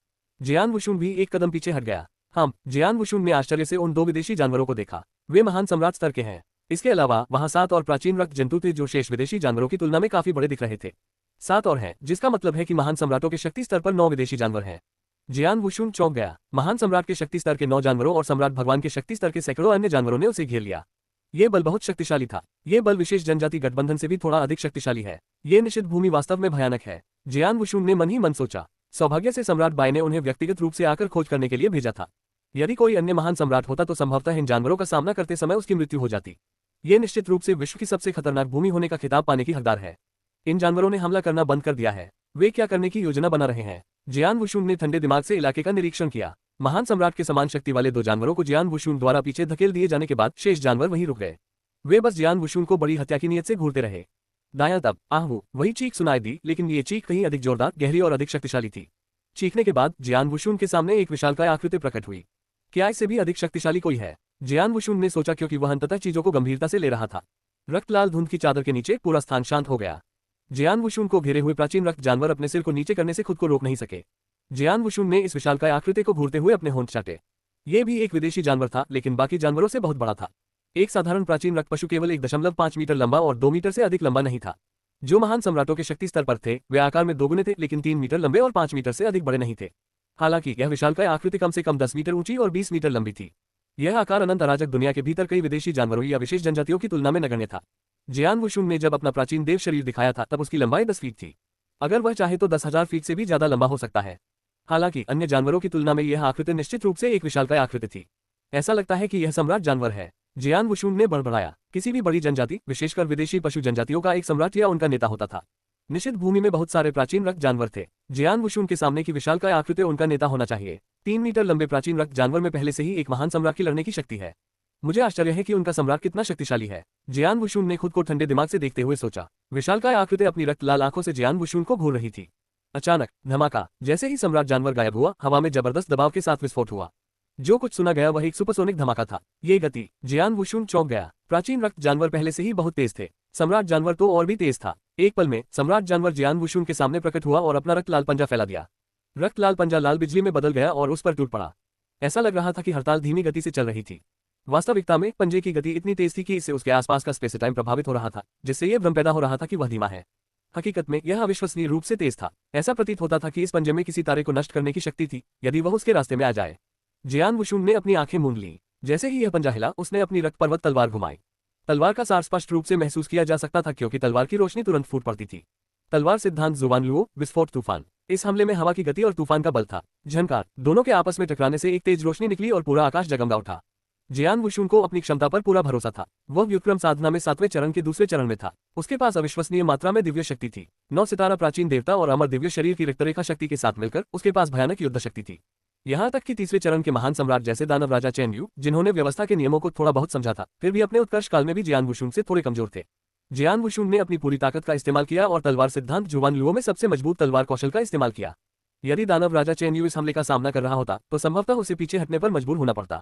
जियान वुशुन भी एक कदम पीछे हट गया। हाँ, जियान वुशुन ने आश्चर्य से उन 2 विदेशी जानवरों को देखा। वे महान सम्राट स्तर के हैं। इसके अलावा वहां 7 और प्राचीन रक्त जंतु थे जो शेष विदेशी जानवरों की तुलना में काफी बड़े दिख रहे थे। 7 और हैं, जिसका मतलब है कि महान सम्राटों के शक्ति स्तर पर 9 विदेशी जानवर हैं। जियान वुशुन चौंक गया। महान सम्राट के शक्ति स्तर के 9 जानवरों और सम्राट भगवान के शक्ति स्तर के सैकड़ों अन्य जानवरों ने उसे घेर लिया। ये बल बहुत शक्तिशाली था। ये बल विशेष जनजाति गठबंधन से भी थोड़ा अधिक शक्तिशाली है। ये निषिद्ध भूमि वास्तव में भयानक है। जियान वुशुन ने मन ही मन सोचा। सौभाग्य से सम्राट बाय ने उन्हें व्यक्तिगत रूप से आकर खोज करने के लिए भेजा था। यदि कोई अन्य महान सम्राट होता तो संभवतः इन जानवरों का सामना करते समय उसकी मृत्यु हो जाती। ये निश्चित रूप से विश्व की सबसे खतरनाक भूमि होने का खिताब पाने की हकदार है। इन जानवरों ने हमला करना बंद कर दिया है। वे क्या करने की योजना बना रहे हैं? जियान वुशुन ने ठंडे दिमाग से इलाके का निरीक्षण किया। महान सम्राट के समान शक्ति वाले 2 जानवरों को जियान वुशुन द्वारा पीछे धकेल दिए जाने के बाद शेष जानवर वहीं रुक गए। वे बस जियान वुशुन को बड़ी हत्या की नीयत से घूरते रहे। दायां तब आहू वही चीख सुनाई दी, लेकिन ये चीख कहीं अधिक जोरदार, गहरी और अधिक शक्तिशाली थी। चीखने के बाद जियान वुशुन के सामने एक विशालकाय आकृति प्रकट हुई। क्या इससे भी अधिक शक्तिशाली कोई है? जियान वुशुन ने सोचा, क्योंकि वह अंततः चीजों को गंभीरता से ले रहा था। रक्त लाल धुंध की चादर के नीचे पूरा स्थान शांत हो गया। जियान वुशुन को घेरे हुए प्राचीन रक्त जानवर अपने सिर को नीचे करने से खुद को रोक नहीं सके। जियान वुशुन ने इस विशालकाय आकृति को घूरते हुए अपने होंठ चाटे। ये भी एक विदेशी जानवर था, लेकिन बाकी जानवरों से बहुत बड़ा था। एक साधारण प्राचीन रक्त पशु केवल 1.5 मीटर लंबा और 2 मीटर से अधिक लंबा नहीं था। जो महान सम्राटों के शक्ति स्तर पर थे वे आकार में दोगुने थे, लेकिन 3 मीटर लंबे और 5 मीटर से अधिक बड़े नहीं थे। हालांकि यह विशालकाय आकृति कम से कम 10 मीटर ऊंची और 20 मीटर लंबी थी। यह आकार अनंत अराजक दुनिया के भीतर कई विदेशी जानवरों या विशेष जनजातियों की तुलना में नगण्य था। जियान वुशुन ने जब अपना प्राचीन देव शरीर दिखाया था तब उसकी लंबाई 10 फीट थी। अगर वह चाहे तो 10,000 फीट से भी ज्यादा लंबा हो सकता है। हालांकि अन्य जानवरों की तुलना में यह आकृति निश्चित रूप से एक विशालकाय आकृति थी। ऐसा लगता है कि यह सम्राट जानवर है, जियान वुशुन ने बड़बड़ाया। किसी भी बड़ी जनजाति, विशेषकर विदेशी पशु जनजातियों का एक सम्राट या उनका नेता होता था। निषिद्ध भूमि में बहुत सारे प्राचीन रक्त जानवर थे। जियान वुशुन के सामने की विशालकाय आकृति उनका नेता होना चाहिए। 3 मीटर लंबे प्राचीन रक्त जानवर में पहले से ही एक महान सम्राट की लड़ने की शक्ति है। मुझे आश्चर्य है कि उनका सम्राट कितना शक्तिशाली है। जियान वुशुन ने खुद को ठंडे दिमाग से देखते हुए सोचा। विशालकाय आकृति अपनी रक्त लाल आंखों से जियान वुशुन को घूर रही थी। अचानक धमाका, जैसे ही सम्राट जानवर गायब हुआ, हवा में जबरदस्त दबाव के साथ विस्फोट हुआ। जो कुछ सुना गया वह एक सुपरसोनिक धमाका था। ये गति, जियान वुशुन चौंक गया। प्राचीन रक्त जानवर पहले से ही बहुत तेज थे, सम्राट जानवर तो और भी तेज था। एक पल में सम्राट जानवर जियान वुशुन के सामने प्रकट हुआ और अपना रक्त लाल पंजा फैला दिया। रक्त लाल पंजा लाल बिजली में बदल गया और उस पर टूट पड़ा। ऐसा लग रहा था कि हड़ताल धीमी गति से चल रही थी। वास्तविकता में पंजे की गति इतनी तेज थी कि इससे उसके आसपास का स्पेस टाइम प्रभावित हो रहा था, जिससे यह भ्रम पैदा हो रहा था कि वह धीमा है। हकीकत में यह अविश्वसनीय रूप से तेज था। ऐसा प्रतीत होता था कि इस पंजे में किसी तारे को नष्ट करने की शक्ति थी, यदि वह उसके रास्ते में आ जाए। जियान वुशुन ने अपनी आंखें मूंद ली। जैसे ही यह पंजा हिला, उसने अपनी रक्त पर्वत तलवार घुमाई। तलवार का सार स्पष्ट रूप से महसूस किया जा सकता था, क्योंकि तलवार की रोशनी तुरंत फूट पड़ती थी। तलवार सिद्धांत जुबान लुओ, विस्फोट तूफान। इस हमले में हवा की गति और तूफान का बल था। झनकार, दोनों के आपस में टकराने से एक तेज रोशनी निकली और पूरा आकाश जगमगा उठा। जियान वुशुन को अपनी क्षमता पर पूरा भरोसा था। वह व्युत्क्रम साधना में 7वें चरण के दूसरे चरण में था। उसके पास अविश्वसनीय मात्रा में दिव्य शक्ति थी। 9 सितारा प्राचीन देवता और अमर दिव्य शरीर की रक्तरेखा शक्ति के साथ मिलकर उसके पास भयानक युद्ध शक्ति थी। यहाँ तक कि तीसरे चरण के महान सम्राट जैसे दानव राजा चेन यू, जिन्होंने व्यवस्था के नियमों को थोड़ा बहुत समझा था, फिर भी अपने उत्कर्ष काल में भी जियान वुशुन से थोड़े कमजोर थे। जियान वुशुन ने अपनी पूरी ताकत का इस्तेमाल किया और तलवार सिद्धांत जुबान लुओ में सबसे मजबूत तलवार कौशल का इस्तेमाल किया। यदि दानव राजा चेन यू इस हमले का सामना कर रहा होता तो संभवतः उसे पीछे हटने पर मजबूर होना पड़ता।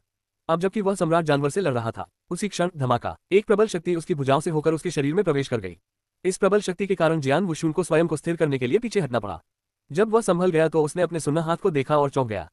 अब जबकि वह सम्राट जानवर से लड़ रहा था, उसी क्षण धमाका, एक प्रबल शक्ति उसकी भुजाओं से होकर उसके शरीर में प्रवेश कर गई। इस प्रबल शक्ति के कारण जियान वुशुन को स्वयं को स्थिर करने के लिए पीछे हटना पड़ा। जब वह संभल गया तो उसने अपने सुन्ना हाथ को देखा और चौंक गया।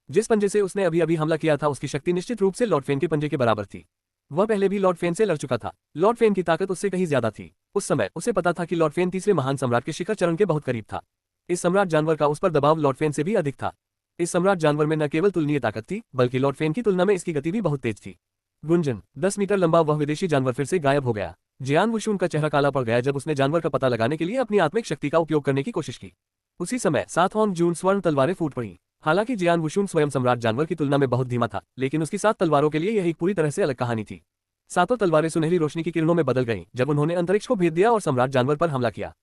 जिस पंजे से उसने अभी अभी हमला किया था उसकी शक्ति निश्चित रूप से लॉर्ड फेन के पंजे के बराबर थी। वह पहले भी लॉर्ड फेन से लड़ चुका था। लॉर्ड फेन की ताकत उससे कहीं ज्यादा थी। उस समय उसे पता था कि लॉर्ड फेन तीसरे महान सम्राट के शिखर चरण के बहुत करीब था। इस सम्राट जानवर का उस पर दबाव लॉर्ड फेन से भी अधिक था। इस सम्राट जानवर में न केवल तुलनीय ताकत थी, बल्कि लॉर्ड फेन की तुलना में इसकी गति भी बहुत तेज थी। गुंजन, 10 मीटर लंबा वह विदेशी जानवर फिर से गायब हो गया। जियान वुशुन का चेहरा काला पड़ गया जब उसने जानवर का पता लगाने के लिए अपनी आत्मिक शक्ति का उपयोग करने की कोशिश की। उसी समय 7 हॉर्न जून स्वर्ण तलवारें फूट पड़ी। हालांकि जियान वुशुन स्वयं सम्राट जानवर की तुलना में बहुत धीमा था, लेकिन उसकी 7 तलवारों के लिए यह एक पूरी तरह से अलग कहानी थी। 7 तलवारें सुनहरी रोशनी की किरणों में बदल गईं जब उन्होंने अंतरिक्ष को भेद दिया और सम्राट जानवर पर हमला किया।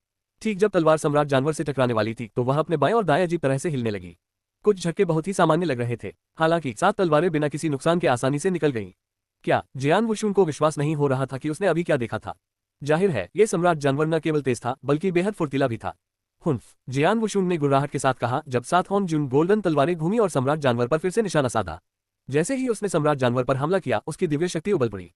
ठीक जब तलवार सम्राट जानवर से टकराने वाली थी तो वह अपने बाएं और दाएं अजीब तरह से हिलने लगी। कुछ झटके बहुत ही सामान्य लग रहे थे। हालांकि 7 तलवारें बिना किसी नुकसान के आसानी से निकल गईं। क्या जियान वुशुन को विश्वास नहीं हो रहा था कि उसने अभी क्या देखा था। जाहिर है ये सम्राट जानवर न केवल तेज था बल्कि बेहद फुर्तीला भी था। हुन्फ, जियान वुशुन ने गुर्राहट के साथ कहा जब 7 हॉर्न जून गोल्डन तलवारें घूमी और सम्राट जानवर पर फिर से निशाना साधा। जैसे ही उसने सम्राट जानवर पर हमला किया उसकी दिव्य शक्ति उबल पड़ी।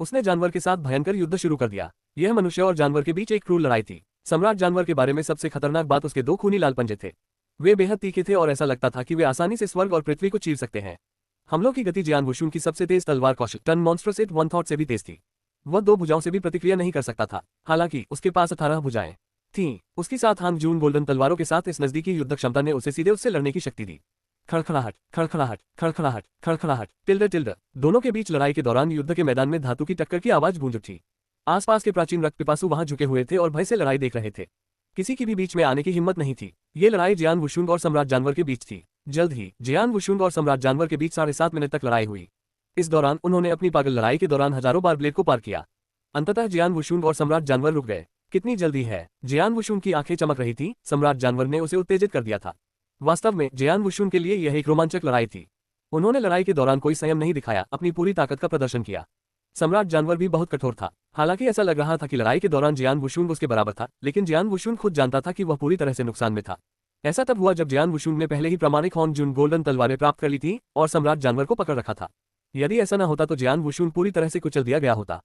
उसने जानवर के साथ भयंकर युद्ध शुरू कर दिया। यह मनुष्य और जानवर के बीच एक क्रूर लड़ाई थी। सम्राट जानवर के बारे में सबसे खतरनाक बात उसके 2 खूनी लाल पंजे थे। वे बेहद तीखे थे और ऐसा लगता था कि वे आसानी से स्वर्ग और पृथ्वी को चीर सकते हैं। हमलों की गति जियान वुशुन की सबसे तेज तलवार कौशल टन मॉन्स्ट्रस एट वन थॉट से भी तेज थी। वह 2 भुजाओं से भी प्रतिक्रिया नहीं कर सकता था। हालांकि उसके पास 18 भुजाएं थीं। उसकी 7 हाथ जून गोल्डन तलवारों के साथ इस नजदीकी युद्ध क्षमता ने उसे सीधे उससे लड़ने की शक्ति दी। खड़खड़ाहट, खड़खड़ाहट, खड़खड़ाहट, खड़खड़ाहट, टिल्डर टिल्डर। दोनों के बीच लड़ाई के दौरान युद्ध के मैदान में धातु की टक्कर की आवाज गूंज उठी। आसपास के प्राचीन रक्त पिपासु वहां झुके हुए थे और भय से लड़ाई देख रहे थे। किसी की भी बीच में आने की हिम्मत नहीं थी। ये लड़ाई जियान वुशुन और सम्राट जानवर के बीच थी। जल्द ही जियान वुशुन और सम्राट जानवर के बीच 7.5 मिनट तक लड़ाई हुई। इस दौरान उन्होंने अपनी पागल लड़ाई के दौरान हजारों बार ब्लेड को पार किया। अंततः जियान वुशुन और सम्राट जानवर रुक गए। कितनी जल्दी है। जियान वुशुन की आंखें चमक रही थी। सम्राट जानवर ने उसे उत्तेजित कर दिया था। वास्तव में जियान वुशुन के लिए यह एक रोमांचक लड़ाई थी। उन्होंने लड़ाई के दौरान कोई संयम नहीं दिखाया, अपनी पूरी ताकत का प्रदर्शन किया। सम्राट जानवर भी बहुत कठोर था। हालांकि ऐसा लग रहा था कि लड़ाई के दौरान जियान वुशुन उसके बराबर था, लेकिन जियान वुशुन खुद जानता था कि वह पूरी तरह से नुकसान में था। ऐसा तब हुआ जब जियान वुशुन ने पहले ही प्रमाणिक हॉर्न जून गोल्डन तलवारें प्राप्त कर ली थी और सम्राट जानवर को पकड़ रखा था। यदि ऐसा न होता तो जियान वुशुन पूरी तरह से कुचल दिया गया होता।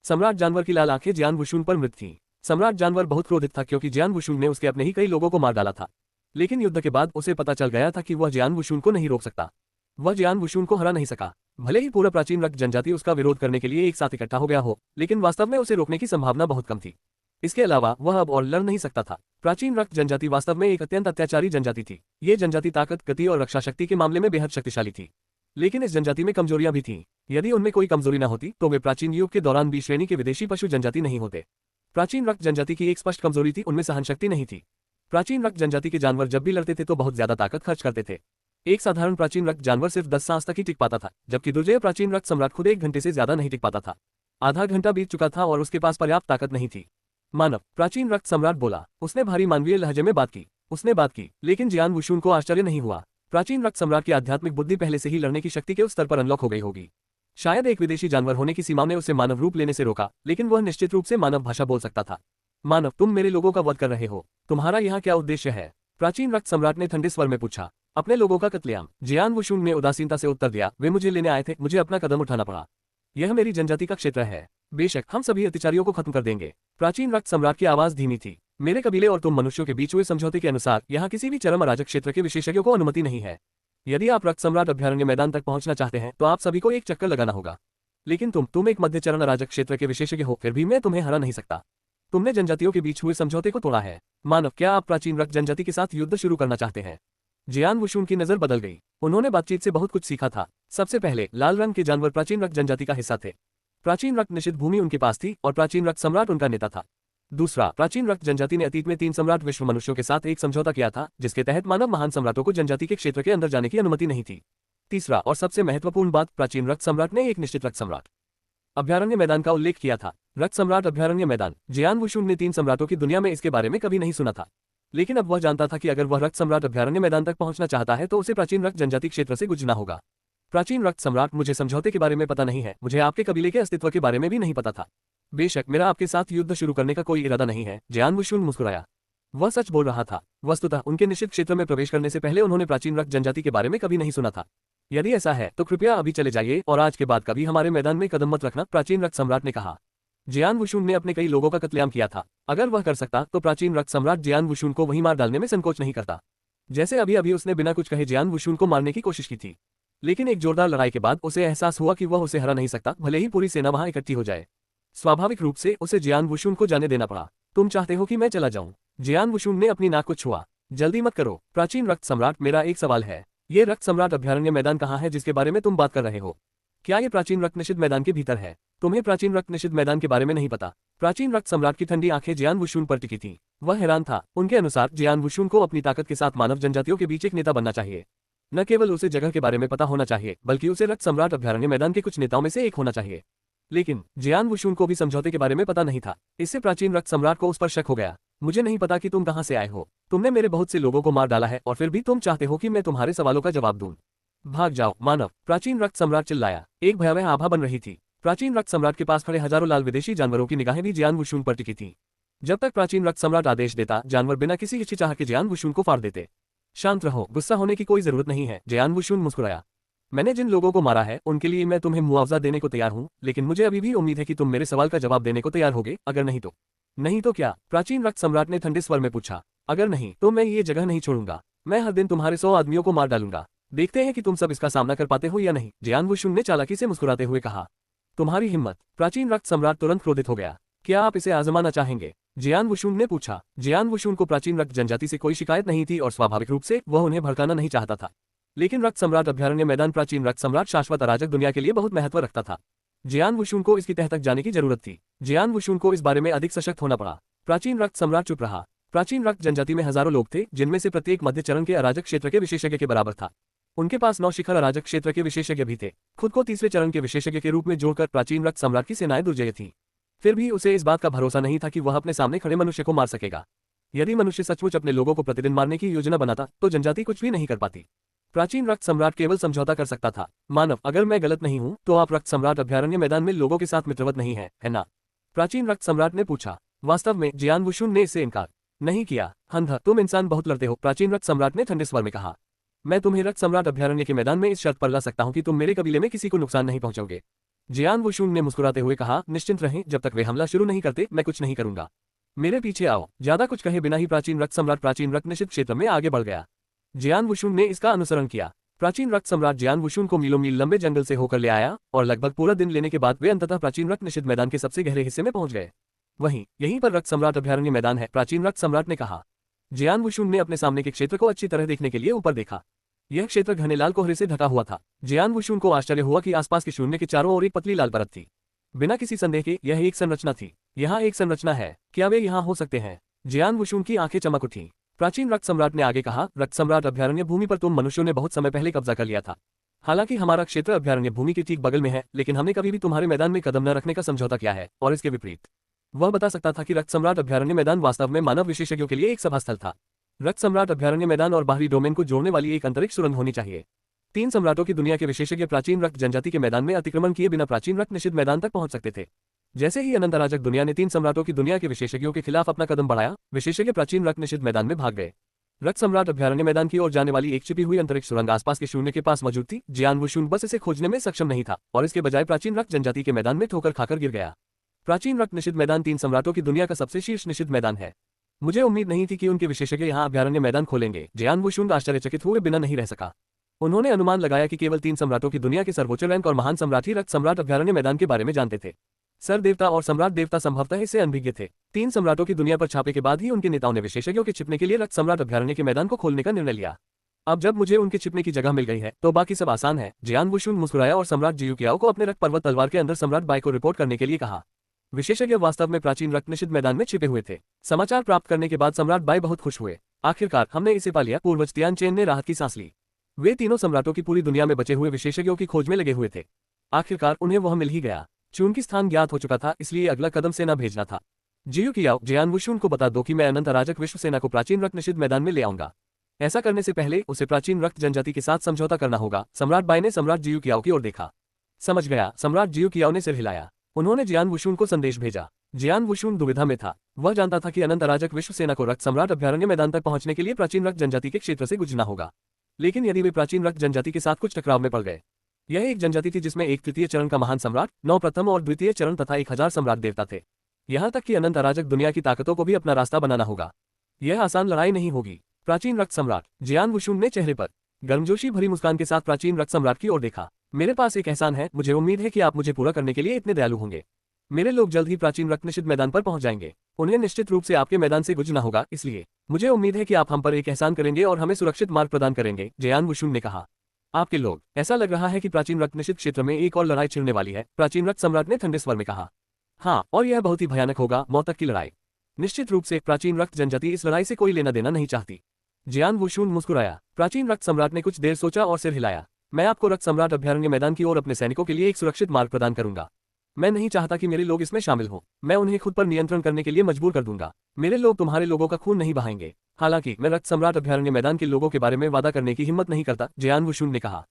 सम्राट जानवर की लाल आंखें जियान वुशुन पर मृत थीं। सम्राट जानवर बहुत क्रोधित था क्योंकि जियान वुशुन ने उसके अपने ही कई लोगों को मार डाला था। लेकिन युद्ध के बाद उसे पता चल गया था कि वह जियान वुशुन को नहीं रोक सकता। वह जियान वुशुन को हरा नहीं सका। भले ही पूरा प्राचीन रक्त जनजाति उसका विरोध करने के लिए एक साथ इकट्ठा हो गया हो, लेकिन वास्तव में उसे रोकने की संभावना बहुत कम थी। इसके अलावा वह अब और लड़ नहीं सकता था। प्राचीन रक्त जनजाति वास्तव में एक अत्यंत अत्याचारी जनजाति थी। ये जनजाति ताकत, गति और रक्षा शक्ति के मामले में बेहद शक्तिशाली थी, लेकिन इस जनजाति में कमजोरियां भी थीं। यदि उनमें कोई कमजोरी न होती तो वे प्राचीन युग के दौरान बी श्रेणी के विदेशी पशु जनजाति नहीं होते। प्राचीन रक्त जनजाति की एक स्पष्ट कमजोरी थी, उनमें सहनशक्ति नहीं थी। प्राचीन रक्त जनजाति के जानवर जब भी लड़ते थे तो बहुत ज्यादा ताकत खर्च करते थे। एक साधारण प्राचीन रक्त जानवर सिर्फ 10 सांस तक ही टिक पाता था, जबकि दुर्जय प्राचीन रक्त सम्राट खुद 1 घंटे से ज्यादा नहीं टिक पाता था। आधा घंटा बीत चुका था और उसके पास पर्याप्त ताकत नहीं थी। मानव, प्राचीन रक्त सम्राट बोला। उसने भारी मानवीय लहजे में बात की। उसने बात की, लेकिन जियान वुशुन को आश्चर्य नहीं हुआ। प्राचीन रक्त सम्राट की आध्यात्मिक बुद्धि पहले से ही लड़ने की शक्ति के उस स्तर पर अनलॉक हो गई होगी। शायद एक विदेशी जानवर होने की सीमा ने उसे मानव रूप लेने से रोका, लेकिन वह निश्चित रूप से मानव भाषा बोल सकता था। मानव, तुम मेरे लोगों का वध कर रहे हो। तुम्हारा यहाँ क्या उद्देश्य है? प्राचीन रक्त सम्राट ने ठंडे स्वर में पूछा। अपने लोगों का कत्लेआम, जियान वुशुन ने उदासीनता से उत्तर दिया। वे मुझे लेने आए थे, मुझे अपना कदम उठाना पड़ा। यह मेरी जनजाति का क्षेत्र है। बेशक हम सभी अत्याचारियों को खत्म कर देंगे। प्राचीन रक्त सम्राट की आवाज धीमी थी। मेरे कबीले और तुम मनुष्यों के बीच हुए समझौते के अनुसार यहाँ किसी भी चरम अराजक क्षेत्र के विशेषज्ञों को अनुमति नहीं है। यदि आप रक्त सम्राट अभ्यारण्य मैदान तक पहुंचना चाहते हैं तो आप सभी को एक चक्कर लगाना होगा। लेकिन तुम एक मध्य चरण अराजक क्षेत्र के विशेषज्ञ हो, फिर भी मैं तुम्हें हरा नहीं सकता। तुमने जनजातियों के बीच हुए समझौते को तोड़ा है। मानव, क्या आप प्राचीन रक्त जनजाति के साथ युद्ध शुरू करना चाहते हैं? जियान वुशुन की नजर बदल गई। उन्होंने बातचीत से बहुत कुछ सीखा था। सबसे पहले, लाल रंग के जानवर प्राचीन रक्त जनजाति का हिस्सा थे। प्राचीन रक्त निषिद्ध भूमि उनके पास थी और प्राचीन रक्त सम्राट उनका नेता था। दूसरा, प्राचीन रक्त जनजाति ने अतीत में 3 सम्राट विश्व मनुष्यों के साथ एक समझौता किया था, जिसके तहत मानव महान सम्राटों को जनजाति के क्षेत्र के अंदर जाने की अनुमति नहीं थी। तीसरा और सबसे महत्वपूर्ण बात, प्राचीन रक्त सम्राट ने एक निश्चित रक्त सम्राट अभ्यारण्य मैदान का उल्लेख किया था। रक्त सम्राट अभ्यारण्य मैदान। जियान वुशुन ने 3 सम्राटों की दुनिया में इसके बारे में कभी नहीं सुना था, लेकिन अब वह जानता था कि अगर वह रक्त सम्राट अभ्यारण्य मैदान तक पहुंचना चाहता है तो उसे प्राचीन रक्त जनजाति क्षेत्र से गुजरना होगा। प्राचीन रक्त सम्राट, मुझे समझौते के बारे में पता नहीं है। मुझे आपके कबीले के अस्तित्व के बारे में भी नहीं पता था। बेशक मेरा आपके साथ युद्ध शुरू करने का कोई इरादा नहीं है। जियान वुशुन मुस्कुराया। वह सच बोल रहा था। वस्तुतः उनके निश्चित क्षेत्र में प्रवेश करने से पहले उन्होंने प्राचीन रक्त जनजाति के बारे में कभी नहीं सुना था। यदि ऐसा है तो कृपया अभी चले जाइए और आज के बाद कभी हमारे मैदान में कदम मत रखना, प्राचीन रक्त सम्राट ने कहा। जियान वुशुन ने अपने कई लोगों का कत्लेआम किया था। अगर वह कर सकता तो प्राचीन रक्त सम्राट जियान वुशुन को वहीं मार डालने में संकोच नहीं करता, जैसे अभी अभी उसने बिना कुछ कहे जियान वुशुन को मारने की कोशिश की थी। लेकिन एक जोरदार लड़ाई के बाद उसे एहसास हुआ कि वह उसे हरा नहीं सकता, भले ही पूरी सेना वहां इकट्ठी हो जाए। स्वाभाविक रूप से उसे जियान वुशुन को जाने देना पड़ा। तुम चाहते हो कि मैं चला जाऊं? जियान वुशुन ने अपनी नाक को छुआ। जल्दी मत करो प्राचीन रक्त सम्राट, मेरा एक सवाल है। ये रक्त सम्राट अभ्यारण्य मैदान कहाँ है जिसके बारे में तुम बात कर रहे हो? क्या ये प्राचीन रक्त निषिद्ध मैदान के भीतर है? तुम्हें प्राचीन रक्त निषिद्ध मैदान के बारे में नहीं पता। प्राचीन रक्त सम्राट की ठंडी आंखें जियान वुशुन पर टिकी थीं। वह हैरान था। उनके अनुसार जियान वुशुन को अपनी ताकत के साथ मानव जनजातियों के बीच एक नेता बनना चाहिए। न केवल उसे जगह के बारे में पता होना चाहिए, बल्कि उसे रक्त सम्राट अभ्यारण्य मैदान के कुछ नेताओं में से एक होना चाहिए। लेकिन जियान वुशुन को भी समझौते के बारे में पता नहीं था। इससे प्राचीन रक्त सम्राट को उस पर शक हो गया। मुझे नहीं पता कि तुम कहां से आए हो। तुमने मेरे बहुत से लोगों को मार डाला है और फिर भी तुम चाहते हो कि मैं तुम्हारे सवालों का जवाब दूं। भाग जाओ मानव, प्राचीन रक्त सम्राट चिल्लाया। एक भयावह आभा बन रही थी। प्राचीन रक्त सम्राट के पास खड़े हजारों लाल विदेशी जानवरों की निगाहें भी जियान वुशुन पर टिकी थीं। जब तक प्राचीन रक्त सम्राट आदेश देता, जानवर बिना किसी हिचकिचाहट के जियान वुशुन को फाड़ देते। शांत रहो, गुस्सा होने की कोई जरूरत नहीं है, जियान वुशुन मुस्कुराया। मैंने जिन लोगों को मारा है उनके लिए मैं तुम्हें मुआवजा देने को तैयार हूं, लेकिन मुझे अभी भी उम्मीद है कि तुम मेरे सवाल का जवाब देने को तैयार होगे। अगर नहीं तो? नहीं तो क्या? प्राचीन रक्त सम्राट ने ठंडे स्वर में पूछा। अगर नहीं तो मैं ये जगह नहीं छोड़ूंगा। मैं हर दिन तुम्हारे 100 आदमियों को मार डालूंगा। देखते हैं कि तुम सब इसका सामना कर पाते हो या नहीं, जियान वुशुन ने चालाकी से मुस्कुराते हुए कहा। तुम्हारी हिम्मत! प्राचीन रक्त सम्राट तुरंत क्रोधित हो गया। क्या आप इसे आजमाना चाहेंगे? जियान वुशुन ने पूछा। जियान वुशुन को प्राचीन रक्त जनजाति से कोई शिकायत नहीं थी और स्वाभाविक रूप से वह उन्हें भड़काना नहीं चाहता था। लेकिन रक्त सम्राट अभ्यारण्य मैदान प्राचीन रक्त सम्राट शाश्वत अराजक दुनिया के लिए बहुत महत्व रखता था। जियान वुशुन को इसकी तह तक जाने की जरूरत थी। जियान वुशुन को इस बारे में अधिक सशक्त होना पड़ा। प्राचीन रक्त सम्राट चुप रहा। प्राचीन रक्त जनजाति में हजारों लोग थे, जिनमें से प्रत्येक मध्य चरण के अराजक क्षेत्र के विशेषज्ञ के बराबर था। उनके पास 9 शिखर अराजक क्षेत्र के विशेषज्ञ भी थे। खुद को तीसरे चरण के विशेषज्ञ के रूप में जोड़कर प्राचीन रक्त सम्राट की सेनाएं दुर्जय थीं। फिर भी उसे इस बात का भरोसा नहीं था कि वह अपने सामने खड़े मनुष्य को मार सकेगा। यदि मनुष्य सचमुच अपने लोगों को प्रतिदिन मारने की योजना बनाता तो जनजाति कुछ भी नहीं कर पाती। प्राचीन रक्त सम्राट केवल समझौता कर सकता था। मानव, अगर मैं गलत नहीं हूं तो आप रक्त सम्राट अभ्यारण्य मैदान में लोगों के साथ मित्रवत नहीं है ना? प्राचीन रक्त सम्राट ने पूछा। वास्तव में जियान वुशुन ने इससे इनकार नहीं किया। अंधा, तुम इंसान बहुत लड़ते हो, प्राचीन रक्त सम्राट ने ठंडे स्वर में कहा। मैं तुम्हें रक्त सम्राट अभ्यारण्य के मैदान में इस शर्त पर ला सकता हूं कि तुम मेरे कबीले में किसी को नुकसान नहीं पहुंचाओगे। जियान वुशुन ने मुस्कुराते हुए कहा, निश्चिंत रहें, जब तक वे हमला शुरू नहीं करते मैं कुछ नहीं करूंगा। मेरे पीछे आओ। ज्यादा कुछ कहे बिना ही प्राचीन रक्त सम्राट प्राचीन रक्त निषिद्ध क्षेत्र में आगे बढ़ गया। जियान वुशुन ने इसका अनुसरण किया। प्राचीन रक्त सम्राट जियान वुशुन को मीलों मील लंबे जंगल से होकर ले आया और लगभग पूरा दिन लेने के बाद वे अंततः प्राचीन रक्त निषिद्ध मैदान के सबसे गहरे हिस्से में पहुंच गए। वहीं यहीं पर रक्त सम्राट अभयारण्य मैदान है, प्राचीन रक्त सम्राट ने कहा। जियान वुशुन ने अपने सामने के क्षेत्र को अच्छी तरह देखने के लिए ऊपर देखा। यह क्षेत्र घने लाल कोहरे से ढका हुआ था। जियान वुशुन को आश्चर्य हुआ कि आसपास के शून्य के चारों ओर एक पतली लाल परत थी। बिना किसी संदेह के यह एक संरचना थी। यहाँ एक संरचना है, क्या वे यहाँ हो सकते हैं? जियान वुशुन की आंखें चमक उठी। प्राचीन रक्त सम्राट ने आगे कहा, रक्त सम्राट अभयारण्य भूमि पर तुम मनुष्यों ने बहुत समय पहले कब्जा कर लिया था। हालांकि हमारा क्षेत्र अभयारण्य भूमि के ठीक बगल में है, लेकिन हमने कभी भी तुम्हारे मैदान में कदम न रखने का समझौता किया है। और इसके विपरीत वह बता सकता था कि रक्त सम्राट अभयारण्य मैदान वास्तव में मानव विशेषज्ञों के लिए एक सभा स्थल था। रक्त सम्राट अभयारण्य मैदान और बाहरी डोमेन को जोड़ने वाली एक अंतरिक्ष सुरंग होनी चाहिए। 3 सम्राटों की दुनिया के विशेषज्ञ प्राचीन रक्त जनजाति के मैदान में अतिक्रमण किए बिना प्राचीन रक्त निषिद्ध मैदान तक पहुंच सकते थे। जैसे ही अनंत अराजक दुनिया ने 3 सम्राटों की दुनिया के विशेषज्ञों के खिलाफ अपना कदम बढ़ाया, विशेषज्ञ प्राचीन रक्त निषिद्ध मैदान में भाग गए। रक्त सम्राट अभयारण्य मैदान की ओर जाने वाली एक छिपी हुई अंतरिक्ष सुरंग आसपास के शून्य के पास मौजूद थी। जियान वुशुन बस इसे खोजने में सक्षम नहीं था और इसके बजाय प्राचीन रक्त जनजाति के मैदान में ठोकर खाकर गिर गया। प्राचीन रक्त निषिद्ध मैदान 3 सम्राटों की दुनिया का सबसे शीर्ष निषिद्ध मैदान है। मुझे उम्मीद नहीं थी कि उनके विशेषज्ञ यहाँ अभयारण्य मैदान खोलेंगे। जियान वुशुन आश्चर्यचकित हुए बिना नहीं रह सका। उन्होंने अनुमान लगाया कि केवल 3 सम्राटों की दुनिया के सर्वोच्च रैंक और महान सम्राट ही रक्त सम्राट अभयारण्य मैदान के बारे में जानते थे। सर देवता और सम्राट देवता संभवतः इससे अनभिज्ञ थे। 3 सम्राटों की दुनिया पर छापे के बाद ही उनके नेताओं ने विशेषज्ञों के छिपने के लिए रक्त सम्राट अभयारण्य के मैदान को खोलने का निर्णय लिया। अब जब मुझे उनके छिपने की जगह मिल गई है तो बाकी सब आसान है। जियान वुशुन मुस्कुराया और सम्राट जियुकियाओ को अपने रक्त पर्वत तलवार के अंदर सम्राट बाई को रिपोर्ट करने के लिए कहा। विशेषज्ञ वास्तव में प्राचीन रक्त निषिद्ध मैदान में छिपे हुए थे। समाचार प्राप्त करने के बाद सम्राट बाई बहुत खुश हुए। आखिरकार हमने इसे पा लिया। पूर्वज तियानचेन ने राहत की सांस ली। वे तीनों सम्राटों की पूरी दुनिया में बचे हुए विशेषज्ञों की खोज में लगे हुए थे। आखिरकार उन्हें वह मिल ही गया। चुनकी स्थान ज्ञात हो चुका था, इसलिए अगला कदम सेना भेजना था। जियुकियाओ, जियान वुशुन को बता दो कि मैं अनंत अराजक विश्व सेना को प्राचीन रक्त निषिद्ध मैदान में ले आऊंगा। ऐसा करने से पहले उसे प्राचीन रक्त जनजाति के साथ समझौता करना होगा। सम्राट बाई ने सम्राट जियुकियाओ की ओर देखा। समझ गया। सम्राट जियुकियाओ ने सिर हिलाया। उन्होंने जियान वुशुन को संदेश भेजा। जियान वुशुन दुविधा में था। वह जानता था कि अनंत अराजक विश्व सेना को रक्त सम्राट अभयारण्य मैदान तक पहुंचने के लिए प्राचीन रक्त जनजाति के क्षेत्र से गुजरना होगा। लेकिन यदि वे प्राचीन रक्त जनजाति के साथ कुछ टकराव में पड़ गए। यह एक जनजाति थी जिसमें एक तृतीय चरण का महान सम्राट, 9 प्रथम और द्वितीय चरण तथा 1000 सम्राट देवता थे। यहाँ तक कि अनंत अराजक दुनिया की ताकतों को भी अपना रास्ता बनाना होगा। यह आसान लड़ाई नहीं होगी। प्राचीन रक्त सम्राट, जियान वुशुन ने चेहरे पर गर्मजोशी भरी मुस्कान के साथ प्राचीन रक्त सम्राट की ओर देखा। मेरे पास एक एहसान है। मुझे उम्मीद है कि आप मुझे पूरा करने के लिए इतने दयालु होंगे। मेरे लोग जल्द ही प्राचीन रक्त निषिद्ध मैदान पर पहुंच जाएंगे। उन्हें निश्चित रूप से आपके मैदान से गुजरना होगा, इसलिए मुझे उम्मीद है कि आप हम पर एक एहसान करेंगे और हमें सुरक्षित मार्ग प्रदान करेंगे। जियान वुशुन ने कहा। आपके लोग, ऐसा लग रहा है कि प्राचीन रक्त निषिद्ध क्षेत्र में एक और लड़ाई छिड़ने वाली है। प्राचीन रक्त सम्राट ने ठंडे स्वर में कहा। हाँ, और यह बहुत ही भयानक होगा, मौत तक की लड़ाई। निश्चित रूप से प्राचीन रक्त जनजाति इस लड़ाई से कोई लेना देना नहीं चाहती। जियान वुशुन मुस्कुराया। प्राचीन रक्त सम्राट ने कुछ देर सोचा और सिर हिलाया। मैं आपको रक्त सम्राट अभयारण्य मैदान की ओर अपने सैनिकों के लिए एक सुरक्षित मार्ग प्रदान करूंगा। मैं नहीं चाहता कि मेरे लोग इसमें शामिल हों। मैं उन्हें खुद पर नियंत्रण करने के लिए मजबूर कर दूंगा। मेरे लोग तुम्हारे लोगों का खून नहीं बहाएंगे। हालांकि मैं रक्त सम्राट अभयारण्य मैदान के लोगों के बारे में वादा करने की हिम्मत नहीं करता, जियान वुशुन ने कहा।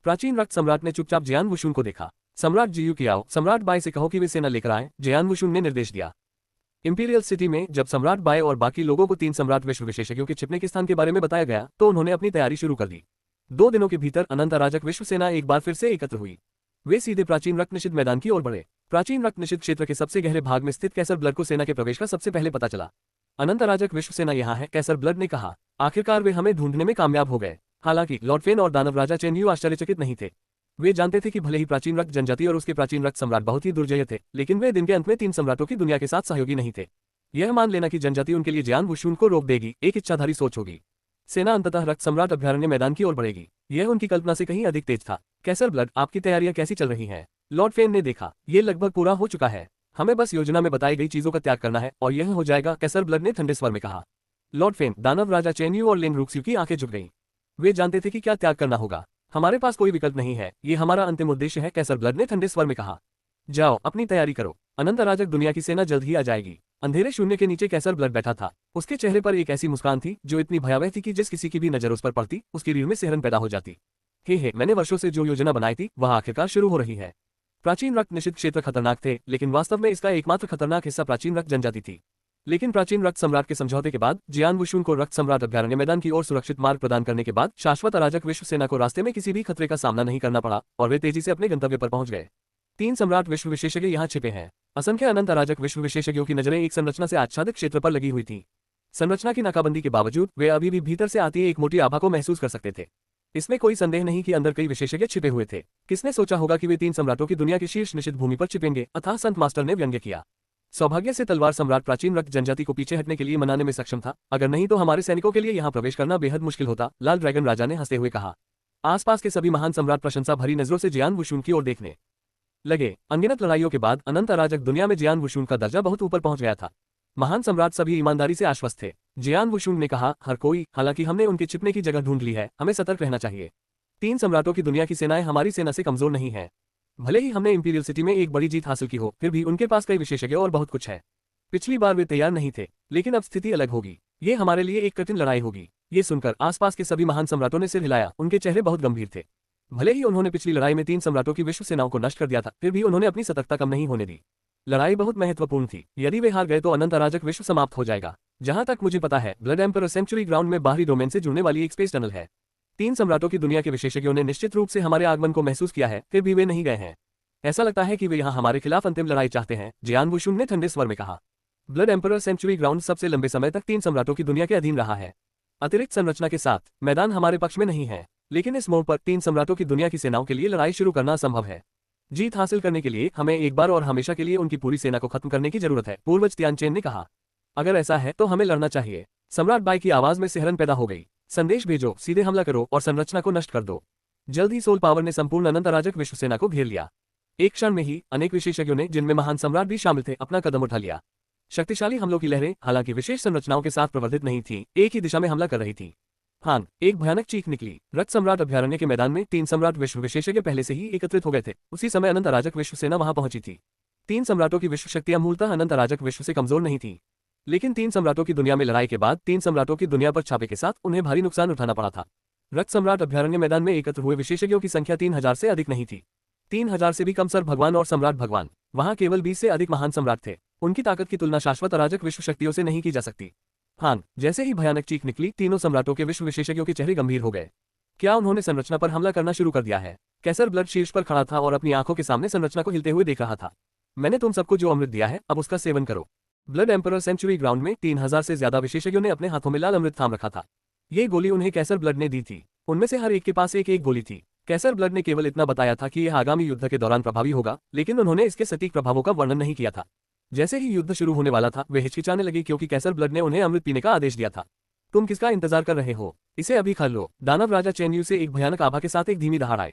प्राचीन रक्त सम्राट ने चुपचाप जियान वुशुन को देखा। सम्राट जियुकियाओ, सम्राट बाई से कहो कि वे सेना लेकर आए, जियान वुशुन ने निर्देश दिया। इंपीरियल सिटी में जब सम्राट बाई और बाकी लोगों को 3 सम्राट विश्व विशेषज्ञों के छिपने के स्थान के बारे में बताया गया तो उन्होंने अपनी तैयारी शुरू कर दी। 2 दिनों के भीतर अनंत अराजक विश्व सेना एक बार फिर से एकत्र हुई। वे सीधे प्राचीन रक्त निषिद्ध मैदान की ओर बढ़े। प्राचीन रक्त निषिद्ध क्षेत्र के सबसे गहरे भाग में स्थित कैसर ब्लड को सेना के प्रवेश का सबसे पहले पता चला। अनंत अराजक विश्व सेना यहाँ है, कैसर ब्लड ने कहा। आखिरकार वे हमें ढूंढने में कामयाब हो गए। हालांकि लॉर्ड फेन और दानव राजा चेनयू आश्चर्यचकित नहीं थे। वे जानते थे कि भले ही प्राचीन रक्त जनजाति और उसके प्राचीन रक्त सम्राट बहुत ही दुर्जय थे, लेकिन वे दिन के अंत में 3 सम्राटों की दुनिया के साथ सहयोगी नहीं थे। यह मान लेना कि जनजाति उनके लिए जियान वुशुन को रोक देगी एक इच्छाधारी सोच होगी। सेना अंततः रक्त सम्राट अभयारण्य मैदान की ओर बढ़ेगी। यह उनकी कल्पना से कहीं अधिक तेज था। कैसर ब्लड, आपकी तैयारियां कैसी चल रही हैं? लॉर्ड फेन ने देखा। ये लगभग पूरा हो चुका है। हमें बस योजना में बताई गई चीजों का त्याग करना है और यह हो जाएगा, कैसर ब्लड ने ठंडे स्वर में कहा। लॉर्ड फेन, दानव राजा चेनयू और लेन रुक्स्यू की आंखें झुक गईं। वे जानते थे कि क्या त्याग करना होगा। हमारे पास कोई विकल्प नहीं है, ये हमारा अंतिम उद्देश्य है, कैसर ब्लड ने ठंडे स्वर में कहा। जाओ, अपनी तैयारी करो। अनंत अराजक दुनिया की सेना जल्द ही आ जाएगी। अंधेरे शून्य के नीचे कैसर ब्लड बैठा था। उसके चेहरे पर एक ऐसी मुस्कान थी जो इतनी भयावह थी कि जिस किसी की भी नजर उस पर पड़ती उसकी रीढ़ में सिहरन पैदा हो जाती। हे, मैंने वर्षों से जो योजना बनाई थी वह आखिरकार शुरू हो रही है। प्राचीन रक्त निषिद्ध क्षेत्र खतरनाक थे, लेकिन वास्तव में इसका एकमात्र खतरनाक हिस्सा प्राचीन रक्त जनजाति थी। लेकिन प्राचीन रक्त सम्राट के समझौते के बाद जियान वुशुन को रक्त सम्राट अभयारण्य मैदान की ओर सुरक्षित मार्ग प्रदान करने के बाद शाश्वत अराजक विश्व सेना को रास्ते में किसी भी खतरे का सामना नहीं करना पड़ा और वे तेजी से अपने गंतव्य पर पहुंच गए। तीन सम्राट विश्व विशेषज्ञ यहाँ छिपे हैं। असंख्य अनंत अराजक विश्व विशेषज्ञों की नजरें एक संरचना से आच्छादित क्षेत्र पर लगी हुई थी। संरचना की नाकाबंदी के बावजूद वे अभी भी भीतर से आती एक मोटी आभा को महसूस कर सकते थे। इसमें कोई संदेह नहीं कि अंदर कई विशेषज्ञ छिपे हुए थे। किसने सोचा होगा कि वे तीन सम्राटों की दुनिया की शीर्ष निश्चित भूमि पर छिपेंगे, अतः संत मास्टर ने व्यंग्य किया। सौभाग्य से तलवार सम्राट प्राचीन रक्त जनजाति को पीछे हटने के लिए मनाने में सक्षम था, अगर नहीं तो हमारे सैनिकों के लिए यहाँ प्रवेश करना बेहद मुश्किल होता, लाल ड्रैगन राजा ने हंसते हुए कहा। आसपास के सभी महान सम्राट प्रशंसा भरी नजरों से जियान वुशुन की ओर देखने लगे। अनगिनत लड़ाइयों के बाद अनंत अराजक दुनिया में जियान वुशुन का दर्जा बहुत ऊपर पहुंच गया था। महान सम्राट सभी ईमानदारी से आश्वस्त थे। जियान वुशुन ने कहा, हर कोई, हालांकि हमने उनके छिपने की जगह ढूंढ ली है, हमें सतर्क रहना चाहिए। तीन सम्राटों की दुनिया की सेनाएं हमारी सेना से कमजोर नहीं है। भले ही हमने इंपीरियल सिटी में एक बड़ी जीत हासिल की हो, फिर भी उनके पास कई विशेषज्ञ और बहुत कुछ है। पिछली बार वे तैयार नहीं थे, लेकिन अब स्थिति अलग होगी। ये हमारे लिए एक कठिन लड़ाई होगी। ये सुनकर आसपास के सभी महान सम्राटों ने सिर हिलाया। उनके चेहरे बहुत गंभीर थे। भले ही उन्होंने पिछली लड़ाई में तीन सम्राटों की विश्व सेनाओं को नष्ट कर दिया था, फिर भी उन्होंने अपनी सतर्कता कम नहीं होने दी। लड़ाई बहुत महत्वपूर्ण थी। यदि वे हार गए तो अनंत अराजक विश्व समाप्त हो जाएगा। जहां तक मुझे पता है, ब्लड एम्परर सेंचुरी ग्राउंड में बाहरी डोमेन से जुड़ने वाली एक स्पेस टनल है। तीन सम्राटों की दुनिया के विशेषज्ञों ने निश्चित रूप से हमारे आगमन को महसूस किया है, फिर भी वे नहीं गए हैं। ऐसा लगता है कि वे यहाँ हमारे खिलाफ अंतिम लड़ाई चाहते हैं, जियान वुशुन ने ठंडे स्वर में कहा। ब्लड एम्परर सेंचुरी ग्राउंड सबसे लंबे समय तक तीन सम्राटों की दुनिया के अधीन रहा है। अतिरिक्त संरचना के साथ मैदान हमारे पक्ष में नहीं है, लेकिन इस मोड़ पर तीन सम्राटों की दुनिया की सेनाओं के लिए लड़ाई शुरू करना असंभव है। जीत हासिल करने के लिए हमें एक बार और हमेशा के लिए उनकी पूरी सेना को खत्म करने की जरूरत है, पूर्वज तियानचेन ने कहा। अगर ऐसा है तो हमें लड़ना चाहिए। सम्राट बाई की आवाज में सिहरन पैदा हो गई। संदेश भेजो, सीधे हमला करो और संरचना को नष्ट कर दो। जल्द ही सोल पावर ने संपूर्ण अनंत अराजक विश्व सेना को घेर लिया। एक क्षण में ही अनेक विशेषज्ञों ने, जिनमें महान सम्राट भी शामिल थे, अपना कदम उठा लिया। शक्तिशाली हमलों की लहरें, हालांकि विशेष संरचनाओं के साथ प्रवर्धित नहीं थी, एक ही दिशा में हमला कर रही थी। हान, एक भयानक चीख निकली। रक्त सम्राट अभ्यारण्य के मैदान में तीन सम्राट विश्व विशेषज्ञ पहले से ही एकत्रित हो गए थे। उसी समय अनंत अराजक विश्व सेना वहां पहुंची थी। तीन सम्राटों की विश्व शक्तियां मूलतः अनंत अराजक विश्व से कमजोर नहीं थी, लेकिन तीन सम्राटों की दुनिया में लड़ाई के बाद तीन सम्राटों की दुनिया पर छापे के साथ उन्हें भारी नुकसान उठाना पड़ा था। रक्त सम्राट अभ्यारण्य मैदान में एकत्र हुए विशेषज्ञों की संख्या 3000 से अधिक नहीं थी। 3000 से भी कम सर भगवान और सम्राट भगवान। वहां केवल 20 से अधिक महान सम्राट थे। उनकी ताकत की तुलना शाश्वत अराजक विश्व शक्तियों से नहीं की जा सकती। हान, जैसे ही भयानक चीख निकली, तीनों सम्राटों के विश्व विशेषज्ञों के चेहरे गंभीर हो गए। क्या उन्होंने संरचना पर हमला करना शुरू कर दिया है? कैसर ब्लड शीर्ष पर खड़ा था और अपनी आंखों के सामने संरचना को हिलते हुए देख रहा था। मैंने तुम सबको जो अमृत दिया है, अब उसका सेवन करो। ब्लड एम्परर सेंचुरी ग्राउंड में 3000 से ज्यादा विशेषज्ञों ने अपने हाथों में लाल अमृत थाम रखा था। ये गोली उन्हें कैसर ब्लड ने दी थी। उनमें से हर एक के पास एक एक गोली थी। कैसर ब्लड ने केवल इतना बताया था कि यह आगामी युद्ध के दौरान प्रभावी होगा, लेकिन उन्होंने इसके सटीक प्रभावों का वर्णन नहीं किया था। जैसे ही युद्ध शुरू होने वाला था, वे हिचकिचाने लगे क्योंकि कैसर ब्लड ने उन्हें अमृत पीने का आदेश दिया था। तुम किसका इंतजार कर रहे हो? इसे अभी खा लो। दानव राजा चेनयू से एक भयानक आभा के साथ एक धीमी दहाड़ आई।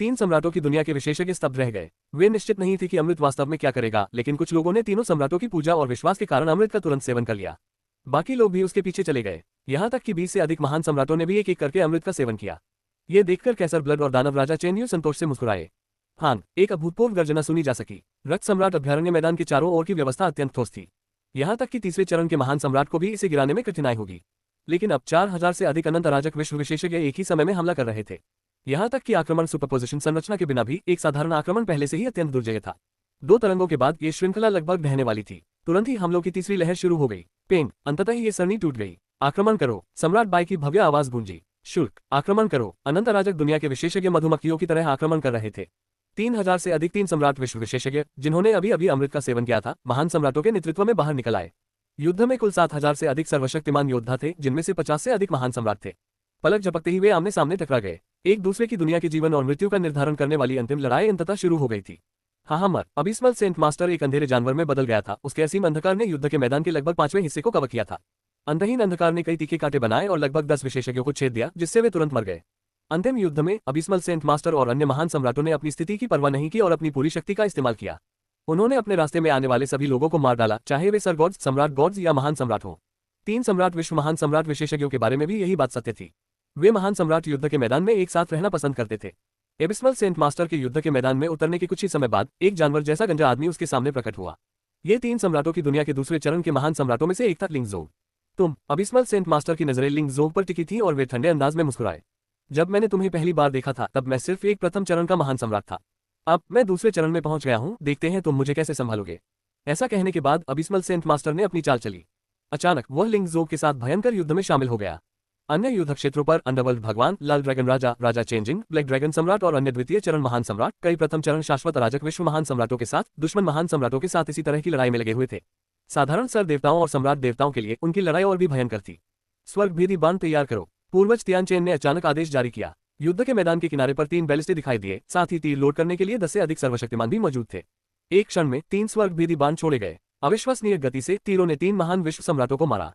तीन सम्राटों की दुनिया के विशेषज्ञ स्तब्ध रह गए। वे निश्चित नहीं थे कि अमृत वास्तव में क्या करेगा, लेकिन कुछ लोगों ने तीनों सम्राटों की पूजा और विश्वास के कारण अमृत का तुरंत सेवन कर लिया। बाकी लोग भी उसके पीछे चले गए। यहाँ तक कि 20 से अधिक महान सम्राटों ने भी एक एक करके अमृत का सेवन किया। ये देखकर कैसर ब्लड और दानव राजा चेनयू संतोष से मुस्कुराए। हान, एक अभूतपूर्व गर्जना सुनी जा सकी। रक्त सम्राट अभ्यारण्य मैदान के चारों ओर की व्यवस्था अत्यंत ठोस थी। यहाँ तक कि तीसरे चरण के महान सम्राट को भी इसे गिराने में कठिनाई होगी। लेकिन अब 4000 से अधिक अनंत अराजक विश्व विशेषज्ञ एक ही समय में हमला कर रहे थे। यहाँ तक कि आक्रमण सुपरपोजिशन संरचना के बिना भी एक साधारण आक्रमण पहले से ही अत्यंत दुर्जय था। 2 तरंगों के बाद ये श्रृंखला लगभग ढहने वाली थी। तुरंत ही हमलों की तीसरी लहर शुरू हो गई। पेंग, अंततः ये सरनी टूट गई। आक्रमण करो, सम्राट बाई की भव्य आवाज गूंजी। शुल्क, आक्रमण करो। अनंत अराजक दुनिया के विशेषज्ञ मधुमक्खियों की तरह आक्रमण कर रहे थे। 3000 से अधिक तीन सम्राट विश्व विशेषज्ञ, जिन्होंने अभी अभी अमृत का सेवन किया था, महान सम्राटों के नेतृत्व में बाहर निकल आए। युद्ध में कुल 7000 से अधिक सर्वशक्तिमान योद्धा थे, जिनमें से 50 से अधिक महान सम्राट थे। पलक झपकते ही वे आमने सामने टकरा गए। एक दूसरे की दुनिया के जीवन और मृत्यु का निर्धारण करने वाली अंतिम लड़ाई अंततः शुरू हो गई थी। हाहामर, अबिस्मल सेंट मास्टर एक अंधेरे जानवर में बदल गया था। उसके असीम अंधकार ने युद्ध के मैदान के लगभग 5वें हिस्से को कवर किया था। अंतहीन अंधकार ने कई तीखे कांटे बनाए और लगभग 10 विशेषज्ञों को छेद दिया, जिससे वे तुरंत मर गए। अंतिम युद्ध में अबिस्मल सेंट मास्टर और अन्य महान सम्राटों ने अपनी स्थिति की परवाह नहीं की और अपनी पूरी शक्ति का इस्तेमाल किया। उन्होंने अपने रास्ते में आने वाले सभी लोगों को मार डाला, चाहे वे सर गॉड्स, सम्राट गॉड्स या महान सम्राट हों। तीन सम्राट विश्व महान सम्राट विशेषज्ञों के बारे में भी यही बात सत्य थी। वे महान सम्राट युद्ध के मैदान में एक साथ रहना पसंद करते थे। एबिस्मल सेंट मास्टर के युद्ध के मैदान में उतरने के कुछ ही समय बाद एक जानवर जैसा गंजा आदमी उसके सामने प्रकट हुआ। ये तीन सम्राटों की दुनिया के दूसरे चरण के महान सम्राटों में से एक था लिंगजोग। तुम, अबिस्मल सेंट मास्टर की नजरें लिंगजोग पर टिकी थी और वे ठंडे अंदाज में मुस्कुराए। जब मैंने तुम्हें पहली बार देखा था तब मैं सिर्फ एक प्रथम चरण का महान सम्राट था। अब मैं दूसरे चरण में पहुंच गया हूं, देखते हैं तुम मुझे कैसे संभालोगे। ऐसा कहने के बाद अबिस्मल सेंट मास्टर ने अपनी चाल चली। अचानक वह लिंगजोग के साथ भयंकर युद्ध में शामिल हो गया। अन्य युद्ध क्षेत्रों पर अंडरवर्ल्ड भगवान, लाल ड्रैगन राजा, राजा चेंजिंग, ब्लैक ड्रैगन सम्राट और अन्य द्वितीय चरण महान सम्राट, कई प्रथम चरण शाश्वत अराजक विश्व महान सम्राटों के साथ, दुश्मन महान सम्राटों के साथ इसी तरह की लड़ाई में लगे हुए थे। साधारण सर देवताओं और सम्राट देवताओं के लिए उनकी लड़ाई और भी भयंकर थी। स्वर्ग भेदी बाण तैयार करो। पूर्वज तियानचेन ने अचानक आदेश जारी किया। युद्ध के मैदान के किनारे पर 3 बैलिस्टे दिखाई दिए, साथ ही तीर लोड करने के लिए 10 से अधिक सर्वशक्तिमान भी मौजूद थे। एक क्षण में 3 स्वर्ग भेदी बाण छोड़े गए। अविश्वसनीय गति से तीरों ने 3 महान विश्व सम्राटों को मारा।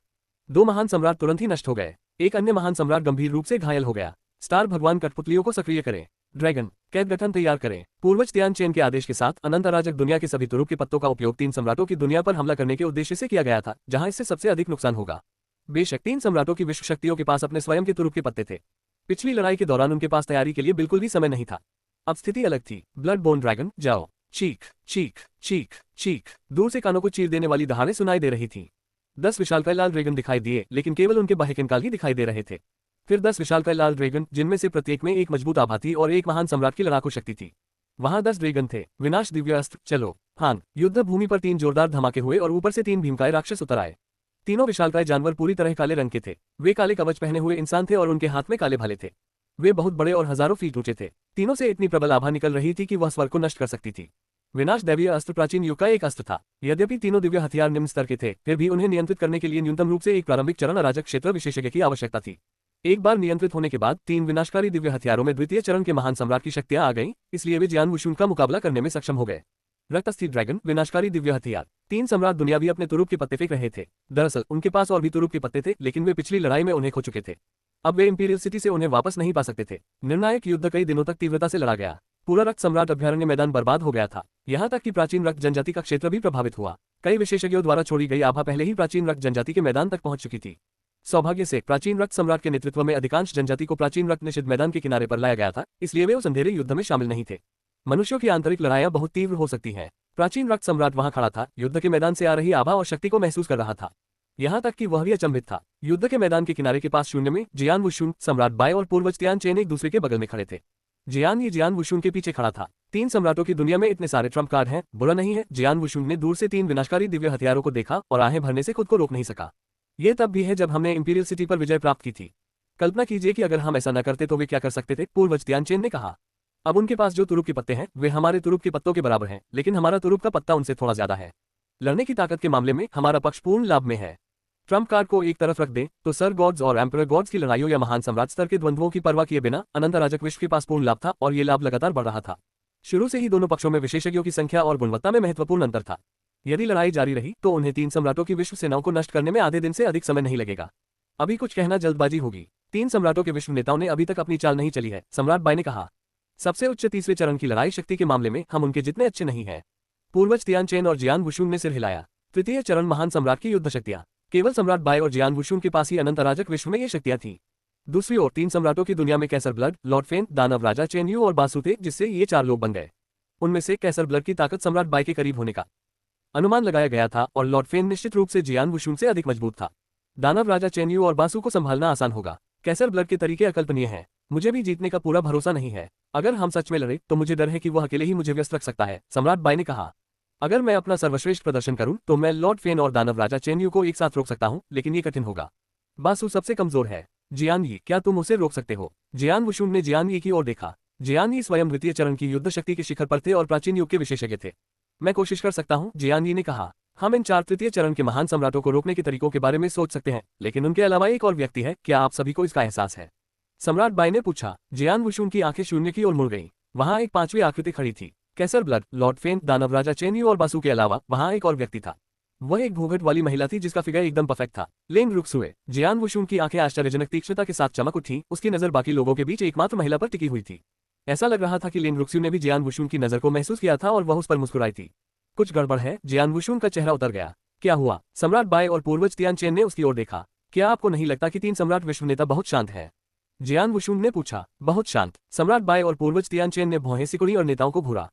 2 महान सम्राट तुरंत ही नष्ट हो गए। एक अन्य महान सम्राट गंभीर रूप से घायल हो गया। स्टार भगवान कठपुतलियों को सक्रिय करें। ड्रैगन कैद गठन तैयार करें। पूर्वज तियानचेन के आदेश के साथ अनंत अराजक दुनिया के सभी तुरुप के पत्तों का उपयोग 3 सम्राटों की दुनिया पर हमला करने के उद्देश्य से किया गया था, जहां इससे सबसे अधिक नुकसान होगा। बेशक 3 सम्राटों की विश्व शक्तियों के पास अपने स्वयं के तुरुप के पत्ते थे। पिछली लड़ाई के दौरान उनके पास तैयारी के लिए बिल्कुल भी समय नहीं था। अब स्थिति अलग थी। ब्लड बोन ड्रैगन जाओ। चीख चीख चीख चीख। दूर से कानों को चीर देने वाली दहाड़ें सुनाई दे रही थीं। 10 विशालकाय लाल ड्रैगन दिखाई दिए, लेकिन केवल उनके बाह्य कंकाल ही दिखाई दे रहे थे। फिर 10 विशालकाय लाल ड्रैगन, जिनमें से प्रत्येक में एक मजबूत आभा थी और एक महान सम्राट की लड़ाकू शक्ति थी। वहां 10 ड्रैगन थे। विनाश दिव्य अस्त्र चलो। हान युद्ध भूमि पर 3 जोरदार धमाके हुए और ऊपर से 3 भीमकाय राक्षस उतर आए। तीनों विशालकाय जानवर पूरी तरह काले रंग के थे। वे काले कवच पहने हुए इंसान थे और उनके हाथ में काले भाले थे। वे बहुत बड़े और हजारों फीट ऊंचे थे। तीनों से इतनी प्रबल आभा निकल रही थी कि वह स्वर्ग को नष्ट कर सकती थी। विनाश दैवीय अस्त्र प्राचीन युग का एक अस्त्र था। यद्यपि तीनों दिव्य हथियार निम्न स्तर के थे, फिर भी उन्हें नियंत्रित करने के लिए न्यूनतम रूप से एक प्रारंभिक चरण अराजक क्षेत्र विशेषज्ञ की आवश्यकता थी। एक बार नियंत्रित होने के बाद 3 विनाशकारी दिव्य हथियारों में द्वितीय चरण के महान सम्राट की शक्तियां आ गईं, इसलिए वे जियान वुशुन का मुकाबला करने में सक्षम हो गए। रक्तस्थी ड्रैगन विनाशकारी दिव्य हथियार। 3 सम्राट दुनिया भी अपने तुरुप के पत्ते फेंक रहे थे। दरअसल उनके पास और भी तुरुप के पत्ते थे, लेकिन वे पिछली लड़ाई में उन्हें खो चुके थे। अब वे इंपीरियल सिटी से उन्हें वापस नहीं पा सकते थे। निर्णायक युद्ध कई दिनों तक तीव्रता से लड़ा गया। पूरा रक्त सम्राट अभ्यारण्य मैदान बर्बाद हो गया था। यहाँ तक कि प्राचीन रक्त जनजाति का क्षेत्र भी प्रभावित हुआ। कई विशेषज्ञों द्वारा छोड़ी गई आभा पहले ही प्राचीन रक्त जनजाति के मैदान तक पहुंच चुकी थी। सौभाग्य से प्राचीन रक्त सम्राट के नेतृत्व में अधिकांश जनजाति को प्राचीन रक्त निषिद्ध मैदान के किनारे पर लाया गया था, इसलिए वे उस अंधेरे युद्ध में शामिल नहीं थे। मनुष्यों की आंतरिक लड़ाइयां बहुत तीव्र हो सकती हैं। प्राचीन रक्त सम्राट वहां खड़ा था, युद्ध के मैदान से आ रही आभा और शक्ति को महसूस कर रहा था। यहाँ तक कि वह भी अचंभित था। युद्ध के मैदान के किनारे के पास शून्य में जियान वुशुन, सम्राट बाय और पूर्वज तियानचेन एक दूसरे के बगल में खड़े थे। जियान वुशुन के पीछे खड़ा था। 3 सम्राटों की दुनिया में इतने सारे ट्रम्प कार्ड हैं, बुरा नहीं है। जियान वुशुन ने दूर से 3 विनाशकारी दिव्य हथियारों को देखा और आहें भरने से खुद को रोक नहीं सका। ये तब भी है जब हमने इंपीरियल सिटी पर विजय प्राप्त की थी। कल्पना कीजिए कि अगर हम ऐसा न करते तो वे क्या कर सकते थे, पूर्वज तियानचेन ने कहा। अब उनके पास जो तुरुप के पत्ते हैं वे हमारे तुरुप के पत्तों के बराबर हैं, लेकिन हमारा तुरुप का पत्ता उनसे थोड़ा ज्यादा है। लड़ने की ताकत के मामले में हमारा पक्ष पूर्ण लाभ में है। ट्रम्प कार्ड को एक तरफ रख दें तो सर गॉड्स और एम्परर गॉड्स की लड़ाइयों या महान सम्राट स्तर के द्वंद्वों की परवाह किए बिना अनंत अराजक विश्व के पास पूर्ण लाभ था और ये लाभ लगातार बढ़ रहा था। शुरू से ही दोनों पक्षों में विशेषज्ञों की संख्या और गुणवत्ता में महत्वपूर्ण अंतर था। यदि लड़ाई जारी रही तो उन्हें 3 सम्राटों की विश्व सेनाओं को नष्ट करने में आधे दिन से अधिक समय नहीं लगेगा। अभी कुछ कहना जल्दबाजी होगी। 3 सम्राटों के विश्व नेताओं ने अभी तक अपनी चाल नहीं चली है, सम्राट बाय ने कहा। सबसे उच्च तीसरे चरण की लड़ाई शक्ति के मामले में हम उनके जितने अच्छे नहीं हैं। पूर्वज तियानचेन और जियान वुशुन ने सिर हिलाया। तृतीय चरण महान सम्राट की युद्ध शक्तियां। केवल सम्राट बाय और जियान वुशुन के पास ही अनंत अराजक विश्व में ये शक्तियां थीं। दूसरी ओर 3 सम्राटों की दुनिया में कैसर ब्लड, लॉर्ड फेन, दानव राजा चेन यू और बासु थे, जिससे ये 4 लोग बन गए। उनमें से कैसर ब्लड की ताकत सम्राट बाय के करीब होने का अनुमान लगाया गया था और लॉर्ड फेन निश्चित रूप से जियान वुशुन से अधिक मजबूत था। दानव राजा चेन यू और बासु को संभालना आसान होगा। कैसर ब्लड के तरीके अकल्पनीय हैं। मुझे भी जीतने का पूरा भरोसा नहीं है। अगर हम सच में लड़े तो मुझे डर है कि वह अकेले ही मुझे व्यस्त रख सकता है, सम्राट बाय ने कहा। अगर मैं अपना सर्वश्रेष्ठ प्रदर्शन करूं तो मैं लॉर्ड फेन और दानव राजा चेन यू को एक साथ रोक सकता हूं, लेकिन ये कठिन होगा। बासु सबसे कमजोर है। जियान यी, क्या तुम उसे रोक सकते हो? जियान वुशुन ने जियान यी की ओर देखा। जियान यी स्वयं द्वितीय चरण की युद्ध शक्ति के शिखर पर थे और प्राचीन युग के विशेषज्ञ थे। मैं कोशिश कर सकता हूं, जियान यी ने कहा। हम इन 4 तृतीय चरण के महान सम्राटों को रोकने के तरीकों के बारे में सोच सकते हैं, लेकिन उनके अलावा एक और व्यक्ति है, क्या आप सभी को इसका एहसास है? सम्राट बाय ने पूछा। जियान वुशुन की आंखें शून्य की ओर मुड़ गईं। वहां एक 5वीं आकृति खड़ी थी। कैसर ब्लड, लॉर्ड फेन, दानव राजा चेन यू और बासु के अलावा वहां एक और व्यक्ति था। वह एक भूघट वाली महिला थी जिसका फिगर एकदम परफेक्ट था। लेंग रुक्सुए। जियान वुशुन की आंखें आश्चर्यजनक तीक्ष्णता के साथ चमक उठी। उसकी नजर बाकी लोगों के बीच एकमात्र महिला पर टिकी हुई थी। ऐसा लग रहा था कि लेंग रुक्सु ने भी जियान वुशुन की नजर को महसूस किया था और वह उस पर मुस्कुराई थी। कुछ गड़बड़ है। जियान वुशुन का चेहरा उतर गया। क्या हुआ? सम्राट बाय और पूर्वज तियानचेन ने उसकी ओर देखा। क्या आपको नहीं लगता कि 3 सम्राट विश्व नेता बहुत शांत है? जियान वुशुन ने पूछा। बहुत शांत। सम्राट बाय और पूर्वज तियानचेन ने भौहें सिकुड़ी और नेताओं को घूरा।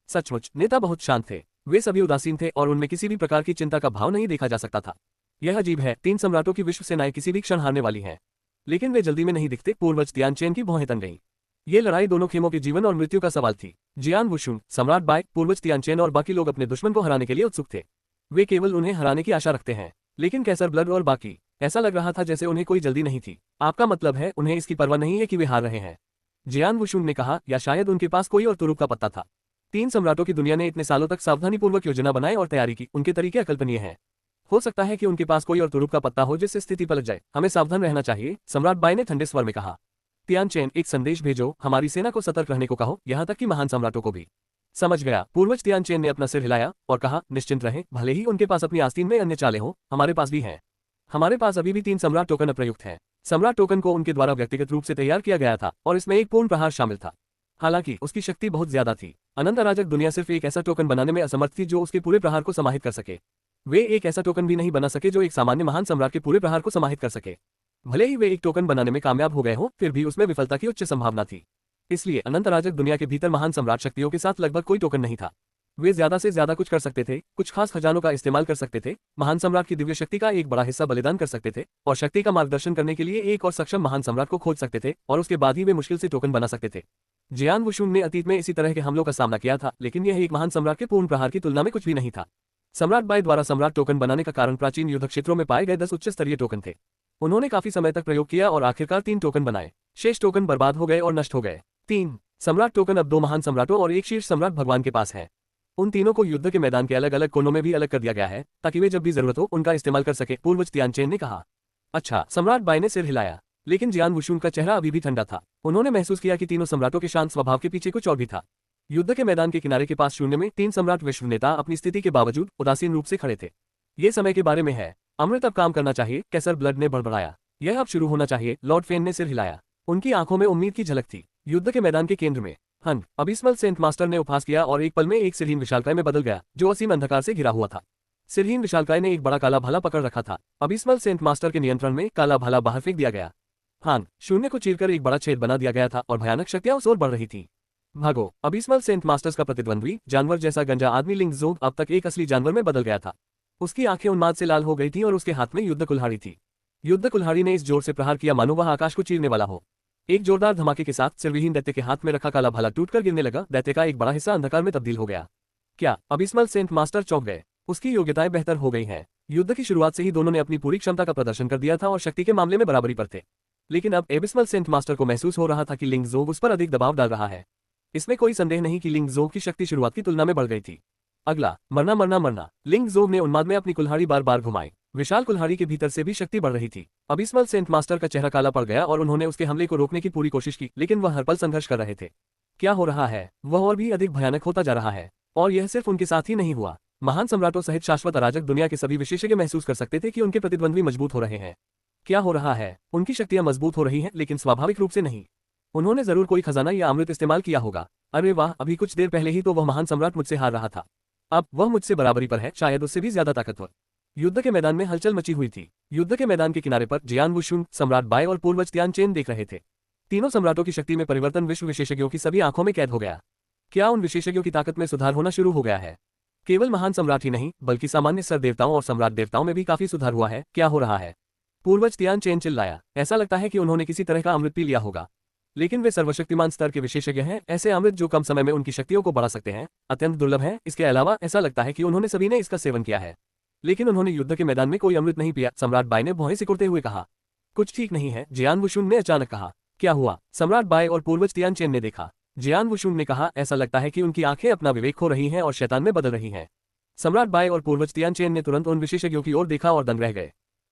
सचमुच नेता बहुत शांत थे। वे सभी उदासीन थे और उनमें किसी भी प्रकार की चिंता का भाव नहीं देखा जा सकता था। यह अजीब है, 3 सम्राटों की विश्व सेनाएं किसी भी क्षण हारने वाली हैं, लेकिन वे जल्दी में नहीं दिखते। पूर्वज तियानचेन की भौहें तन गईं। ये लड़ाई दोनों खेमों के जीवन और मृत्यु का सवाल थी। जियान वुशुन, सम्राट बाय, पूर्वज तियानचेन और बाकी लोग अपने दुश्मन को हराने के लिए उत्सुक थे। वे केवल उन्हें हराने की आशा रखते हैं, लेकिन कैसर ब्लड और बाकी ऐसा लग रहा था जैसे उन्हें कोई जल्दी नहीं थी। आपका मतलब है उन्हें इसकी परवाह नहीं है कि वे हार रहे हैं? जियान वुशुन ने कहा, या शायद उनके पास कोई और तुरुप का पत्ता था। 3 सम्राटों की दुनिया ने इतने सालों तक सावधानीपूर्वक योजना बनाई और तैयारी की, उनके तरीके अकल्पनीय हैं। हो सकता है कि उनके पास कोई और तुरुप का पत्ता हो जिससे स्थिति पलट जाए। हमें सावधान रहना चाहिए, सम्राट बाई ने ठंडे स्वर में कहा। तियानचेन, एक संदेश भेजो, हमारी सेना को सतर्क रहने को कहो, यहाँ तक कि महान सम्राटों को भी। समझ गया। पूर्वज तियानचेन ने अपना सिर हिलाया और कहा, निश्चिंत रहें, भले ही उनके पास अपनी आस्तीन में अन्य चालें हों, हमारे पास भी हैं। हमारे पास अभी भी 3 सम्राट टोकन अप्रयुक्त हैं। सम्राट टोकन को उनके द्वारा व्यक्तिगत रूप से तैयार किया गया था और इसमें एक पूर्ण प्रहार शामिल था। हालांकि उसकी शक्ति बहुत ज्यादा थी। अनंत अराजक दुनिया सिर्फ एक ऐसा टोकन बनाने में असमर्थ थी जो उसके पूरे प्रहार को समाहित कर सके। वे एक ऐसा टोकन भी नहीं बना सके जो एक सामान्य महान सम्राट के पूरे प्रहार को समाहित कर सके। भले ही वे एक टोकन बनाने में कामयाब हो गए हों, फिर भी उसमें विफलता की उच्च संभावना थी। इसलिए अनंत अराजक दुनिया के भीतर महान सम्राट शक्तियों के साथ लगभग कोई टोकन नहीं था। वे ज्यादा से ज्यादा कुछ कर सकते थे, कुछ खास खजानों का इस्तेमाल कर सकते थे, महान सम्राट की दिव्य शक्ति का एक बड़ा हिस्सा बलिदान कर सकते थे और शक्ति का मार्गदर्शन करने के लिए एक और सक्षम महान सम्राट को खोज सकते थे और उसके बाद ही वे मुश्किल से टोकन बना सकते थे। जियान वुशुन ने अतीत में इसी तरह के हमलों का सामना किया था, लेकिन यह एक महान सम्राट के पूर्ण प्रहार की तुलना में कुछ भी नहीं था। सम्राट बाई द्वारा सम्राट टोकन बनाने का कारण प्राचीन युद्ध क्षेत्रों में पाए गए 10 उच्च स्तरीय टोकन थे। उन्होंने काफी समय तक प्रयोग किया और आखिरकार 3 टोकन बनाए। शेष टोकन बर्बाद हो गए और नष्ट हो गए। 3 सम्राट टोकन अब 2 महान सम्राटों और एक शीर्ष सम्राट भगवान के पास है। उन तीनों को युद्ध के मैदान के अलग अलग कोनों में भी अलग कर दिया गया है ताकि वे जब भी जरूरत हो उनका इस्तेमाल कर सके, पूर्वज तियानचेन ने कहा। अच्छा, सम्राट बाई ने सिर हिलाया, लेकिन जियान वुशुन का चेहरा अभी भी ठंडा था। उन्होंने महसूस किया कि तीनों सम्राटों के शांत स्वभाव के पीछे कुछ और भी था। युद्ध के मैदान के किनारे के पास शून्य में 3 सम्राट विश्व नेता अपनी स्थिति के बावजूद उदासीन रूप से खड़े थे। ये समय के बारे में है। अमृत अब काम करना चाहिए, कैसर ब्लड ने बड़बड़ाया। यह अब शुरू होना चाहिए। लॉर्ड फेन ने सिर हिलाया। उनकी आंखों में उम्मीद की झलक थी। युद्ध के मैदान के केंद्र में अबिस्मल सेंट मास्टर ने उपहास किया और एक पल में एक सिरहीन विशालकाय में बदल गया जो असीम अंधकार से घिरा हुआ था। सिरहीन विशालकाय ने एक बड़ा काला भाला पकड़ रखा था। अबिस्मल सेंट मास्टर के नियंत्रण में काला भाला बाहर फेंक दिया गया। शून्य को चीरकर एक बड़ा छेद बना दिया गया था और भयानक शक्तियां उस ओर बढ़ रही थी। भागो। अबिस्मल सेंट मास्टर्स का प्रतिद्वंद्वी जानवर जैसा गंजा आदमी लिंग जोग अब तक एक असली जानवर में बदल गया था। उसकी आंखें उन्माद से लाल हो गई थी और उसके हाथ में युद्ध कुल्हाड़ी थी। युद्ध कुल्हाड़ी ने इस जोर से प्रहार किया मानो वह आकाश को चीरने वाला हो। एक जोरदार धमाके के साथ सिरविहीन दैत्य के हाथ में रखा काला भाला टूटकर गिरने लगा। दैत्य का एक बड़ा हिस्सा अंधकार में तब्दील हो गया। क्या अबिस्मल सेंट मास्टर चौंक गए? उसकी योग्यताएं बेहतर हो गई हैं। युद्ध की शुरुआत से ही दोनों ने अपनी पूरी क्षमता का प्रदर्शन कर दिया था और शक्ति के मामले में बराबरी पर थे। लेकिन अब एबिस्मल सेंट मास्टर को महसूस हो रहा था कि लिंग जोग उस पर अधिक दबाव डाल रहा है। इसमें कोई संदेह नहीं कि लिंग जोग की शक्ति शुरुआत की तुलना में बढ़ गई थी। अगला, मरना मरना मरना। लिंग जोग ने उन्माद में अपनी कुल्हाड़ी बार बार घुमाई। विशाल कुल्हाड़ी के भीतर से भी शक्ति बढ़ रही थी। अबिस्मल सेंट मास्टर का चेहरा काला पड़ गया और उन्होंने उसके हमले को रोकने की पूरी कोशिश की, लेकिन वह हर पल संघर्ष कर रहे थे। क्या हो रहा है? वह और भी अधिक भयानक होता जा रहा है। और यह सिर्फ उनके साथ ही नहीं हुआ। महान सम्राटों सहित शाश्वत अराजक दुनिया के सभी विशेषज्ञ महसूस कर सकते थे कि उनके प्रतिद्वंद्वी मजबूत हो रहे हैं। क्या हो रहा है? उनकी शक्तियां मजबूत हो रही हैं, लेकिन स्वाभाविक रूप से नहीं। उन्होंने जरूर कोई खजाना या अमृत इस्तेमाल किया होगा। अरे वाह, अभी कुछ देर पहले ही तो वह महान सम्राट मुझसे हार रहा था। अब वह मुझसे बराबरी पर है, शायद उससे भी ज्यादा ताकतवर। युद्ध के मैदान में हलचल मची हुई थी। युद्ध के मैदान के किनारे पर जियान वुशुन, सम्राट बाय और पूर्वज तियानचेन देख रहे थे। तीनों सम्राटों की शक्ति में परिवर्तन विश्व विशेषज्ञों की सभी आंखों में कैद हो गया। क्या उन विशेषज्ञों की ताकत में सुधार होना शुरू हो गया है? केवल महान सम्राट ही नहीं, बल्कि सामान्य सर देवताओं और सम्राट देवताओं में भी काफी सुधार हुआ है। क्या हो रहा है? पूर्वज तियानचेन चिल्लाया। ऐसा लगता है कि उन्होंने किसी तरह का अमृत पी लिया होगा। लेकिन वे सर्वशक्तिमान स्तर के विशेषज्ञ हैं। ऐसे अमृत जो कम समय में उनकी शक्तियों को बढ़ा सकते हैं अत्यंत दुर्लभ है। इसके अलावा ऐसा लगता है कि उन्होंने सभी ने इसका सेवन किया है, लेकिन उन्होंने युद्ध के मैदान में कोई अमृत नहीं पिया। सम्राट बाय ने भौहें सिकुड़ते हुए कहा। कुछ ठीक नहीं है, जियान वुशुन ने अचानक कहा। क्या हुआ? सम्राट बाय और पूर्वज तियानचेन ने देखा। जियान वुशुन ने कहा, ऐसा लगता है कि उनकी आंखें अपना विवेक खो रही हैं और शैतान में बदल रही हैं। सम्राट बाय और पूर्वज तियानचेन ने तुरंत उन विशेषज्ञों की ओर देखा और दंग रह गए।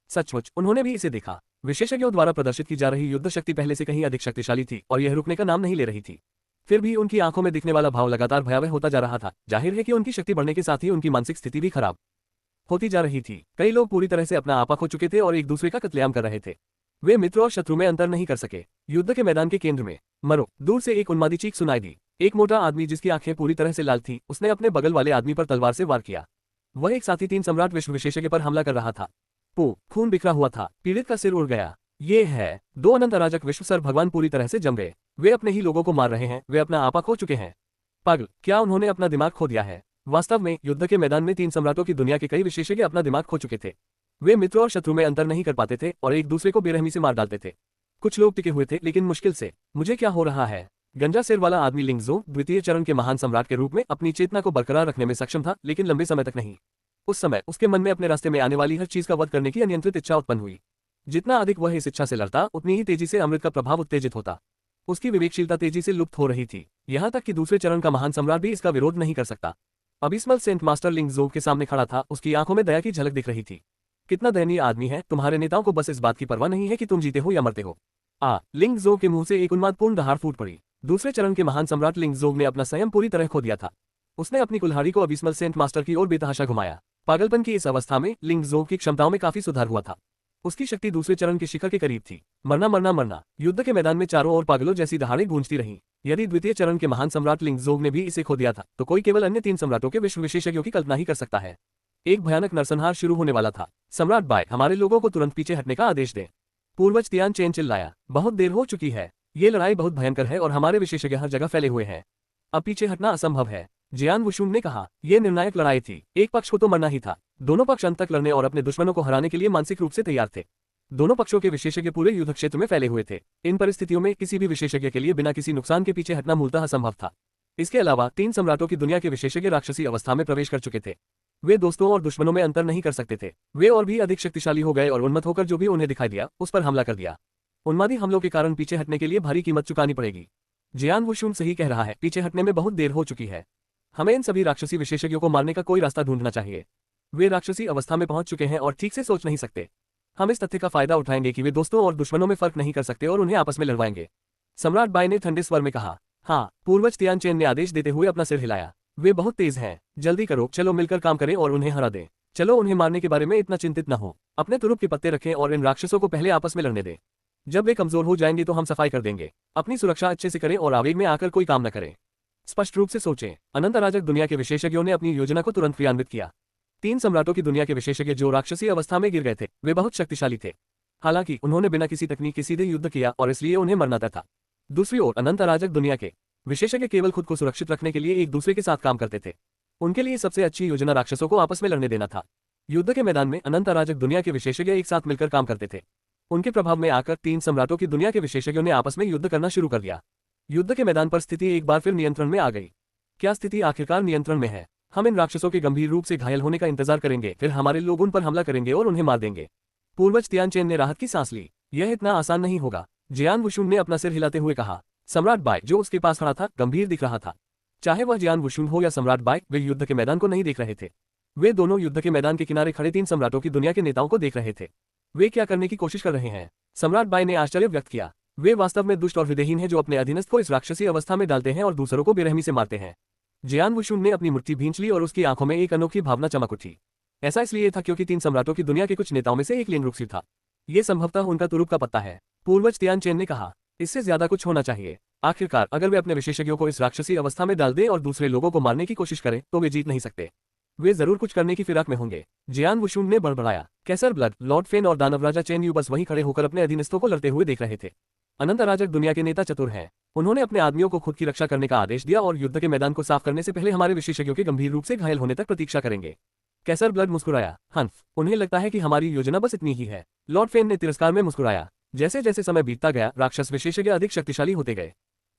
सचमुच उन्होंने भी इसे देखा। विशेषज्ञों द्वारा प्रदर्शित की जा रही युद्ध शक्ति पहले से कहीं अधिक शक्तिशाली थी और यह रुकने का नाम नहीं ले रही थी। फिर भी उनकी आंखों में दिखने वाला भाव लगातार भयावह होता जा रहा था। जाहिर है कि उनकी शक्ति बढ़ने के साथ ही उनकी मानसिक स्थिति भी खराब होती जा रही थी। कई लोग पूरी तरह से अपना आपा खो चुके थे और एक दूसरे का कत्लेआम कर रहे थे। वे मित्र और शत्रु में अंतर नहीं कर सके। युद्ध के मैदान के केंद्र में मरो। दूर से एक उन्मादी चीख सुनाई दी। एक मोटा आदमी जिसकी आंखें पूरी तरह से लाल थी, उसने अपने बगल वाले आदमी पर तलवार से वार किया। वह एक साथी 3 सम्राट विश्व विशेषज्ञ पर हमला कर रहा था। खून बिखरा हुआ था। पीड़ित का सिर उड़ गया। ये है 2 अनंत अराजक विश्व सर भगवान पूरी तरह से जम गए। वे अपने ही लोगों को मार रहे हैं। वे अपना आपा खो चुके हैं। पागल, क्या उन्होंने अपना दिमाग खो दिया है? वास्तव में युद्ध के मैदान में 3 सम्राटों की दुनिया के कई विशेषज्ञ अपना दिमाग खो चुके थे। वे मित्र और शत्रु में अंतर नहीं कर पाते थे और एक दूसरे को बेरहमी से मार डालते थे। कुछ लोग टिके हुए थे, लेकिन मुश्किल से। मुझे क्या हो रहा है? गंजा सिर वाला आदमी लिंगजो द्वितीय चरण के महान सम्राट के रूप में अपनी चेतना को बरकरार रखने में सक्षम था, लेकिन लंबे समय तक नहीं। उस समय उसके मन में अपने रास्ते में आने वाली हर चीज का वध करने की अनियंत्रित इच्छा उत्पन्न हुई। जितना अधिक वह इस इच्छा से लड़ता, उतनी ही तेजी से अमृत का प्रभाव उत्तेजित होता। उसकी विवेकशीलता तेजी से लुप्त हो रही थी, यहाँ तक कि दूसरे चरण का महान सम्राट भी इसका विरोध नहीं कर सकता। अबिस्मल सेंट मास्टर लिंग जोग के सामने खड़ा था, उसकी आंखों में दया की झलक दिख रही थी। कितना दयनीय आदमी है, तुम्हारे नेताओं को बस इस बात की परवाह नहीं है कि तुम जीते हो या मरते हो। लिंग जोग के मुंह से एक उन्मादपूर्ण दहाड़ फूट पड़ी। दूसरे चरण के महान सम्राट लिंग जोग ने अपना संयम पूरी तरह खो दिया था। उसने अपनी कुल्हाड़ी को अबिस्मल सेंट मास्टर की ओर बेतहाशा घुमाया। पागलपन की इस अवस्था में लिंग जोग की क्षमताओं में काफी सुधार हुआ था। उसकी शक्ति दूसरे चरण के शिखर के करीब थी। मरना मरना मरना। युद्ध के मैदान में चारों ओर पागलों जैसी दहाड़ें गूंजती रहीं। यदि द्वितीय चरण के महान सम्राट लिंग जोग ने भी इसे खो दिया था, तो कोई केवल अन्य 3 सम्राटों के विश्व विशेषज्ञों की कल्पना ही कर सकता है। एक भयानक नरसंहार शुरू होने वाला था। सम्राट बाय, हमारे लोगों को तुरंत पीछे हटने का आदेश दें। पूर्वज तियान चेन चिल्लाया। बहुत देर हो चुकी है। ये लड़ाई बहुत भयंकर है और हमारे विशेषज्ञ हर जगह फैले हुए हैं। अब पीछे हटना असंभव है। जियान वुशुन ने कहा। यह निर्णायक लड़ाई थी। एक पक्ष को तो मरना ही था। दोनों पक्ष अंत तक लड़ने और अपने दुश्मनों को हराने के लिए मानसिक रूप से तैयार थे। दोनों पक्षों के विशेषज्ञ पूरे युद्ध क्षेत्र में फैले हुए थे। इन परिस्थितियों में किसी भी विशेषज्ञ के लिए बिना किसी नुकसान के पीछे हटना मूलतः असंभव था। इसके अलावा 3 सम्राटों की दुनिया के विशेषज्ञ राक्षसी अवस्था में प्रवेश कर चुके थे। वे दोस्तों और दुश्मनों में अंतर नहीं कर सकते थे। वे और भी अधिक शक्तिशाली हो गए और उन्मत्त होकर जो भी उन्हें दिखाई दिया उस पर हमला कर दिया। उन्मादी हमलों के कारण पीछे हटने के लिए भारी कीमत चुकानी पड़ेगी। जियान वुशुन सही कह रहा है, पीछे हटने में बहुत देर हो चुकी है। हमें इन सभी राक्षसी विशेषज्ञों को मारने का कोई रास्ता ढूंढना चाहिए। वे राक्षसी अवस्था में पहुंच चुके हैं और ठीक से सोच नहीं सकते। हम इस तथ्य का फायदा उठाएंगे कि वे दोस्तों और दुश्मनों में फर्क नहीं कर सकते और उन्हें आपस में लड़वाएंगे। सम्राट बाय ने ठंडे स्वर में कहा। हाँ, पूर्वज तियान चेन ने आदेश देते हुए अपना सिर हिलाया। वे बहुत तेज हैं। जल्दी करो, चलो मिलकर काम करें और उन्हें हरा दें। चलो, उन्हें मारने के बारे में इतना चिंतित न हो। अपने तुरुप के पत्ते रखें और इन राक्षसों को पहले आपस में लड़ने दें। जब वे कमजोर हो जाएंगे तो हम सफाई कर देंगे। अपनी सुरक्षा अच्छे से करें और आवेग में आकर कोई काम न करें। स्पष्ट रूप से सोचें। अनंत अराजक दुनिया के विशेषज्ञों ने अपनी योजना को तुरंत क्रियान्वित किया। 3 सम्राटों की दुनिया के विशेषज्ञ जो राक्षसी अवस्था में गिर गए थे, वे बहुत शक्तिशाली थे। हालांकि उन्होंने बिना किसी तकनीक के सीधे युद्ध किया और इसलिए उन्हें मरना तय था। दूसरी ओर अनंत अराजक दुनिया के विशेषज्ञ केवल खुद को सुरक्षित रखने के लिए एक दूसरे के साथ काम करते थे। उनके लिए सबसे अच्छी योजना राक्षसों को आपस में लड़ने देना था। युद्ध के मैदान में अनंत अराजक दुनिया के विशेषज्ञ एक साथ मिलकर काम करते थे। उनके प्रभाव में आकर 3 सम्राटों की दुनिया के विशेषज्ञों ने आपस में युद्ध करना शुरू कर दिया। युद्ध के मैदान पर स्थिति एक बार फिर नियंत्रण में आ गई। क्या स्थिति आखिरकार नियंत्रण में है? हम इन राक्षसों के गंभीर रूप से घायल होने का इंतजार करेंगे, फिर हमारे लोग उन पर हमला करेंगे और उन्हें मार देंगे। पूर्वज तियान चेन ने राहत की सांस ली। यह इतना आसान नहीं होगा। जियान वुशुन ने अपना सिर हिलाते हुए कहा। सम्राट बाय, जो उसके पास खड़ा था, गंभीर दिख रहा था। चाहे वह जियान वुशुन हो या सम्राट बाय, वे युद्ध के मैदान को नहीं देख रहे थे। वे दोनों युद्ध के मैदान के किनारे खड़े 3 सम्राटों की दुनिया के नेताओं को देख रहे थे। वे क्या करने की कोशिश कर रहे हैं? सम्राट बाय ने आश्चर्य व्यक्त किया। वे वास्तव में दुष्ट और हृदयहीन हैं जो अपने अधीनस्थ को इस राक्षसी अवस्था में डालते हैं और दूसरों को बेरहमी से मारते हैं। जियान वुशुन ने अपनी मुट्ठी भींच ली और उसकी आंखों में एक अनोखी भावना चमक उठी। ऐसा इसलिए था क्योंकि 3 सम्राटों की दुनिया के कुछ नेताओं में से एक लिंगरुक्सी था। ये संभवतः उनका तुरुप का पत्ता है। पूर्वज तियान चेन ने कहा। इससे ज्यादा कुछ होना चाहिए। आखिरकार अगर वे अपने विशेषज्ञों को इस राक्षसी अवस्था में डाल दें और दूसरे लोगों को मारने की कोशिश करें तो वे जीत नहीं सकते। वे जरूर कुछ करने की फिराक में होंगे। जियान वुशुन ने बड़बड़ाया। कैसर ब्लड, लॉर्ड फेन और दानव राजा चेन यू बस वहीं खड़े होकर अपने अधीनस्थों को लड़ते हुए देख रहे थे। अनंत अराजक दुनिया के नेता चतुर हैं। उन्होंने अपने आदमियों को खुद की रक्षा करने का आदेश दिया और युद्ध के मैदान को साफ करने से पहले हमारे विशेषज्ञों के गंभीर रूप से घायल होने तक प्रतीक्षा करेंगे। कैसर ब्लड मुस्कुराया। हंफ, उन्हें लगता है कि हमारी योजना बस इतनी ही है। लॉर्ड फेन ने तिरस्कार में मुस्कुराया। जैसे जैसे समय बीतता गया, राक्षस विशेषज्ञ अधिक शक्तिशाली होते गए।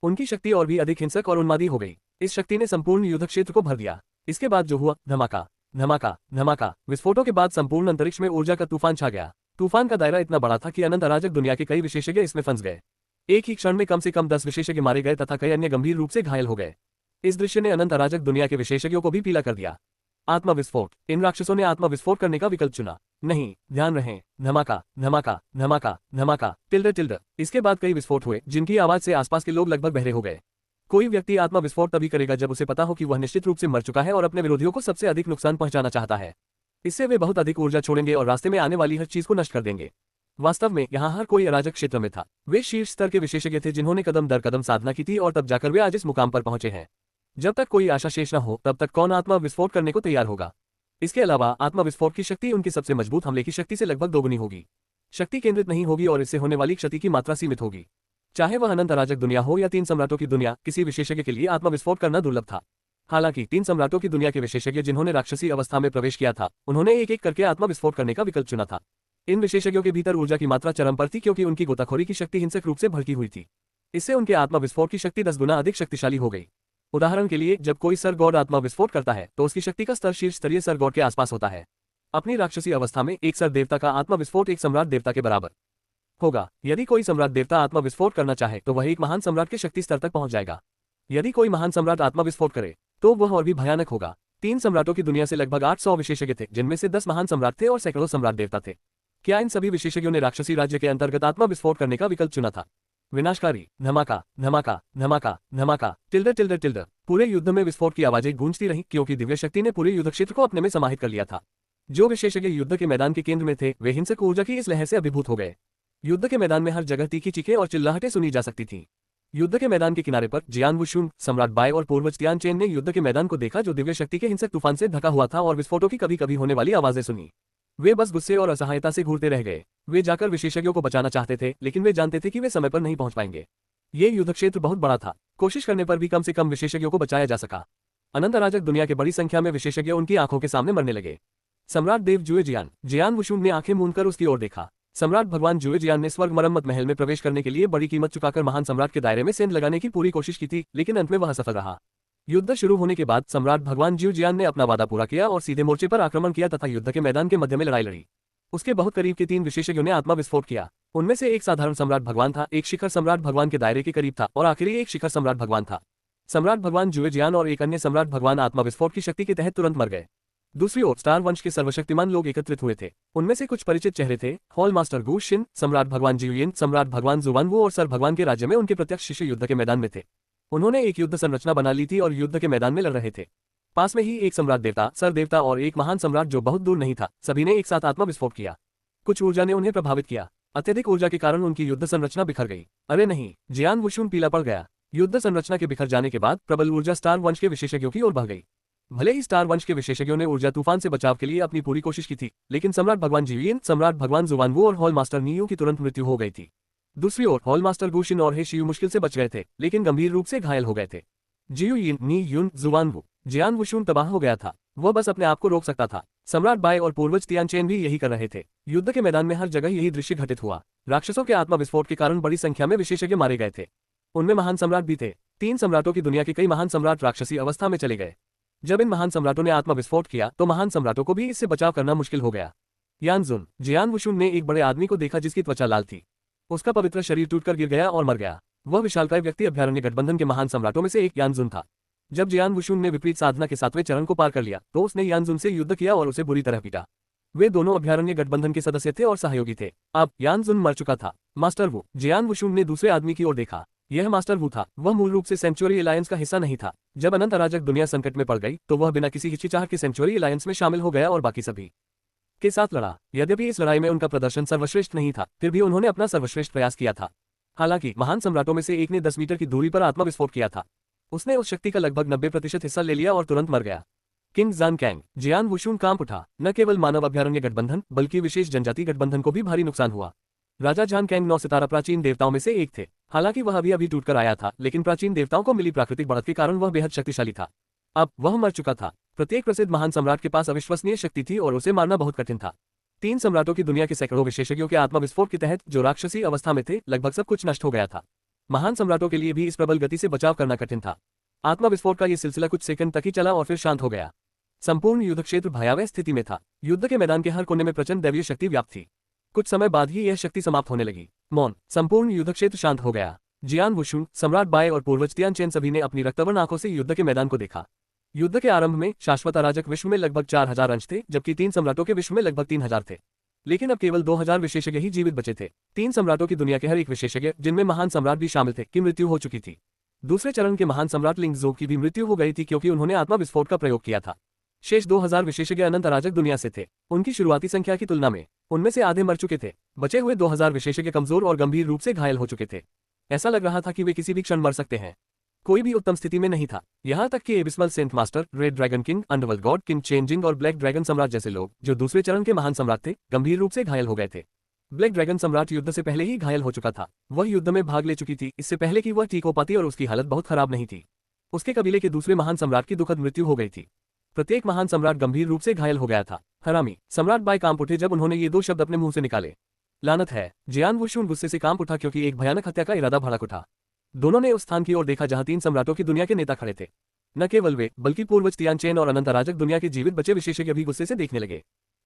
उनकी शक्ति और भी अधिक हिंसक और उन्मादी हो गई। इस शक्ति ने संपूर्ण युद्ध क्षेत्र को भर दिया। इसके बाद जो हुआ, धमाका धमाका धमाका। विस्फोटों के बाद संपूर्ण अंतरिक्ष में ऊर्जा का तूफान छा गया। तूफान का दायरा इतना बड़ा था कि अनंत अराजक दुनिया के कई विशेषज्ञ इसमें फंस गए। एक ही क्षण में कम से कम 10 विशेषज्ञ मारे गए तथा कई अन्य गंभीर रूप से घायल हो गए। इस दृश्य ने अनंत अराजक दुनिया के विशेषज्ञों को भी पीला कर दिया। आत्मविस्फोट। इन राक्षसों ने आत्मविस्फोट करने का विकल्प चुना। नहीं, ध्यान रहे। धमाका धमाका धमाका धमाका टिल्डर टिल्डर। इसके बाद कई विस्फोट हुए जिनकी आवाज से आसपास के लोग लगभग बहरे हो गए। कोई व्यक्ति आत्मविस्फोट तभी करेगा जब उसे पता हो कि वह निश्चित रूप से मर चुका है और अपने विरोधियों को सबसे अधिक नुकसान पहुंचाना चाहता है। इससे वे बहुत अधिक ऊर्जा छोड़ेंगे और रास्ते में आने वाली हर चीज को नष्ट कर देंगे। वास्तव में यहाँ हर कोई अराजक क्षेत्र में था। वे शीर्ष स्तर के विशेषज्ञ थे जिन्होंने कदम दर कदम साधना की थी और तब जाकर वे आज इस मुकाम पर पहुंचे हैं। जब तक कोई आशा शेष न हो तब तक कौन आत्मविस्फोट करने को तैयार होगा? इसके अलावा आत्मविस्फोट की शक्ति उनकी सबसे मजबूत हमले की शक्ति से लगभग दोगुनी होगी। शक्ति केंद्रित नहीं होगी और इससे होने वाली क्षति की मात्रा सीमित होगी। चाहे वह अनंत अराजक दुनिया हो या 3 सम्राटों की दुनिया, किसी विशेषज्ञ के लिए आत्मविस्फोट करना दुर्लभ था। हालांकि 3 सम्राटों की दुनिया के विशेषज्ञ जिन्होंने राक्षसी अवस्था में प्रवेश किया था, उन्होंने एक एक करके आत्मविस्फोट करने का विकल्प चुना था। इन विशेषज्ञों के भीतर ऊर्जा की मात्रा चरम पर थी क्योंकि उनकी गोताखोरी की शक्ति हिंसक रूप से भड़की हुई थी। इससे उनके आत्मविस्फोट की शक्ति 10 गुना अधिक शक्तिशाली हो गई। उदाहरण के लिए, जब कोई सर गॉड आत्मविस्फोट करता है तो उसकी शक्ति का स्तर शीर्ष स्तरीय सर गॉड के आसपास होता है। अपनी राक्षसी अवस्था में एक सर देवता का आत्मविस्फोट एक सम्राट देवता के बराबर होगा। यदि कोई सम्राट देवता आत्मविस्फोट करना चाहे तो वह एक महान सम्राट के शक्ति स्तर तक पहुंच जाएगा। यदि कोई महान सम्राट आत्मविस्फोट करे तो वह और भी भयानक होगा। 3 सम्राटों की दुनिया से लगभग 800 विशेषज्ञ थे, जिनमें से 10 महान सम्राट थे और सैकड़ों सम्राट देवता थे। क्या इन सभी विशेषज्ञों ने राक्षसी राज्य के अंतर्गत आत्मविस्फोट करने का विकल्प चुना था? विनाशकारी धमाका धमाका धमाका धमाका टिल्डर टिल्डर टिल्डर। पूरे युद्ध में विस्फोट की आवाजें गूंजती रहीं, क्योंकि दिव्य शक्ति ने पूरे युद्ध क्षेत्र को अपने में समाहित कर लिया था। जो विशेषज्ञ युद्ध के मैदान के केंद्र में थे वे हिंसक ऊर्जा की इस लहर से अभिभूत हो गए। युद्ध के मैदान में हर जगह तीखी चीखें और चिल्लाहटें सुनी जा सकती थीं। युद्ध के मैदान के किनारे पर जियान वुशुन, सम्राट बाय और पूर्वज तियानचेन ने युद्ध के मैदान को देखा, जो दिव्य शक्ति के हिंसक तूफान से ढका हुआ था, और विस्फोटों की कभी कभी होने वाली आवाजें सुनी। वे बस गुस्से और असहायता से घूरते रह गए। वे जाकर विशेषज्ञों को बचाना चाहते थे, लेकिन वे जानते थे कि वे समय पर नहीं पहुंच पाएंगे। ये युद्ध क्षेत्र बहुत बड़ा था। कोशिश करने पर भी कम से कम विशेषज्ञों को बचाया जा सका। अनंत अराजक दुनिया के बड़ी संख्या में विशेषज्ञ उनकी आंखों के सामने मरने लगे। सम्राट देव जुए जियान वुशुन ने आंखें मूंदकर उसकी ओर देखा। सम्राट भगवान जुए जियान ने स्वर्ग मरम्मत महल में प्रवेश करने के लिए बड़ी कीमत चुकाकर महान सम्राट के दायरे में सेंध लगाने की पूरी कोशिश की थी, लेकिन अंत में वह असफल रहा। युद्ध शुरू होने के बाद सम्राट भगवान जिउ जियान ने अपना वादा पूरा किया और सीधे मोर्चे पर आक्रमण किया तथा युद्ध के मैदान के मध्य में लड़ाई लड़ी। उसके बहुत करीब के 3 विशेषज्ञों ने आत्मविस्फोट किया। उनमें से एक साधारण सम्राट भगवान था, एक शिखर सम्राट भगवान के दायरे के करीब था और आखिरी एक शिखर सम्राट भगवान था। सम्राट भगवान जुए जियान और एक अन्य सम्राट भगवान आत्मविस्फोट की शक्ति के तहत तुरंत मर गए। दूसरी ओर स्टार वंश के सर्वशक्तिमान लोग एकत्रित हुए थे। उनमें से कुछ परिचित चेहरे थे। हॉल मास्टर गू शिन, सम्राट भगवान जियुयिन, सम्राट भगवान जुवानवू और सर भगवान के राज्य में उनके प्रत्यक्ष शिष्य युद्ध के मैदान में थे। उन्होंने एक युद्ध संरचना बना ली थी और युद्ध के मैदान में लड़ रहे थे। पास में ही एक सम्राट देवता, सर देवता और एक महान सम्राट जो बहुत दूर नहीं था, सभी ने एक साथ आत्मविस्फोट किया। कुछ ऊर्जा ने उन्हें प्रभावित किया। अत्यधिक ऊर्जा के कारण उनकी युद्ध संरचना बिखर गई। अरे नहीं, जियान वुशुन पीला पड़ गया। युद्ध संरचना के बिखर जाने के बाद प्रबल ऊर्जा स्टार वंश के विशेषज्ञों की ओर बह गई। भले ही स्टार वंश के विशेषज्ञों ने ऊर्जा तूफान से बचाव के लिए अपनी पूरी कोशिश की थी, लेकिन सम्राट भगवान जियुयिन, सम्राट भगवान जुवानवू और हॉल मास्टर नीयू की तुरंत मृत्यु हो गई थी। दूसरी ओर हॉल मास्टर गुशिन और हे शियू मुश्किल से बच गए थे, लेकिन गंभीर रूप से घायल हो गए थे। जियुयिन, नीयुन, जुवानवू, जियान वुशुन तबाह हो गया था। वह बस अपने आप को रोक सकता था। सम्राट बाय और पूर्वज तियानचेन भी यही कर रहे थे। युद्ध के मैदान में हर जगह यही दृश्य घटित हुआ। राक्षसों के आत्मविस्फोट के कारण बड़ी संख्या में विशेषज्ञ मारे गए थे। उनमें महान सम्राट भी थे। 3 सम्राटों की दुनिया के कई महान सम्राट राक्षसी अवस्था में चले गए। जब इन महान सम्राटों ने आत्मविस्फोट किया तो महान सम्राटों को भी इससे बचाव करना मुश्किल हो गया। यानजुन, जियान वुशुन ने एक बड़े आदमी को देखा जिसकी त्वचा लाल थी। उसका पवित्र शरीर टूटकर गिर गया और मर गया। वह विशालकाय व्यक्ति अभ्यारण्य गठबंधन के महान सम्राटों में से एक यानजुन था। जब जियान वुशुन ने विपरीत साधना के 7वें चरण को पार कर लिया तो उसने यानजुन से युद्ध किया और उसे बुरी तरह पीटा। वे दोनों अभ्यारण्य गठबंधन के सदस्य थे और सहयोगी थे। अब यानजुन मर चुका था। मास्टर वू, जियान वुशुन ने दूसरे आदमी की ओर देखा। यह मास्टर वू था। वह मूल रूप से सेंचुरी अलायंस का हिस्सा नहीं था। जब अनंत अराजक दुनिया संकट में पड़ गई तो वह बिना किसी हिचकिचाहट के सेंचुरी अलायंस में शामिल हो गया और बाकी सभी के साथ लड़ा। यद्यपि इस लड़ाई में उनका प्रदर्शन सर्वश्रेष्ठ नहीं था, फिर भी उन्होंने अपना सर्वश्रेष्ठ प्रयास किया था। हालांकि महान सम्राटों में से एक ने 10 मीटर की दूरी पर आत्मविस्फोट किया था। उसने उस शक्ति का लगभग 90% हिस्सा ले लिया और तुरंत मर गया। किंग जान कैंग, जियान वुशुन कांप उठा। न केवल मानव अभ्यारण्य गठबंधन बल्कि विशेष जनजाति गठबंधन को भी भारी नुकसान हुआ। राजा जान कैंग 9 सितारा प्राचीन देवताओं में से एक थे। हालांकि वह अभी टूटकर आया था, लेकिन प्राचीन देवताओं को मिली प्राकृतिक बढ़त के कारण वह बेहद शक्तिशाली था। अब वह मर चुका था। प्रत्येक प्रसिद्ध महान सम्राट के पास अविश्वसनीय शक्ति थी और उसे मारना बहुत कठिन था। 3 सम्राटों की दुनिया के सैकड़ों विशेषज्ञों के आत्मविस्फोट के तहत जो राक्षसी अवस्था में थे, लगभग सब कुछ नष्ट हो गया था। महान सम्राटों के लिए भी इस प्रबल गति से बचाव करना कठिन था। आत्मविस्फोट का यह सिलसिला कुछ सेकंड तक ही चला और फिर शांत हो गया। संपूर्ण युद्ध क्षेत्र भयावह स्थिति में था। युद्ध के मैदान के हर कोने में प्रचंड दैवीय शक्ति व्याप्त थी। कुछ समय बाद ही यह शक्ति समाप्त होने लगी। मौन, संपूर्ण युद्ध क्षेत्र शांत हो गया। जियान वुशुन, सम्राट बाय और पूर्वज तियानचेन सभी ने अपनी रक्तवर्ण आंखों से युद्ध के मैदान को देखा। युद्ध के आरंभ में शाश्वत अराजक विश्व में लगभग 4000 अंश थे, जबकि 3 सम्राटों के विश्व में लगभग 3000 थे। लेकिन अब केवल 2000 विशेषज्ञ ही जीवित बचे थे। 3 सम्राटों की दुनिया के हर एक विशेषज्ञ, जिनमें महान सम्राट भी शामिल थे, की मृत्यु हो चुकी थी। दूसरे चरण के महान सम्राट लिंगजो की भी मृत्यु हो गई थी, क्योंकि उन्होंने आत्मविस्फोट का प्रयोग किया था। शेष 2000 विशेषज्ञ अनंत अराजक दुनिया से थे। उनकी शुरुआती संख्या की तुलना में उनमें से आधे मर चुके थे। बचे हुए 2000 विशेषज्ञ कमजोर और गंभीर रूप से घायल हो चुके थे। ऐसा लग रहा था कि वे किसी भी क्षण मर सकते हैं। कोई भी उत्तम स्थिति में नहीं था। यहाँ तक कि abysmal saint master, red dragon king, underworld god king changing और ब्लैक ड्रैगन सम्राट जैसे लोग, जो दूसरे चरण के महान सम्राट थे, गंभीर रूप से घायल हो गए थे। ब्लैक ड्रैगन सम्राट युद्ध से पहले ही घायल हो चुका था। वह युद्ध में भाग ले चुकी थी इससे पहले कि वह ठीक हो पाती और उसकी हालत बहुत खराब नहीं थी। उसके कबीले के दूसरे महान सम्राट की दुखद मृत्यु हो गई थी। प्रत्येक महान सम्राट गंभीर रूप से घायल हो गया था। हरामी, सम्राट बाय कांप उठे जब उन्होंने ये 2 शब्द अपने मुंह से निकाले। लानत है। जियान वुशुन गुस्से से कांप उठा क्योंकि एक भयानक हत्या का इरादा भड़क उठा। दोनों ने उस स्थान की ओर देखा जहां 3 सम्राटों की दुनिया के नेता खड़े थे। न केवल वे, बल्कि पूर्वज तियानचेन और अनंत अराजक दुनिया के जीवित बचे विशेषज्ञ भी गुस्से से देखने लगे।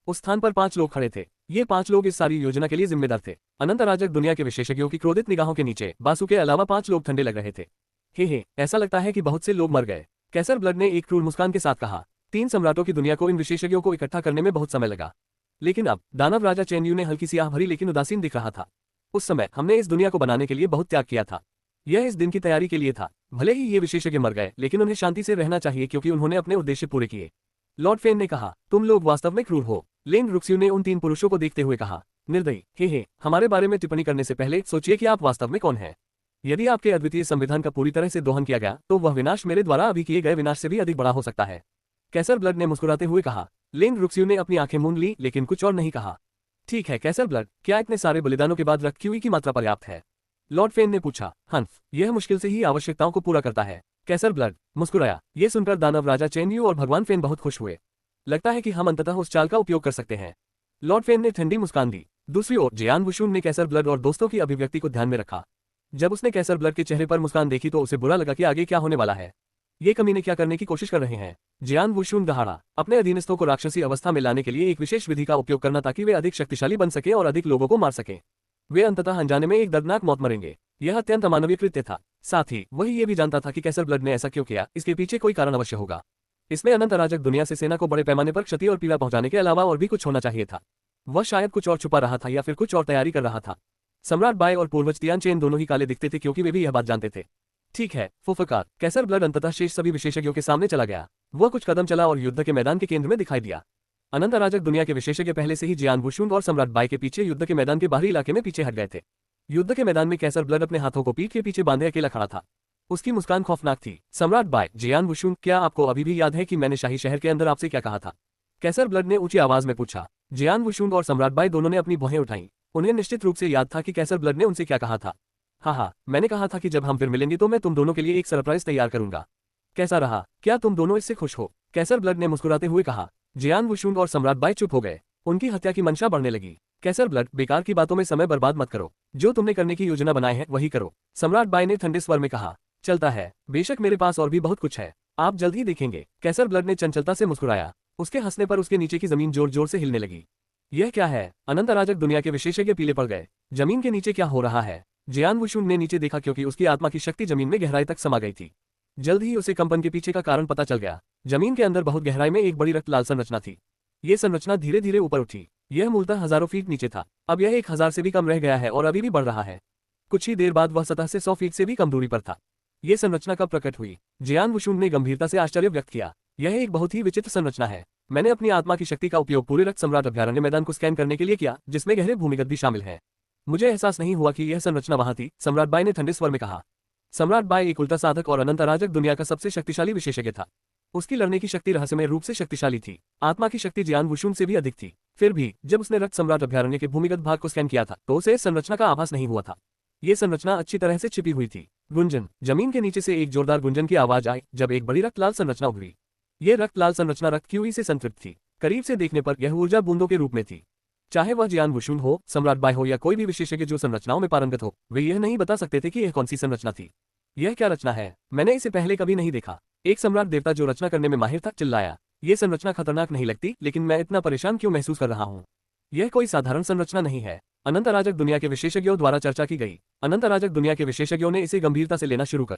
उस स्थान पर 5 लोग खड़े थे। ये 5 लोग इस सारी योजना के लिए जिम्मेदार थे। अनंत अराजक दुनिया के विशेषज्ञों की क्रोधित निगाहों के नीचे बासु के अलावा 5 लोग ठंडे लग रहे थे। हे, ऐसा लगता है कि बहुत से लोग मर गए, कैसर ब्लड ने एक क्रूर मुस्कान के साथ कहा। 3 सम्राटों की दुनिया को इन विशेषज्ञों को इकट्ठा करने में बहुत समय लगा, लेकिन अब दानव राजा चेनयू ने हल्की सी आह भरी लेकिन उदासीन दिख रहा था। उस समय हमने इस दुनिया को बनाने के लिए बहुत त्याग किया था। यह इस दिन की तैयारी के लिए था। भले ही ये विशेषज्ञ मर गए, लेकिन उन्हें शांति से रहना चाहिए क्योंकि उन्होंने अपने उद्देश्य पूरे किए। लॉर्ड फेन ने कहा, तुम लोग वास्तव में क्रूर हो। लेन रुक्स्यू ने उन 3 पुरुषों को देखते हुए कहा, निर्दयी, हे, हमारे बारे में टिप्पणी करने से पहले सोचिए कि आप वास्तव में कौन हैं। यदि आपके अद्वितीय संविधान का पूरी तरह से दोहन किया गया तो वह विनाश मेरे द्वारा अभी किए गए विनाश से भी अधिक बड़ा हो सकता है। कैसर ब्लड ने मुस्कुराते हुए कहा। लेन रुक्स्यू ने अपनी आंखें मूंद ली लेकिन कुछ और नहीं कहा। ठीक है कैसर ब्लड, क्या इतने सारे बलिदानों के बाद रक्त क्यूई की मात्रा पर्याप्त है? लॉर्ड फेन ने पूछा। हंफ, यह मुश्किल से ही आवश्यकताओं को पूरा करता है। कैसर ब्लड मुस्कुराया। ये सुनकर दानव राजा चेनयू और भगवान फेन बहुत खुश हुए। लगता है कि हम अंततः उस चाल का उपयोग कर सकते हैं। लॉर्ड फेन ने ठंडी मुस्कान दी। दूसरी ओर जियान वुशुन ने कैसर ब्लड और दोस्तों की अभिव्यक्ति को ध्यान में रखा। जब उसने कैसर ब्लड के चेहरे पर मुस्कान देखी तो उसे बुरा लगा कि आगे क्या होने वाला है। ये कमीने क्या करने की कोशिश कर रहे हैं? जियान वुशुन दहाड़ा। अपने अधीनस्थों को राक्षसी अवस्था में लाने के लिए एक विशेष विधि का उपयोग करना ताकि वे अधिक शक्तिशाली बन सके और अधिक लोगों को मार सके। वे अंततः अनजाने में एक दर्दनाक मौत मरेंगे। यह अत्यंत अमानवीय कृत्य था। साथ ही वही ये भी जानता था कि कैसर ब्लड ने ऐसा क्यों किया, इसके पीछे कोई कारण अवश्य होगा। इसमें अनंत अराजक दुनिया से सेना को बड़े पैमाने पर क्षति और पीड़ा पहुंचाने के अलावा और भी कुछ होना चाहिए था। वह शायद कुछ और छुपा रहा था या फिर कुछ और तैयारी कर रहा था। सम्राट बाय और पूर्वज तियानचेन दोनों ही काले दिखते थे क्योंकि वे भी यह बात जानते थे। ठीक है फुफकार। कैसर ब्लड अंततः शेष सभी विशेषज्ञों के सामने चला गया। वह कुछ कदम चला और युद्ध के मैदान के केंद्र में दिखाई दिया। अनंत अराजक दुनिया के विशेषज्ञ पहले से ही जियान वुशुन और सम्राट बाय के पीछे युद्ध के मैदान के बाहरी इलाके में पीछे हट गए थे। युद्ध के मैदान में कैसर ब्लड अपने हाथों को पीठ के पीछे बांधे अकेला खड़ा था। उसकी मुस्कान खौफनाक थी। सम्राट बाय, जियान वुशुन, क्या आपको अभी भी याद है कि मैंने शाही शहर के अंदर आपसे क्या कहा था? कैसर ब्लड ने ऊंची आवाज में पूछा। जियान वुशुन और सम्राट बाय दोनों ने अपनी भौहें उठाईं। उन्हें निश्चित रूप से याद था कि कैसर ब्लड ने उनसे क्या कहा था। हाँ, मैंने कहा था कि जब हम फिर मिलेंगे तो मैं तुम दोनों के लिए एक सरप्राइज तैयार करूंगा। कैसा रहा? क्या तुम दोनों इससे खुश हो? कैसर ब्लड ने मुस्कुराते हुए कहा। जियान वुशुन और सम्राट बाय चुप हो गए। उनकी हत्या की मंशा बढ़ने लगी। कैसर ब्लड, बेकार की बातों में समय बर्बाद मत करो। जो तुमने करने की योजना बनाई है वही करो। सम्राट बाय ने ठंडे स्वर में कहा। चलता है, बेशक मेरे पास और भी बहुत कुछ है, आप जल्द ही देखेंगे। कैसर ब्लड ने चंचलता से मुस्कुराया। उसके हंसने पर उसके नीचे की जमीन जोर जोर से हिलने लगी। यह क्या है? अनंत अराजक दुनिया के विशेषज्ञ पीले पड़ गए। जमीन के नीचे क्या हो रहा है? जियान वुशुन ने नीचे देखा क्योंकि उसकी आत्मा की शक्ति जमीन में गहराई तक समा गई थी। जल्द ही उसे कंपन के पीछे का कारण पता चल गया। जमीन के अंदर बहुत गहराई में एक बड़ी रक्त लाल संरचना थी। ये संरचना धीरे धीरे ऊपर उठी। यह मूलतः हजारों फीट नीचे था। अब यह 1000 से भी कम रह गया है और अभी भी बढ़ रहा है। कुछ ही देर बाद वह सतह से 100 फीट से भी कम दूरी पर था। ये संरचना कब प्रकट हुई? जियान वुशुन ने गंभीरता से आश्चर्य व्यक्त किया। यह एक बहुत ही विचित्र संरचना है। मैंने अपनी आत्मा की शक्ति का उपयोग पूरे रक्त सम्राट अभयारण्य मैदान को स्कैन करने के लिए किया, जिसमें गहरे भूमिगत भी शामिल हैं। मुझे एहसास नहीं हुआ कि यह संरचना वहां थी, सम्राट बाय ने ठंडे स्वर में कहा। सम्राट बाय एक उल्टा साधक और अनंत अराजक दुनिया का सबसे शक्तिशाली विशेषज्ञ था। उसकी लड़ने की शक्ति रहस्यमय रूप से शक्तिशाली थी। आत्मा की शक्ति जियान वुशुन से भी अधिक थी। फिर भी जब उसने रक्त सम्राट अभयारण्य के भूमिगत भाग को स्कैन किया था तो उसे इस संरचना का आभास नहीं हुआ था। ये संरचना अच्छी तरह से छिपी हुई थी। गुंजन। जमीन के नीचे से एक जोरदार गुंजन की आवाज आई जब एक बड़ी रक्त लाल संरचना उभरी। ये रक्त लाल संरचना रक्त क्यूई से संतृप्त थी। करीब से देखने पर यह ऊर्जा बूंदों के रूप में थी। चाहे वह जियान वुशुन हो, सम्राट बाय हो या कोई भी विशेषज्ञ जो संरचनाओं में पारंगत हो, वे यह नहीं बता सकते थे कि यह कौन सी संरचना थी। यह क्या रचना है? मैंने इसे पहले कभी नहीं देखा। एक सम्राट देवता जो रचना करने में माहिर था चिल्लाया। ये संरचना खतरनाक नहीं लगती, लेकिन मैं इतना परेशान क्यों महसूस कर रहा हूँ? यह कोई साधारण संरचना नहीं है। अनंत अराजक दुनिया के विशेषज्ञों द्वारा चर्चा की गई। अनंत अराजक दुनिया के विशेषज्ञों ने इसे गंभीरता से लेना शुरू कर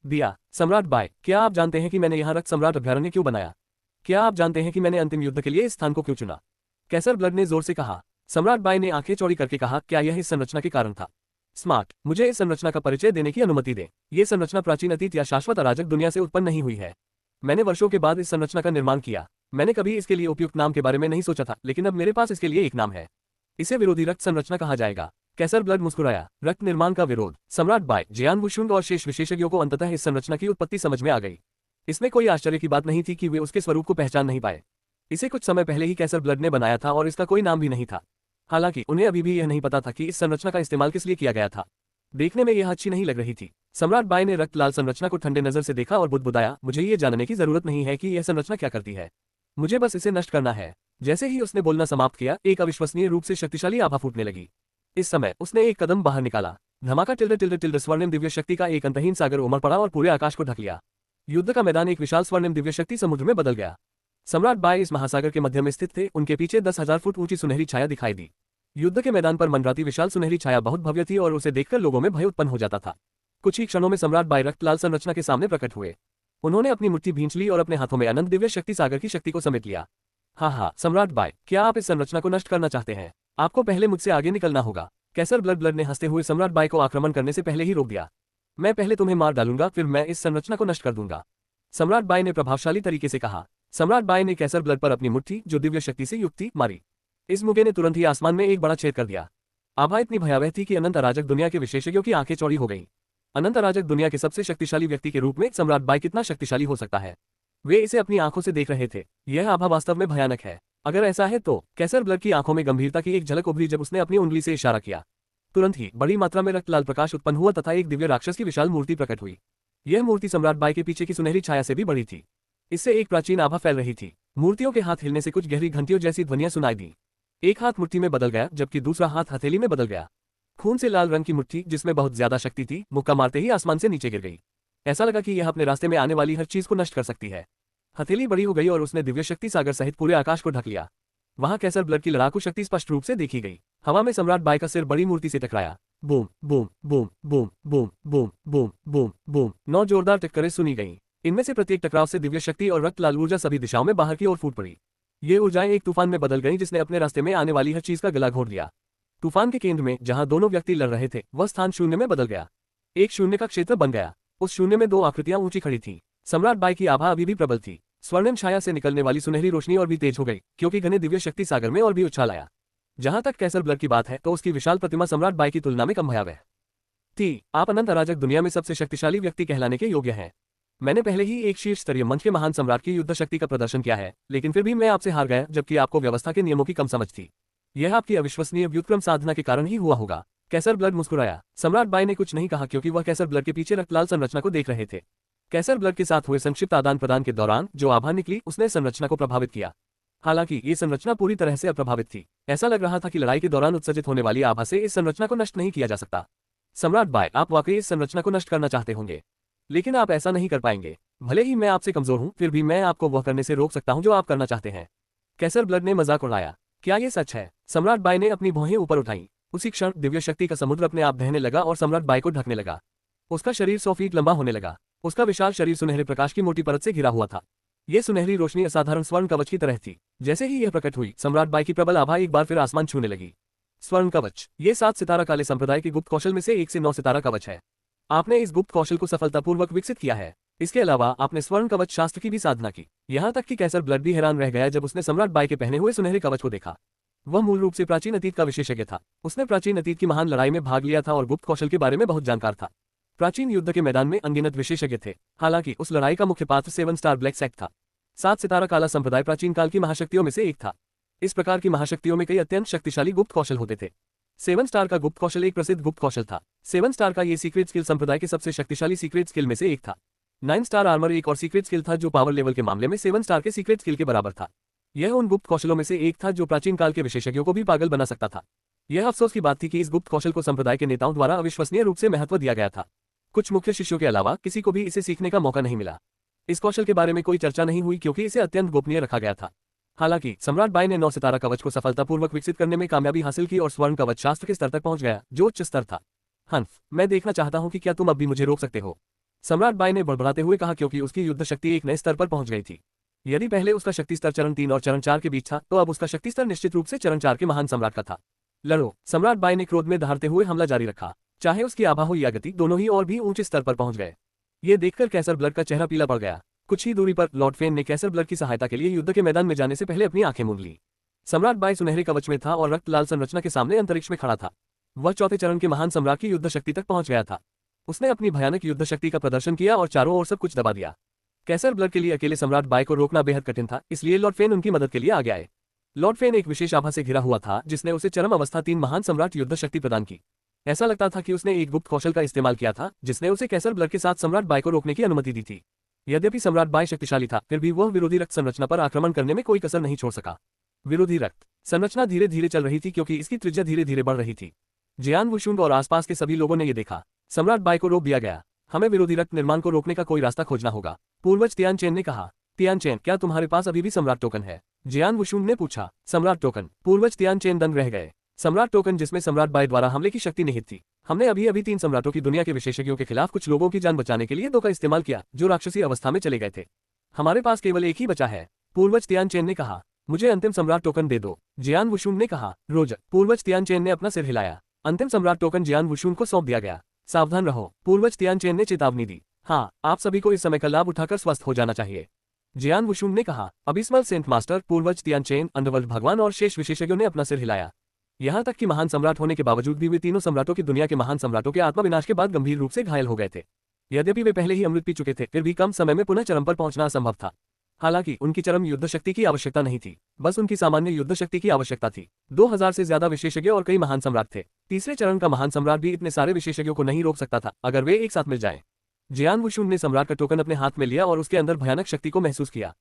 दिया। सम्राट बाय, क्या आप जानते हैं कि मैंने यहाँ रक्त सम्राट अभयारण्य क्यों बनाया? क्या आप जानते हैं कि मैंने अंतिम युद्ध के लिए इस स्थान को क्यों चुना? कैसर ब्लड ने जोर से कहा। सम्राट बाय ने आंखें चौड़ी करके कहा, क्या यह इस संरचना के कारण था? स्मार्ट, मुझे इस संरचना का परिचय देने की अनुमति दें। ये संरचना प्राचीन अतीत या शाश्वत अराजक दुनिया से उत्पन्न नहीं हुई है। मैंने वर्षों के बाद इस संरचना का निर्माण किया। मैंने कभी इसके लिए उपयुक्त नाम के बारे में नहीं सोचा था, लेकिन अब मेरे पास इसके लिए एक नाम है। इसे विरोधी रक्त संरचना कहा जाएगा। कैसर ब्लड मुस्कुराया। रक्त निर्माण का विरोध। सम्राट बाय, जियान वुशुन और शेष विशेषज्ञों को अंततः इस संरचना की उत्पत्ति समझ में आ गई। इसमें कोई आश्चर्य की बात नहीं थी कि वे उसके स्वरूप को पहचान नहीं पाए। इसे कुछ समय पहले ही कैसर ब्लड ने बनाया था और इसका कोई नाम भी नहीं था। हालांकि उन्हें अभी भी यह नहीं पता था कि इस संरचना का इस्तेमाल किस लिए किया गया था। देखने में यह अच्छी नहीं लग रही थी। सम्राट बाय ने रक्त लाल संरचना को ठंडे नजर से देखा और बुदबुदाया, मुझे ये जानने की जरूरत नहीं है कि यह संरचना क्या करती है। मुझे बस इसे नष्ट करना है। जैसे ही उसने बोलना समाप्त किया, एक अविश्वसनीय रूप से शक्तिशाली आभा फूटने लगी। इस समय उसने एक कदम बाहर निकाला। धमाका टिल्डे टिल्डे टिल्डे स्वर्णिम दिव्य शक्ति का एक अंतहीन सागर उमड़ पड़ा और पूरे आकाश को ढक लिया। युद्ध का मैदान एक विशाल स्वर्णिम दिव्य शक्ति समुद्र में बदल गया। सम्राट बाय इस महासागर के मध्य में स्थित थे, उनके पीछे 10,000 फुट ऊंची सुनहरी छाया दिखाई दी। युद्ध के मैदान पर मंडराती विशाल सुनहरी छाया बहुत भव्य थी और उसे देखकर लोगों में भय उत्पन्न हो जाता था। कुछ ही क्षणों में सम्राट बाय रक्त लाल संरचना के सामने प्रकट हुए। उन्होंने अपनी मुट्ठी भींच ली और अपने हाथों में अनंत दिव्य शक्ति सागर की शक्ति को समेट लिया। हाँ, सम्राट बाय, क्या आप इस संरचना को नष्ट करना चाहते हैं? आपको पहले मुझसे आगे निकलना होगा। कैसर ब्लड ने हंसते हुए सम्राट बाय को आक्रमण करने से पहले ही रोक दिया। मैं पहले तुम्हें मार डालूंगा, फिर मैं इस संरचना को नष्ट कर दूंगा, सम्राट बाय ने प्रभावशाली तरीके से कहा। सम्राट बाय ने कैसर ब्लड पर अपनी मुट्ठी, जो दिव्य शक्ति से युक्त थी, मारी। इस मुक्के ने तुरंत ही आसमान में एक बड़ा छेद कर दिया। आभा इतनी भयावह थी कि अनंत अराजक दुनिया के विशेषज्ञों की आंखें चौड़ी हो गईं। अनंत अराजक दुनिया के सबसे शक्तिशाली व्यक्ति के रूप में सम्राट बाय कितना शक्तिशाली हो सकता है, वे इसे अपनी आंखों से देख रहे थे। यह आभा वास्तव में भयानक है। अगर ऐसा है तो कैसर ब्लड की आंखों में गंभीरता की एक झलक उभरी जब उसने अपनी उंगली से इशारा किया। तुरंत ही बड़ी मात्रा में रक्त लाल प्रकाश उत्पन्न हुआ तथा एक दिव्य राक्षस की विशाल मूर्ति प्रकट हुई। यह मूर्ति सम्राट बाय के पीछे की सुनहरी छाया से भी बड़ी थी। इससे एक प्राचीन आभा फैल रही थी। मूर्तियों के हाथ हिलने से कुछ गहरी घंटियों जैसी ध्वनियां सुनाई दी। एक हाथ मुट्ठी में बदल गया जबकि दूसरा हाथ हथेली में बदल गया। खून से लाल रंग की मुट्ठी, जिसमें बहुत ज्यादा शक्ति थी, मुक्का मारते ही आसमान से नीचे गिर गई। ऐसा लगा कि यह अपने रास्ते में आने वाली हर चीज को नष्ट कर सकती है। हथेली बड़ी हो गई और उसने दिव्य शक्ति सागर सहित पूरे आकाश को ढक लिया। वहां कैसर ब्लड की लड़ाकू शक्ति स्पष्ट रूप से देखी गई। हवा में सम्राट बाय का सिर बड़ी मूर्ति से टकराया। Boom boom boom boom boom boom boom boom boom 9 जोरदार टक्करें सुनी गईं। इनमें से प्रत्येक टकराव से दिव्य शक्ति और रक्त लाल ऊर्जा सभी दिशाओं में बाहर की ओर फूट पड़ी। ये ऊर्जाएं एक तूफान में बदल गईं जिसने अपने रास्ते में आने वाली हर चीज का गला घोट दिया। तूफान के केंद्र में जहां दोनों व्यक्ति लड़ रहे थे, वह स्थान शून्य में बदल गया। एक शून्य का क्षेत्र बन गया। उस शून्य में 2 आकृतियां ऊंची खड़ी थीं। सम्राट बाय की आभा अभी भी प्रबल थी। स्वर्णिम छाया से निकलने वाली सुनहरी रोशनी और भी तेज हो गई, क्योंकि घने दिव्य शक्ति सागर में और भी उछाल आया। जहां तक कैसर ब्लड की बात है तो उसकी विशाल प्रतिमा सम्राट बाय की तुलना में कम भयावह थी। आप अनंत अराजक दुनिया में सबसे शक्तिशाली व्यक्ति कहलाने के योग्य हैं। मैंने पहले ही एक शीर्ष स्तरीय मंच के महान सम्राट की युद्ध शक्ति का प्रदर्शन किया है, लेकिन फिर भी मैं आपसे हार गया, जबकि आपको व्यवस्था के नियमों की कम समझ थी। यह आपकी अविश्वसनीय व्युत्क्रम साधना के कारण ही हुआ होगा। कैसर ब्लड मुस्कुराया। सम्राट बाय ने कुछ नहीं कहा क्योंकि वह कैसर ब्लड के पीछे रक्तलाल संरचना को देख रहे थे। कैसर ब्लड के साथ हुए संक्षिप्त आदान प्रदान के दौरान जो आभा निकली उसने संरचना को प्रभावित किया। हालांकि ये संरचना पूरी तरह से अप्रभावित थी। ऐसा लग रहा था कि लड़ाई के दौरान उत्सर्जित होने वाली आभा से इस संरचना को नष्ट नहीं किया जा सकता। सम्राट बाय, आप वाकई इस संरचना को नष्ट करना चाहते होंगे, लेकिन आप ऐसा नहीं कर पाएंगे। भले ही मैं आपसे कमजोर हूं, फिर भी मैं आपको वह करने से रोक सकता हूं जो आप करना चाहते हैं। कैसर ब्लड ने मजाक उड़ाया। क्या ये सच है? सम्राट बाय ने अपनी भौहें ऊपर उठाई। उसी क्षण दिव्य शक्ति का समुद्र अपने आप बहने लगा और सम्राट बाय को ढकने लगा। उसका शरीर 100 फीट लंबा होने लगा। उसका विशाल शरीर सुनहरे प्रकाश की मोटी परत से घिरा हुआ था। यह सुनहरी रोशनी असाधारण स्वर्ण कवच की तरह थी। जैसे ही यह प्रकट हुई, सम्राट बाय की प्रबल आभा एक बार फिर आसमान छूने लगी। स्वर्ण कवच, ये 7 सितारा काले संप्रदाय के गुप्त कौशल में से 1 से 9 सितारा कवच है। आपने इस गुप्त कौशल को सफलतापूर्वक विकसित किया है। इसके अलावा आपने स्वर्ण कवच शास्त्र की भी साधना की। यहाँ तक कि कैसर ब्लड भी हैरान रह गया जब उसने सम्राट बाय के पहने हुए सुनहरे कवच को देखा। वह मूल रूप से प्राचीन अतीत का विशेषज्ञ था। उसने प्राचीन अतीत की महान लड़ाई में भाग लिया था और गुप्त कौशल के बारे में बहुत जानकार था। प्राचीन युद्ध के मैदान में अनगिनत विशेषज्ञ थे। हालांकि उस लड़ाई का मुख्य पात्र 7 स्टार ब्लैक सेक्ट था। 7 सितारा काला संप्रदाय प्राचीन काल की महाशक्तियों में से एक था। इस प्रकार की महाशक्तियों में कई अत्यंत शक्तिशाली गुप्त कौशल होते थे। 7 स्टार का गुप्त कौशल एक प्रसिद्ध गुप्त कौशल था। 7 स्टार का ये सीक्रेट स्किल संप्रदाय के सबसे शक्तिशाली सीक्रेट स्किल में से एक था। 9 स्टार आर्मर एक और सीक्रेट स्किल था जो पावर लेवल के मामले में 7 स्टार के सीक्रेट स्किल के बराबर था। यह उन गुप्त कौशलों में से एक था जो प्राचीन काल के विशेषज्ञों को भी पागल बना सकता था। यह अफसोस की बात थी कि इस गुप्त कौशल को संप्रदाय के नेताओं द्वारा अविश्वसनीय रूप से महत्व दिया गया था। कुछ मुख्य शिष्यों के अलावा किसी को भी इसे सीखने का मौका नहीं मिला। इस कौशल के बारे में कोई चर्चा नहीं हुई क्योंकि इसे अत्यंत गोपनीय रखा गया था। हालांकि सम्राट बाय ने 9 सितारा कवच को सफलतापूर्वक विकसित करने में कामयाबी हासिल की और स्वर्ण कवच शास्त्र के स्तर तक पहुंच गया, जो उच्च स्तर था। हंफ, मैं देखना चाहता हूं कि क्या तुम अब भी मुझे रोक सकते हो, सम्राट बाय ने बड़बड़ाते हुए कहा, क्योंकि उसकी युद्ध शक्ति एक नए स्तर पर पहुंच गई थी। यदि पहले उसका शक्ति स्तर चरण 3 और चरण 4 के बीच था, तो अब उसका शक्ति स्तर निश्चित रूप से चरण 4 के महान सम्राट का था। लड़ो, सम्राट बाय ने क्रोध में दहाड़ते हुए हमला जारी रखा। चाहे उसकी आभा हो या गति, दोनों ही और भी ऊंचे स्तर पर पहुंच गए। ये देखकर कैसर ब्लड का चेहरा पीला पड़ गया। कुछ ही दूरी पर लॉर्ड फेन ने कैसर ब्लड की सहायता के लिए युद्ध के मैदान में जाने से पहले अपनी आंखें मूंद ली। सम्राट बाय सुनहरे कवच में था और रक्त लाल संरचना के सामने अंतरिक्ष में खड़ा था। वह चौथे चरण के महान सम्राट की युद्ध शक्ति तक पहुंच गया था। उसने अपनी भयानक युद्ध शक्ति का प्रदर्शन किया और चारों ओर सब कुछ दबा दिया। कैसर ब्लड के लिए अकेले सम्राट बाय को रोकना बेहद कठिन था, इसलिए लॉर्ड फेन उनकी मदद के लिए आगे आए। लॉर्ड फेन एक विशेष आभा से घिरा हुआ था जिसने उसे चरम अवस्था 3 महान सम्राट युद्ध शक्ति प्रदान की। ऐसा लगता था कि उसने एक गुप्त कौशल का इस्तेमाल किया था जिसने उसे कैसर ब्लड के साथ सम्राट बाय को रोकने की अनुमति दी थी। यद्यपि सम्राट बाय शक्तिशाली था, फिर भी वह विरोधी रक्त संरचना पर आक्रमण करने में कोई कसर नहीं छोड़ सका। विरोधी रक्त संरचना धीरे धीरे चल रही थी क्योंकि इसकी त्रिज्या धीरे धीरे बढ़ रही थी। जियान वुशुंग और आसपास के सभी लोगों ने यह देखा। सम्राट बाय को रोक दिया गया। हमें विरोधी रक्त निर्माण को रोकने का कोई रास्ता खोजना होगा, पूर्वज तियान चेन ने कहा। तियानचेन, क्या तुम्हारे पास अभी भी सम्राट टोकन है? जियान वुशुन ने पूछा। सम्राट टोकन? पूर्वज तियानचेन दंग रह गए। सम्राट टोकन जिसमें सम्राट बाई द्वारा हमले की शक्ति निहित थी। हमने अभी अभी 3 सम्राटों की दुनिया के विशेषज्ञों के खिलाफ कुछ लोगों की जान बचाने के लिए 2 का इस्तेमाल किया जो राक्षसी अवस्था में चले गए थे। हमारे पास केवल एक ही बचा है। पूर्वज तियानचेन ने कहा। मुझे अंतिम सम्राट टोकन दे दो, जियान वुशुन ने कहा। रोज। पूर्वज तियानचेन ने अपना सिर हिलाया। अंतिम सम्राट टोकन जियान वुशुन को सौंप दिया गया। सावधान रहो, पूर्वज तियानचेन ने चेतावनी दी। हाँ, आप सभी को इस समय का लाभ उठाकर स्वस्थ हो जाना चाहिए, जियान वुशुन ने कहा। अबिस्मल सेंट मास्टर, पूर्वज तियानचेन, अंडरवर्ल्ड भगवान और शेष विशेषज्ञों ने अपना सिर हिलाया। यहाँ तक कि महान सम्राट होने के बावजूद भी वे तीनों सम्राटों की दुनिया के महान सम्राटों के आत्मविनाश के बाद गंभीर रूप से घायल हो गए थे। यद्यपि वे पहले ही अमृत पी चुके थे, फिर भी कम समय में पुनः चरम पर पहुंचना असंभव था। हालांकि उनकी चरम युद्ध शक्ति की आवश्यकता नहीं थी, बस उनकी सामान्य युद्ध शक्ति की आवश्यकता थी। 2000 से ज्यादा विशेषज्ञ और कई महान सम्राट थे। तीसरे चरण का महान सम्राट भी इतने सारे विशेषज्ञों को नहीं रोक सकता था अगर वे एक साथ मिल जाएं। जियान वुशुन ने सम्राट का टोकन अपने हाथ में लिया और उसके अंदर भयानक शक्ति को महसूस किया।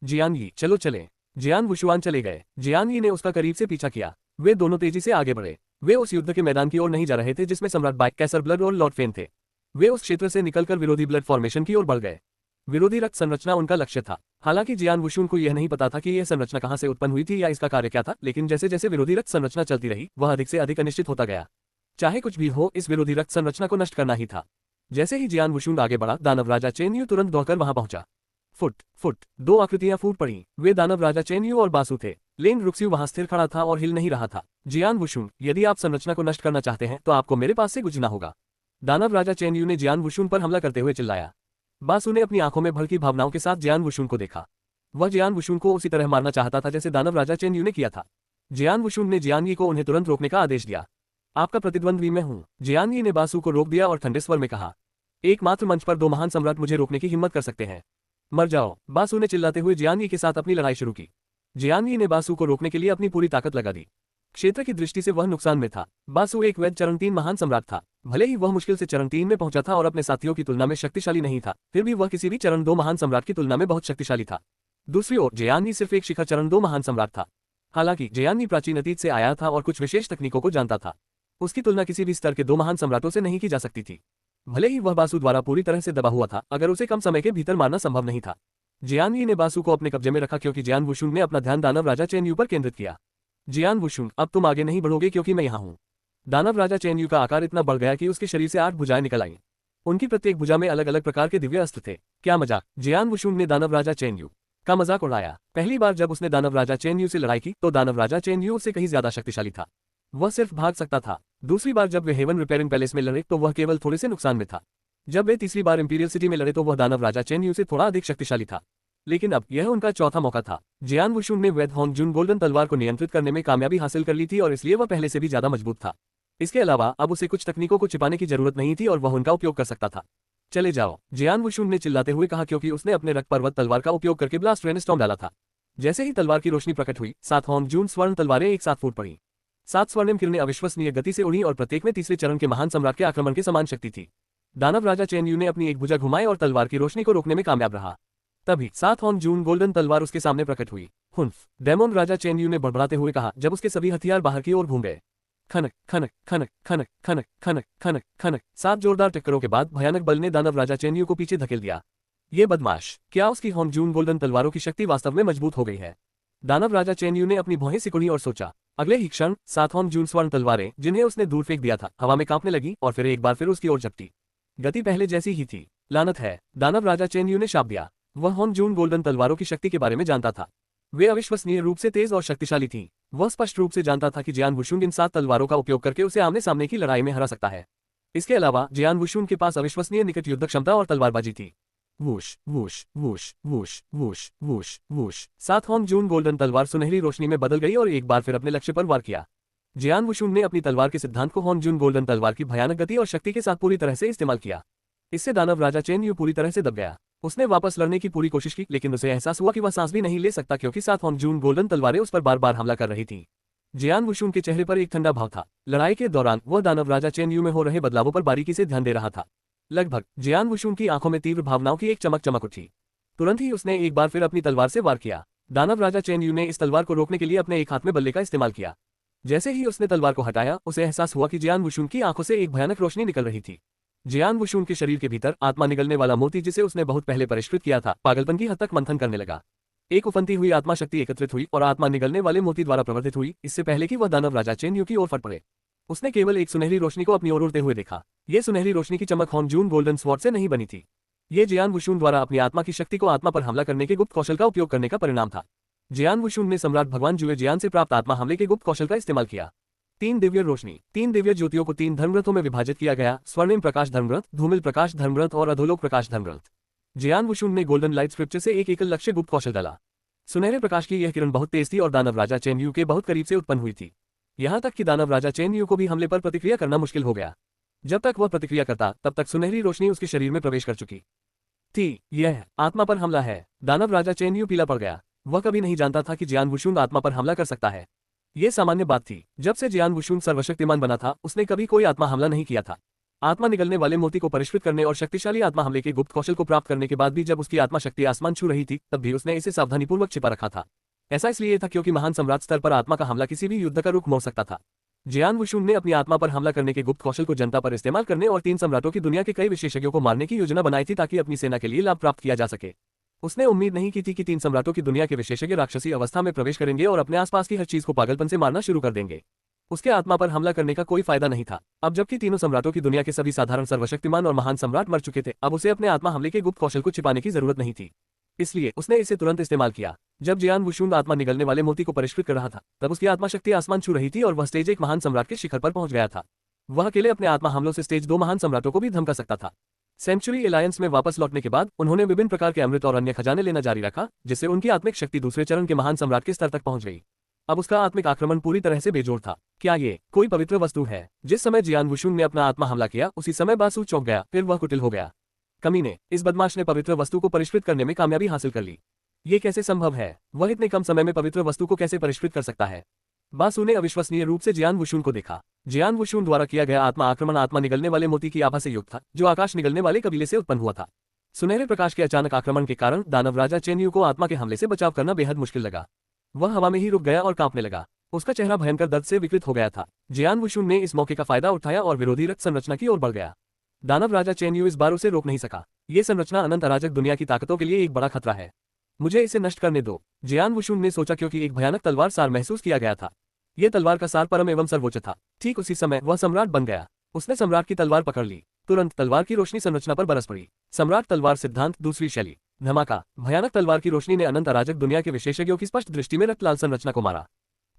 जियान यी, चलो चले। जियान वुशुआन चले गए। जियान यी ने उसका करीब से पीछा किया। वे दोनों तेजी से आगे बढ़े। वे उस युद्ध के मैदान की ओर नहीं जा रहे थे जिसमें सम्राट बाई, कैसर ब्लड और लॉर्ड फेन थे। वे उस क्षेत्र से निकलकर विरोधी ब्लड फॉर्मेशन की ओर बढ़ गए। विरोधी रक्त संरचना उनका लक्ष्य था। हालांकि जियान वुशुन को यह नहीं पता था कि यह संरचना कहां से उत्पन्न हुई थी या इसका कार्य क्या था, लेकिन जैसे जैसे विरोधी रक्त संरचना चलती रही, वह अधिक से अधिक अनिश्चित होता गया। चाहे कुछ भी हो, इस विरोधी रक्त संरचना को नष्ट करना ही था। जैसे ही जियान वुशुन आगे बढ़ा, दानव राजा चेनयू तुरंत दौड़कर वहां पहुंचा। फुट फुट 2 आकृतियां फूट पड़ी। वे दानव राजा चेनयू और बासु थे। लेन रुक्स्यू वहां स्थिर खड़ा था और हिल नहीं रहा था। जियान वुशुन, यदि आप संरचना को नष्ट करना चाहते हैं तो आपको मेरे पास से गुजरना होगा। दानव राजा चेनयू ने जियान वुशुन पर हमला करते हुए चिल्लाया। बासु ने अपनी आंखों में भड़की भावनाओं के साथ जियान वुशुन को देखा। वह जियान वुशुन को उसी तरह मारना चाहता था जैसे दानव राजा चेनयू ने किया था। जियान वुशुन ने जियान यी को उन्हें तुरंत रोकने का आदेश दिया। आपका प्रतिद्वंद्वी मैं हूं। जियान यी ने बासु को रोक दिया और ठंडे स्वर में कहा। एकमात्र मंच पर 2 महान सम्राट मुझे रोकने की हिम्मत कर सकते हैं। मर जाओ, बासु ने चिल्लाते हुए जियान यी के साथ अपनी लड़ाई शुरू की। जियान यी ने बासु को रोकने के लिए अपनी पूरी ताकत लगा दी। क्षेत्र की दृष्टि से वह नुकसान में था। बासु एक वैध चरण 3 महान सम्राट था। भले ही वह मुश्किल से चरण 3 में पहुंचा था और अपने साथियों की तुलना में शक्तिशाली नहीं था, फिर भी वह किसी भी चरण 2 महान सम्राट की तुलना में बहुत शक्तिशाली था। दूसरी ओर जियान यी सिर्फ एक शिखर चरण 2 महान सम्राट था। हालांकि जियान यी प्राचीन अतीत से आया था और कुछ विशेष तकनीकों को जानता था। उसकी तुलना किसी भी स्तर के 2 महान सम्राटों से नहीं की जा सकती थी। भले ही वह बासु द्वारा पूरी तरह से दबा हुआ था, अगर उसे कम समय के भीतर मारना संभव नहीं था। जियान यी ने बासु को अपने कब्जे में रखा क्योंकि जियान वुशुन ने अपना ध्यान दानव राजा चेनयू पर केंद्रित किया। जियान वुशुन, अब तुम आगे नहीं बढ़ोगे क्योंकि मैं यहाँ हूँ। दानव राजा चेनयू का आकार इतना बढ़ गया कि उसके शरीर से 8 भुजाएं निकल आईं। उनकी प्रत्येक भुजा में अलग अलग प्रकार के दिव्य अस्त्र थे। क्या मजाक! जियान वुशुन ने दानव राजा चेनयू का मजाक उड़ाया। पहली बार जब उसने दानव राजा चेनयू से लड़ाई की तो दानव राजा चेनयू उससे कहीं ज्यादा शक्तिशाली था। वह सिर्फ भाग सकता था। दूसरी बार जब वे हेवन रिपेयरिंग पैलेस में लड़े तो वह केवल थोड़े से नुकसान में था। जब वे तीसरी बार इंपीरियल सिटी में लड़े तो वह दानव राजा चेनयू से थोड़ा अधिक शक्तिशाली था। लेकिन अब यह उनका चौथा मौका था। जियान वुशुन ने वैध होंगजुन गोल्डन तलवार को नियंत्रित करने में कामयाबी हासिल कर ली थी और इसलिए वह पहले से भी ज्यादा मजबूत था। इसके अलावा अब उसे कुछ तकनीकों को छिपाने की जरूरत नहीं थी और वह उनका उपयोग कर सकता था। चले जाओ, जियान वुशुन ने चिल्लाते हुए कहा क्योंकि उसने अपने रक्त पर्वत तलवार का उपयोग करके ब्लास्ट रेनस्टॉर्म डाला था। जैसे ही तलवार की रोशनी प्रकट हुई, 7 होंगजुन स्वर्ण तलवारें एक साथ फूट पड़ी। 7 स्वर्णिम किरणें अविश्वसनीय गति से उड़ी और प्रत्येक में तीसरे चरण के महान सम्राट के आक्रमण के समान शक्ति थी। दानव राजा चेनयू ने अपनी एक भुजा घुमाई और तलवार की रोशनी को रोकने में कामयाब रहा। तभी 7 होंगजुन गोल्डन तलवार उसके सामने प्रकट हुई। हुन्फ! डेमोन राजा चेनयू ने बड़बड़ाते हुए कहा जब उसके सभी हथियार बाहर की ओर घूम गए। खनक खनक खनक खनक खनक खनक खनक खनक 7 जोरदार टक्करों के बाद भयानक बल ने दानव राजा चेनयू को पीछे धकेल दिया। ये बदमाश! क्या उसकी होंगजुन गोल्डन तलवारों की शक्ति वास्तव में मजबूत हो गई है? दानव राजा चेनयू ने अपनी भौहें सिकुड़ी और सोचा। अगले ही क्षण 7 होंगजुन स्वर्ण तलवारें, जिन्हें उसने दूर फेंक दिया था, हवा में कांपने लगी और फिर एक बार फिर उसकी ओर झपटी। गति पहले जैसी ही थी। लानत है! दानव राजा चेनयू ने शाप दिया। वह होंगजुन गोल्डन तलवारों की शक्ति के बारे में जानता था। वे अविश्वसनीय रूप से तेज और शक्तिशाली थीं। वह स्पष्ट रूप से जानता था कि जियान वुशुन इन 7 तलवारों का उपयोग करके उसे आमने सामने की लड़ाई में हरा सकता है। इसके अलावा जियान वुशुन के पास अविश्वसनीय निकट युद्ध क्षमता और तलवारबाजी थी। Whoosh whoosh whoosh whoosh whoosh whoosh whoosh 7 होंगजुन golden तलवार सुनहरी रोशनी में बदल गई और एक बार फिर अपने लक्ष्य पर वार किया। जियान वुशुन ने अपनी तलवार के सिद्धांत को होंगजुन गोल्डन तलवार की भयानक गति और शक्ति के साथ पूरी तरह से इस्तेमाल किया। इससे दानव राजा चेनयू पूरी तरह से दब गया। उसने वापस लड़ने की पूरी कोशिश की, लेकिन उसे एहसास हुआ कि वह सांस भी नहीं ले सकता क्योंकि 7 होंगजुन गोल्डन तलवारें उस पर बार बार हमला कर रही थीं। जियान वुशुन के चेहरे पर एक ठंडा भाव था। लड़ाई के दौरान वह दानव राजा चेनयू में हो रहे बदलावों पर बारीकी से ध्यान दे रहा था। लगभग जियान वुशुन की आंखों में तीव्र भावनाओं की एक चमक चमक उठी। तुरंत ही उसने एक बार फिर अपनी तलवार से वार किया। दानव राजा चेनयू ने इस तलवार को रोकने के लिए अपने एक हाथ में बल्ले का इस्तेमाल किया। जैसे ही उसने तलवार को हटाया, उसे एहसास हुआ कि जियान वुशुन की आंखों से एक भयानक रोशनी निकल रही थी। जियान वुशुन के शरीर के भीतर आत्मा निगलने वाला मोती, जिसे उसने बहुत पहले परिष्कृत किया था, पागलपन की हद तक मंथन करने लगा। एक उफनती हुई आत्मा शक्ति एकत्रित हुई और आत्मा निगलने वाले मोती द्वारा प्रवर्धित हुई, इससे पहले कि वह दानव राजा चेन यू की ओर फट पड़े। उसने केवल एक सुनहरी रोशनी को अपनी ओर उड़ते हुए देखा। ये सुनहरी रोशनी की चमक हॉर्न जून गोल्डन स्वॉर्ड से नहीं बनी थी। ये जियान वुशुन द्वारा अपनी आत्मा की शक्ति को आत्मा पर हमला करने के गुप्त कौशल का उपयोग करने का परिणाम था। जियान वुशुन ने सम्राट भगवान जुए जियान से प्राप्त आत्मा हमले के गुप्त कौशल का इस्तेमाल किया। 3 दिव्य रोशनी। 3 दिव्य ज्योतियों को 3 धर्मग्रंथों में विभाजित किया गया, स्वर्णिम प्रकाश धर्मग्रंथ, धूमिल प्रकाश धर्मग्रंथ और अधोलोक प्रकाश धर्मग्रंथ। जियान वुशुन ने गोल्डन लाइट स्क्रिप्चर से एक एकल लक्ष्य गुप्त कौशल डाला। सुनहरे प्रकाश की यह किरण बहुत तेज थी और दानव राजा चेन यू के बहुत करीब से उत्पन्न हुई थी। यहाँ तक कि दानव राजा चेन यू को भी हमले पर प्रतिक्रिया करना मुश्किल हो गया। जब तक वह प्रतिक्रिया करता तब तक सुनहरी रोशनी उसके शरीर में प्रवेश कर चुकी थी। यह आत्मा पर हमला है। दानव राजा चेन यू पीला पड़ गया। वह कभी नहीं जानता था कि जियान वुशुन आत्मा पर हमला कर सकता है। यह सामान्य बात थी। जब से जियान वुशुन सर्वशक्तिमान बना था, उसने कभी कोई आत्मा हमला नहीं किया था। आत्मा निगलने वाले मोती को परिष्कृत करने और शक्तिशाली आत्मा हमले के गुप्त कौशल को प्राप्त करने के बाद भी जब उसकी आत्मा शक्ति आसमान छू रही थी, तब भी उसने इसे सावधानीपूर्वक छिपा रखा था। ऐसा इसलिए था क्योंकि महान सम्राट स्तर पर आत्मा का हमला किसी भी युद्ध का रुख मोड़ सकता था। जियान वुशुन ने अपनी आत्मा पर हमला करने के गुप्त कौशल को जनता पर इस्तेमाल करने और 3 सम्राटों की दुनिया के कई विशेषज्ञों को मारने की योजना बनाई थी ताकि अपनी सेना के लिए लाभ प्राप्त किया जा सके। उसने उम्मीद नहीं की थी कि 3 सम्राटों की दुनिया के विशेषज्ञ राक्षसी अवस्था में प्रवेश करेंगे और अपने आसपास की हर चीज को पागलपन से मारना शुरू कर देंगे। उसके आत्मा पर हमला करने का कोई फायदा नहीं था। अब जबकि तीनों सम्राटों की दुनिया के सभी साधारण सर्वशक्तिमान और महान सम्राट मर चुके थे, अब उसे अपने आत्मा हमले के गुप्त कौशल को छिपाने की जरूरत नहीं थी। इसलिए उसने इसे तुरंत इस्तेमाल किया। जब जियान वुशुन आत्मा निगलने वाले मोती को परिष्कृत कर रहा था, तब उसकी आत्मा शक्ति आसमान छू रही थी और वह स्टेज 1 महान सम्राट के शिखर पर पहुंच गया था। वह अकेले अपने आत्मा हमलों से स्टेज 2 महान सम्राटों को भी धमका सकता था। सेंचुरी एलायंस में वापस लौटने के बाद उन्होंने विभिन्न प्रकार के अमृत और अन्य खजाने लेना जारी रखा, जिससे उनकी आत्मिक शक्ति दूसरे चरण के महान सम्राट के स्तर तक पहुंच गई। अब उसका आत्मिक आक्रमण पूरी तरह से बेजोड़ था। क्या ये कोई पवित्र वस्तु है? जिस समय जियान वुशुन ने अपना आत्मा हमला किया, उसी समय बासु चौंक गया, फिर वह कुटिल हो गया। कमीने, इस बदमाश ने पवित्र वस्तु को परिष्कृत करने में कामयाबी हासिल कर ली। ये कैसे संभव है? वह इतने कम समय में पवित्र वस्तु को कैसे परिष्कृत कर सकता है? बासु ने अविश्वसनीय रूप से जियान वुशुन को देखा। जियान वुशुन द्वारा किया गया आत्मा आक्रमण आत्मा निगलने वाले मोती की आभा से युक्त था, जो आकाश निगलने वाले कबीले से उत्पन्न हुआ था। सुनहरे प्रकाश के अचानक आक्रमण के कारण दानव राजा चेन यू को आत्मा के हमले से बचाव करना बेहद मुश्किल लगा। वह हवा में ही रुक गया और कांपने लगा। उसका चेहरा भयंकर दर्द से विकृत हो गया था। जियान वुशुन ने इस मौके का फायदा उठाया और विरोधी रक्त संरचना की ओर बढ़ गया। दानव राजा चेन यू इस बार उसे रोक नहीं सका। ये संरचना अनंत अराजक दुनिया की ताकतों के लिए एक बड़ा खतरा है। मुझे इसे नष्ट करने दो, जियान वुशुन ने सोचा, क्योंकि एक भयानक तलवार सार महसूस किया गया था। यह तलवार का सार परम एवं सर्वोच्च था। ठीक उसी समय वह सम्राट बन गया। उसने सम्राट की तलवार पकड़ ली। तुरंत तलवार की रोशनी संरचना पर बरस पड़ी। सम्राट तलवार सिद्धांत दूसरी शैली। धमाका। भयानक तलवार की रोशनी ने अनंत अराजक दुनिया के विशेषज्ञों की स्पष्ट दृष्टि में रक्त लाल संरचना को मारा।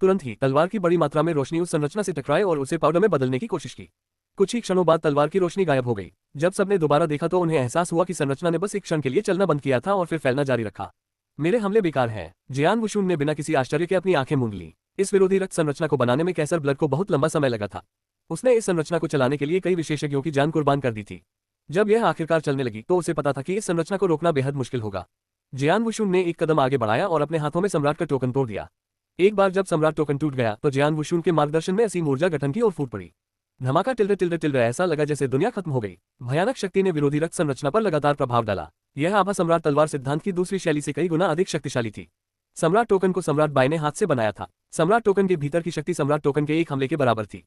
तुरंत ही तलवार की बड़ी मात्रा में रोशनी उस संरचना से टकराई और उसे पाउडर में बदलने की कोशिश की। कुछ ही क्षणों बाद तलवार की रोशनी गायब हो गई। जब सबने दोबारा देखा तो उन्हें एहसास हुआ कि संरचना ने बस एक क्षण के लिए चलना बंद किया था और फिर फैलना जारी रखा। मेरे हमले बेकार हैं। जियान वुशुन ने बिना किसी आश्चर्य के अपनी आंखें मूंद ली। इस विरोधी रक्त संरचना को बनाने में कैसर ब्लड को बहुत लंबा समय लगा था। उसने इस संरचना को चलाने के लिए कई विशेषज्ञों की जान कुर्बान कर दी थी। जब यह आखिरकार चलने लगी तो उसे पता था कि इस संरचना को रोकना बेहद मुश्किल होगा। जियान वुशुन ने एक कदम आगे बढ़ाया और अपने हाथों में सम्राट का टोकन तोड़ दिया। एक बार जब सम्राट टोकन टूट गया तो जियान वुशुन के मार्गदर्शन में असीम ऊर्जा गठन की ओर फूट पड़ी। धमाका। Tilde tilde tilde. ऐसा लगा जैसे दुनिया खत्म हो गई। भयानक शक्ति ने विरोधी रक्त संरचना पर लगातार प्रभाव डाला। यह आभा सम्राट तलवार सिद्धांत की दूसरी शैली से कई गुना अधिक शक्तिशाली थी। सम्राट टोकन को सम्राट बाई ने हाथ से बनाया था। सम्राट टोकन के भीतर की शक्ति सम्राट टोकन के एक हमले के बराबर थी।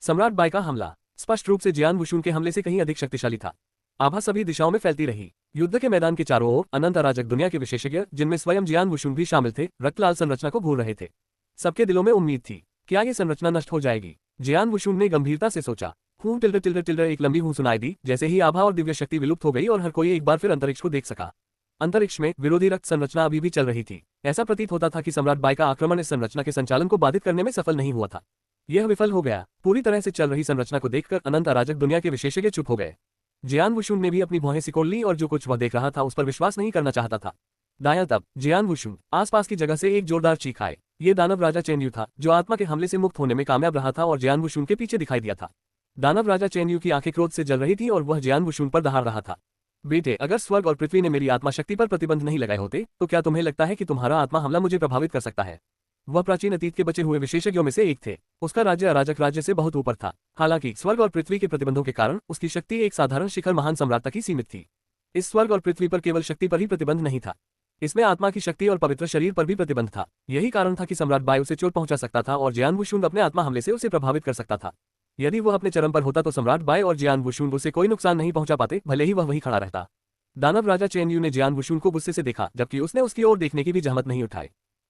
सम्राट बाई का हमला स्पष्ट रूप से जियान वुशुन के हमले से कहीं अधिक शक्तिशाली था। आभा सभी दिशाओं में फैलती रही। युद्ध के मैदान के चारों ओर अनंत अराजक दुनिया के विशेषज्ञ, जिनमें स्वयं जियान वुशुन भी शामिल थे, रक्तलाल संरचना को भूल रहे थे। सबके दिलों में उम्मीद थी, क्या ये संरचना नष्ट हो जाएगी? जियान वुशुन ने गंभीरता से सोचा। हूं टिल्डे टिल्डे टिल्डे। एक लंबी हूं सुनाई दी। जैसे ही आभा और दिव्य शक्ति विलुप्त हो गई और हर कोई एक बार फिर अंतरिक्ष को देख सका। अंतरिक्ष में विरोधी रक्त संरचना अभी भी चल रही थी। ऐसा प्रतीत होता था कि सम्राट बाई का आक्रमण इस संरचना के संचालन को बाधित करने में सफल नहीं हुआ था। यह विफल हो गया। पूरी तरह से चल रही संरचना को देखकर अनंत अराजक दुनिया के विशेषज्ञ चुप हो गए। जियान वुशुन ने भी अपनी भौहें सिकोड़ ली और जो कुछ वह देख रहा था उस पर विश्वास नहीं करना चाहता था। दायां तब जियान वुशुन आसपास की जगह से एक जोरदार चीख आए। ये दानव राजा चेन यू था, जो आत्मा के हमले से मुक्त होने में कामयाब रहा था और जियान वुशुन के पीछे दिखाई दिया था। दानव राजा चेन यू की आंखें क्रोध से जल रही थी और वह जियान वुशुन पर दहाड़ रहा था। बेटे, अगर स्वर्ग और पृथ्वी ने मेरी आत्मा शक्ति पर प्रतिबंध नहीं लगाए होते तो क्या तुम्हें लगता है कि तुम्हारा आत्मा हमला मुझे प्रभावित कर सकता है? वह प्राचीन अतीत के बचे हुए विशेषज्ञों में से एक थे। उसका राज्य अराजक राज्य से बहुत ऊपर था। हालांकि स्वर्ग और पृथ्वी के प्रतिबंधों के कारण उसकी शक्ति एक साधारण शिखर महान सम्राट तक ही सीमित थी। इस स्वर्ग और पृथ्वी पर केवल शक्ति पर ही प्रतिबंध नहीं था, इसमें आत्मा की शक्ति और पवित्र शरीर पर भी प्रतिबंध था। यही कारण था कि सम्राट बाई उसे चोट पहुंचा सकता था और जियान वुशुन अपने आत्मा हमले से उसे प्रभावित कर सकता था। यदि वह अपने चरम पर होता तो सम्राट बाय और जियान वुशुन उसे कोई नुकसान नहीं पहुंचा पाते, भले ही वह वहीं खड़ा रहता। दानव राजा चेन यू ने जियान वुशुन को गुस्से से देखा, जबकि उसने उसकी ओर देखने की भी जहमत नहीं उठाई।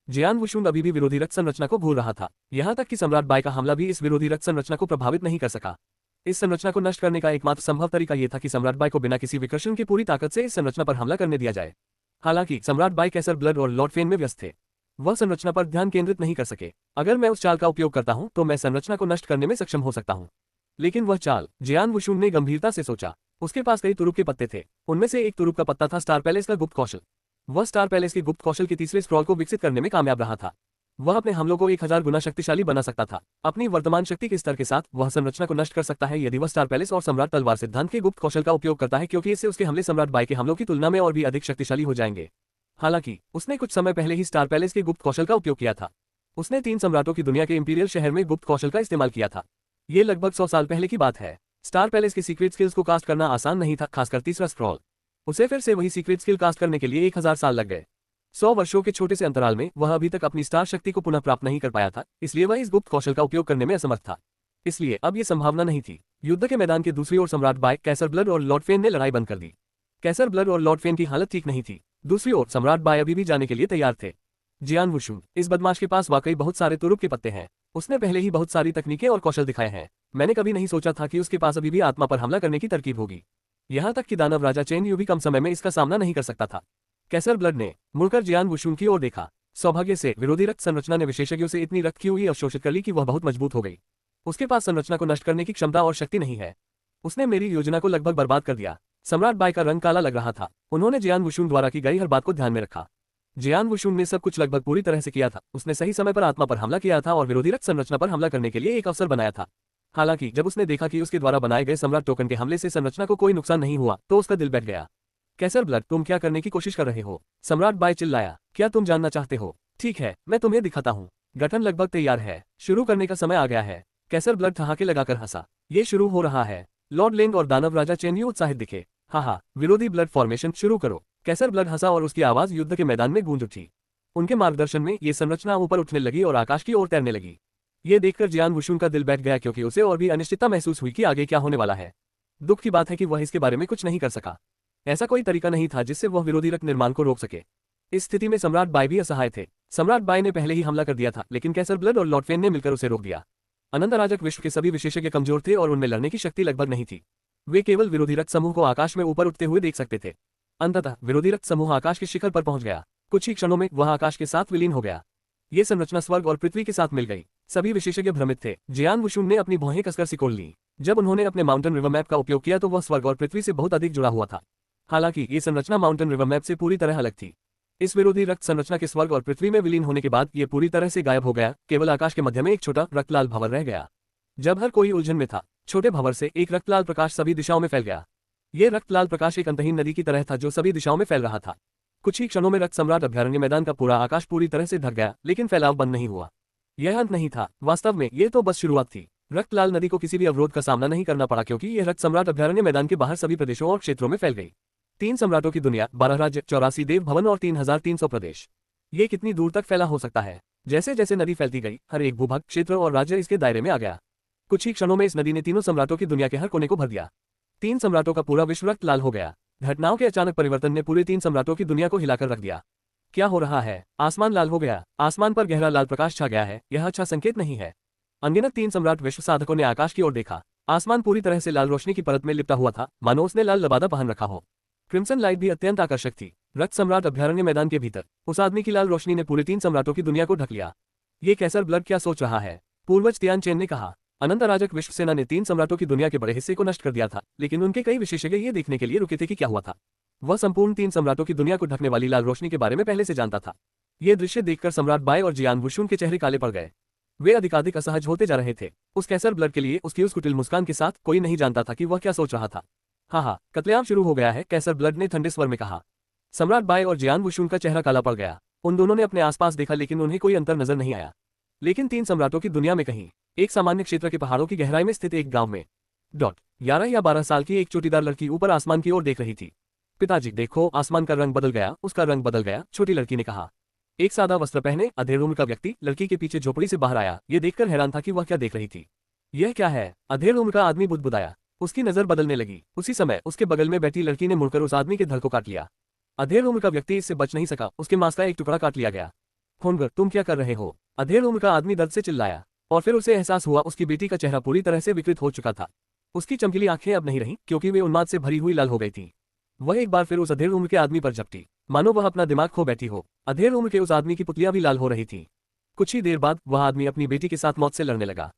जियान वुशुन अभी भी विरोधी रक्त संरचना को भूल रहा था, यहाँ तक कि सम्राट बाय का हमला भी इस विरोधी रक्त संरचना को प्रभावित नहीं कर सका। इस संरचना को नष्ट करने का एकमात्र संभव तरीका यह था कि सम्राट बाय को बिना किसी विकर्षण की पूरी ताकत से इस संरचना पर हमला करने दिया जाए। हालांकि सम्राट बाय कैसर ब्लड और लॉर्ड फेन में व्यस्त थे, वह संरचना पर ध्यान केंद्रित नहीं कर सके। अगर मैं उस चाल का उपयोग करता हूं तो मैं संरचना को नष्ट करने में सक्षम हो सकता हूं। लेकिन वह चाल, जियान वुशुन ने गंभीरता से सोचा। उसके पास कई तुरुप के पत्ते थे, उनमें से एक तुरुप का पत्ता था स्टार पैलेस का गुप्त कौशल। वह स्टार पैलेस के गुप्त कौशल के तीसरे स्क्रॉल को विकसित करने में कामयाब रहा था। वह अपने हमलों को 1000 गुना शक्तिशाली बना सकता था। अपनी वर्तमान शक्ति के स्तर के साथ वह संरचना को नष्ट कर सकता है यदि वह स्टार पैलेस और सम्राट तलवार सिद्धांत के गुप्त कौशल का उपयोग करता है, क्योंकि इससे उसके हमले सम्राट बाय के हमलों की तुलना में और भी अधिक शक्तिशाली हो जाएंगे। हालांकि उसने कुछ समय पहले ही स्टार पैलेस के गुप्त कौशल का उपयोग किया था। उसने 3 सम्राटों की दुनिया के इंपीरियल शहर में गुप्त कौशल का इस्तेमाल किया था। ये लगभग 100 साल पहले की बात है। स्टार पैलेस के सीक्रेट स्किल्स को कास्ट करना आसान नहीं था, खासकर तीसरा स्क्रॉल। उसे फिर से वही सीक्रेट स्किल कास्ट करने के लिए 1000 साल लग गए। 100 वर्षों के छोटे से अंतराल में वह अभी तक अपनी स्टार शक्ति को पुनः प्राप्त नहीं कर पाया था, इसलिए वह इस गुप्त कौशल का उपयोग करने में असमर्थ था। इसलिए अब ये संभावना नहीं थी। युद्ध के मैदान के दूसरी ओर सम्राट बाय, कैसर ब्लड और लॉर्ड फेन ने लड़ाई बंद कर दी। कैसर ब्लड और लॉर्ड फेन की हालत ठीक नहीं थी। दूसरी ओर सम्राट बाय अभी भी जाने के लिए तैयार थे। जियान वुशुन, इस बदमाश के पास वाकई बहुत सारे तुरुप के पत्ते हैं। उसने पहले ही बहुत सारी तकनीकें और कौशल दिखाए हैं। मैंने कभी नहीं सोचा था कि उसके पास अभी भी आत्मा पर हमला करने की तरकीब होगी। यहाँ तक कि दानव राजा चेन यू भी कम समय में इसका सामना नहीं कर सकता था। कैसर ब्लड ने मुड़कर जियान वुशुन की ओर देखा। सौभाग्य से विरोधी रक्त संरचना ने विशेषज्ञों से इतनी रक्त की हुई अवशोषित कर ली कि वह बहुत मजबूत हो गई। उसके पास संरचना को नष्ट करने की क्षमता और शक्ति नहीं है। उसने मेरी योजना को लगभग बर्बाद कर दिया। सम्राट बाय का रंग काला लग रहा था। उन्होंने जियान वुशुन द्वारा की गई हर बात को ध्यान में रखा। जियान वुशुन ने सब कुछ लगभग पूरी तरह से किया था। उसने सही समय पर आत्मा पर हमला किया था और विरोधी रक्त संरचना पर हमला करने के लिए एक अवसर बनाया था। हालांकि जब उसने देखा कि उसके द्वारा बनाए गए सम्राट टोकन के हमले से संरचना को कोई नुकसान नहीं हुआ तो उसका दिल बैठ गया। कैसर ब्लड, तुम क्या करने की कोशिश कर रहे हो? सम्राट बाय चिल्लाया। क्या तुम जानना चाहते हो? ठीक है, मैं तुम्हें दिखाता हूँ। गठन लगभग तैयार है, शुरू करने का समय आ गया है। कैसर ब्लड ठहाके लगाकर हंसा। ये शुरू हो रहा है। लॉर्ड लेंग और दानव राजा चेन यू उत्साहित दिखे। हाँ, विरोधी ब्लड फॉर्मेशन शुरू करो। कैसर ब्लड हंसा और उसकी आवाज युद्ध के मैदान में गूंज उठी। उनके मार्गदर्शन में ये संरचना ऊपर उठने लगी और आकाश की ओर तैरने लगी। ये देखकर जियान वुशुन का दिल बैठ गया, क्योंकि उसे और भी अनिश्चितता महसूस हुई कि आगे क्या होने वाला है। दुख की बात है कि वह इसके बारे में कुछ नहीं कर सका। ऐसा कोई तरीका नहीं था जिससे वह विरोधी रक्त निर्माण को रोक सके। इस स्थिति में सम्राट बाय भी असहाय थे। सम्राट बाय ने पहले ही हमला कर दिया था, लेकिन कैसर ब्लड और लॉर्ड फेन ने मिलकर उसे रोक दिया। अनंत अराजक विश्व के सभी विशेषज्ञ कमजोर थे और उनमें लड़ने की शक्ति लगभग नहीं थी। वे केवल विरोधी रक्त समूह को आकाश में ऊपर उठते हुए देख सकते थे। अंततः विरोधी रक्त समूह आकाश के शिखर पर पहुंच गया। कुछ ही क्षणों में वह आकाश के साथ विलीन हो गया। ये संरचना स्वर्ग और पृथ्वी के साथ मिल गई। सभी विशेषज्ञ भ्रमित थे। जियान वुशुन ने अपनी भौहें कसकर सिकोड़ ली। जब उन्होंने अपने माउंटेन रिवर मैप का उपयोग किया तो वह स्वर्ग और पृथ्वी से बहुत अधिक जुड़ा हुआ था। हालांकि ये संरचना माउंटेन रिवर मैप से पूरी तरह अलग थी। इस विरोधी रक्त संरचना के स्वर्ग और पृथ्वी में विलीन होने के बाद ये पूरी तरह से गायब हो गया। केवल आकाश के मध्य में एक छोटा रक्तलाल भंवर रह गया। जब हर कोई उलझन में था, छोटे भंवर से एक रक्तलाल प्रकाश सभी दिशाओं में फैल गया। ये रक्तलाल प्रकाश एक अंतहीन नदी की तरह था जो सभी दिशाओं में फैल रहा था। कुछ ही क्षणों में रक्त सम्राट अभ्यारण्य मैदान का पूरा आकाश पूरी तरह से ढक गया, लेकिन फैलाव बंद नहीं हुआ। यह अंत नहीं था, वास्तव में ये तो बस शुरुआत थी। रक्तलाल नदी को किसी भी अवरोध का सामना नहीं करना पड़ा, क्योंकि यह रक्त सम्राट अभ्यारण्य मैदान के बाहर सभी प्रदेशों और क्षेत्रों में फैल गई। 3 सम्राटों की दुनिया, 12 राज्य, 84 देव भवन और 3300 प्रदेश। ये कितनी दूर तक फैला हो सकता है? जैसे जैसे नदी फैलती गई, हर एक भूभाग, क्षेत्र और राज्य इसके दायरे में आ गया। कुछ ही क्षणों में इस नदी ने तीनों सम्राटों की दुनिया के हर कोने को भर दिया। 3 सम्राटों का पूरा विश्व रक्त लाल हो गया। घटनाओं के अचानक परिवर्तन ने पूरे 3 सम्राटों की दुनिया को हिलाकर रख दिया। क्या हो रहा है? आसमान लाल हो गया। आसमान पर गहरा लाल प्रकाश छा गया है। यह अच्छा संकेत नहीं है। अनगिनत 3 सम्राट विश्व साधकों ने आकाश की ओर देखा। आसमान पूरी तरह से लाल रोशनी की परत में लिपटा हुआ था, मानो उसने लाल लबादा पहन रखा हो। क्रिम्सन लाइट भी अत्यंत आकर्षक थी। रक्त सम्राट अभ्यारण्य मैदान के भीतर उस आदमी की लाल रोशनी ने पूरे 3 सम्राटों की दुनिया को ढक लिया। ये कैसर ब्लड क्या सोच रहा है? पूर्वज तियान चेन ने कहा। अनंत अराजक विश्व सेना ने 3 सम्राटों की दुनिया के बड़े हिस्से को नष्ट कर दिया था, लेकिन उनके कई विशेषज्ञ ये देखने के लिए रुके थे कि क्या हुआ था। वह संपूर्ण 3 सम्राटों की दुनिया को ढकने वाली लाल रोशनी के बारे में पहले से जानता था। ये दृश्य देखकर सम्राट बाय और जियान वुशुन के चेहरे काले पड़ गए। वे अधिकाधिक असहज होते जा रहे थे। उस कैसर ब्लड के लिए उसकी उस कुटिल मुस्कान के साथ कोई नहीं जानता था कि वह क्या सोच रहा था। हाँ, कत्लेआम शुरू हो गया है, कैसर ब्लड ने ठंडे स्वर में कहा। सम्राट बाय और जियान वुशुन का चेहरा काला पड़ गया। उन दोनों ने अपने आसपास देखा, लेकिन उन्हें कोई अंतर नजर नहीं आया। लेकिन 3 सम्राटों की दुनिया में कहीं एक सामान्य क्षेत्र के पहाड़ों की गहराई में स्थित एक गांव में 11 या 12 साल की एक चोटीदार लड़की ऊपर आसमान की ओर देख रही थी। पिताजी देखो, आसमान का रंग बदल गया, उसका रंग बदल गया, छोटी लड़की ने कहा। एक सादा वस्त्र पहने अधेड़ उम्र का व्यक्ति लड़की के पीछे झोपड़ी से बाहर आया। ये देखकर हैरान था कि वह क्या देख रही थी। यह क्या है? अधेड़ उम्र का आदमी बुदबुदाया। उसकी नजर बदलने लगी। उसी समय उसके बगल में बैठी लड़की ने मुड़कर उस आदमी के धड़ को काट लिया। अधेड़ उम्र का व्यक्ति इससे बच नहीं सका, उसके मांस का एक टुकड़ा काट लिया गया। खूनगर, तुम क्या कर रहे हो? अधेड़ उम्र का आदमी दर्द से चिल्लाया, और फिर उसे एहसास हुआ उसकी बेटी का चेहरा पूरी तरह से विकृत हो चुका था। उसकी चमकीली आंखें अब नहीं रहीं, क्योंकि वे उन्माद से भरी हुई लाल हो गई थीं। वह एक बार फिर उस अधेड़ उम्र के आदमी पर झपटी, मानो वह अपना दिमाग खो बैठी हो। अधेड़ उम्र के उस आदमी की पुतलियां भी लाल हो रही थीं। कुछ ही देर बाद वह आदमी अपनी बेटी के साथ मौत से लड़ने लगा।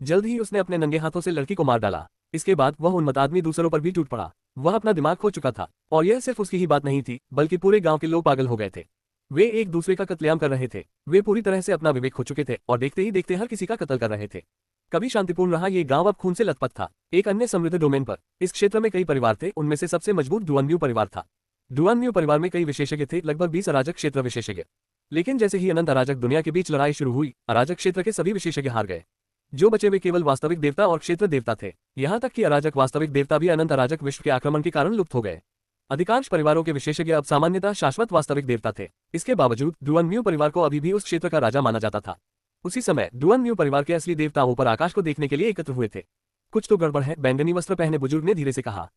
जल्द ही उसने अपने नंगे हाथों से लड़की को मार डाला। इसके बाद वह उन्मत्त आदमी दूसरों पर भी टूट पड़ा। वह अपना दिमाग खो चुका था, और यह सिर्फ उसकी ही बात नहीं थी, बल्कि पूरे गांव के लोग पागल हो गए थे। वे एक दूसरे का कत्लेआम कर रहे थे। वे पूरी तरह से अपना विवेक खो चुके थे और देखते ही देखते हर किसी का कत्ल कर रहे थे। कभी शांतिपूर्ण रहा ये गांव अब खून से लथपथ था। एक अन्य समृद्ध डोमेन पर इस क्षेत्र में कई परिवार थे। उनमें से सबसे मजबूत डुअनम्यू परिवार था। डुअनम्यू परिवार में कई विशेषज्ञ थे, लगभग 20 अराजक क्षेत्र विशेषज्ञ। लेकिन जैसे ही अनंत अराजक दुनिया के बीच लड़ाई शुरू हुई, अराजक क्षेत्र के सभी विशेषज्ञ हार गए। जो बचे वे केवल वास्तविक देवता और क्षेत्र देवता थे। यहाँ तक कि अराजक वास्तविक देवता भी अनंत अराजक विश्व के आक्रमण के कारण लुप्त हो गए। अधिकांश परिवारों के विशेषज्ञ अब सामान्यतः शाश्वत वास्तविक देवता थे। इसके बावजूद डुअनम्यू परिवार को अभी भी उस क्षेत्र का राजा माना जाता था। उसी समय डुअनम्यू परिवार के असली देवताओं पर आकाश को देखने के लिए एकत्र हुए थे। कुछ तो गड़बड़ है, बैंगनी वस्त्र पहने बुजुर्ग ने धीरे से कहा।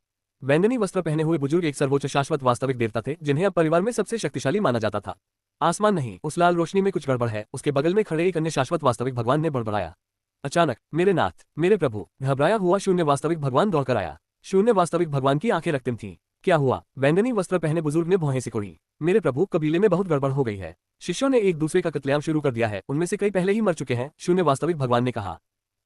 बैंगनी वस्त्र पहने हुए बुजुर्ग एक सर्वोच्च शाश्वत वास्तविक देवता थे, जिन्हें अब परिवार में सबसे शक्तिशाली माना जाता था। आसमान नहीं, उस लाल रोशनी में कुछ गड़बड़ है, उसके बगल में खड़े एक अन्य शाश्वत वास्तविक भगवान ने बड़बड़ाया। अचानक, मेरे नाथ, मेरे प्रभु, घबराया हुआ शून्य वास्तविक भगवान दौड़कर आया। शून्य वास्तविक भगवान की आंखें रक्तिम थीं। क्या हुआ? बैंगनी वस्त्र पहने बुजुर्ग ने भौहें सिकोड़ी। मेरे प्रभु, कबीले में बहुत गड़बड़ हो गई है। शिष्यों ने एक दूसरे का कत्लेआम शुरू कर दिया है, उनमें से कई पहले ही मर चुके हैं, शून्य वास्तविक भगवान ने कहा।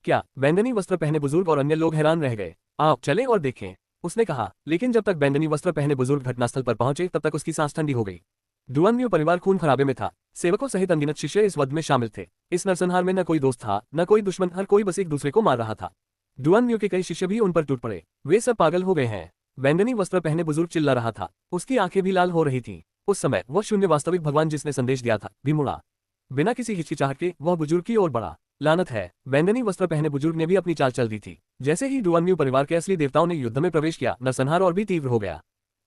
क्या? बैंगनी वस्त्र पहने बुजुर्ग और अन्य लोग हैरान रह गए। आओ चलें और देखें, उसने कहा। लेकिन जब तक बैंगनी वस्त्र पहने बुजुर्ग घटनास्थल पर पहुंचे, तब तक उसकी सांस ठंडी हो गई। डुअनम्यू परिवार खून खराबे में था। सेवकों सहित अनगिनत शिष्य इस वध में शामिल थे। इस नरसंहार में न कोई दोस्त था, न कोई दुश्मन, हर कोई बस एक दूसरे को मार रहा था। डुअनम्यू के कई शिष्य भी उन पर टूट पड़े। वे सब पागल हो गए हैं। बैंगनी वस्त्र पहने बुजुर्ग चिल्ला रहा था। उसकी आंखें भी लाल हो रही थीं। उस समय वह शून्य वास्तविक भगवान जिसने संदेश दिया था भी मुड़ा। बिना किसी हिचकिचाहट के वह बुजुर्ग की ओर बढ़ा। लानत है, बैंगनी वस्त्र पहने बुजुर्ग ने भी अपनी चाल चल दी थी। जैसे ही डुअनम्यू परिवार के असली देवताओं ने युद्ध में प्रवेश किया, नरसंहार और भी तीव्र हो गया।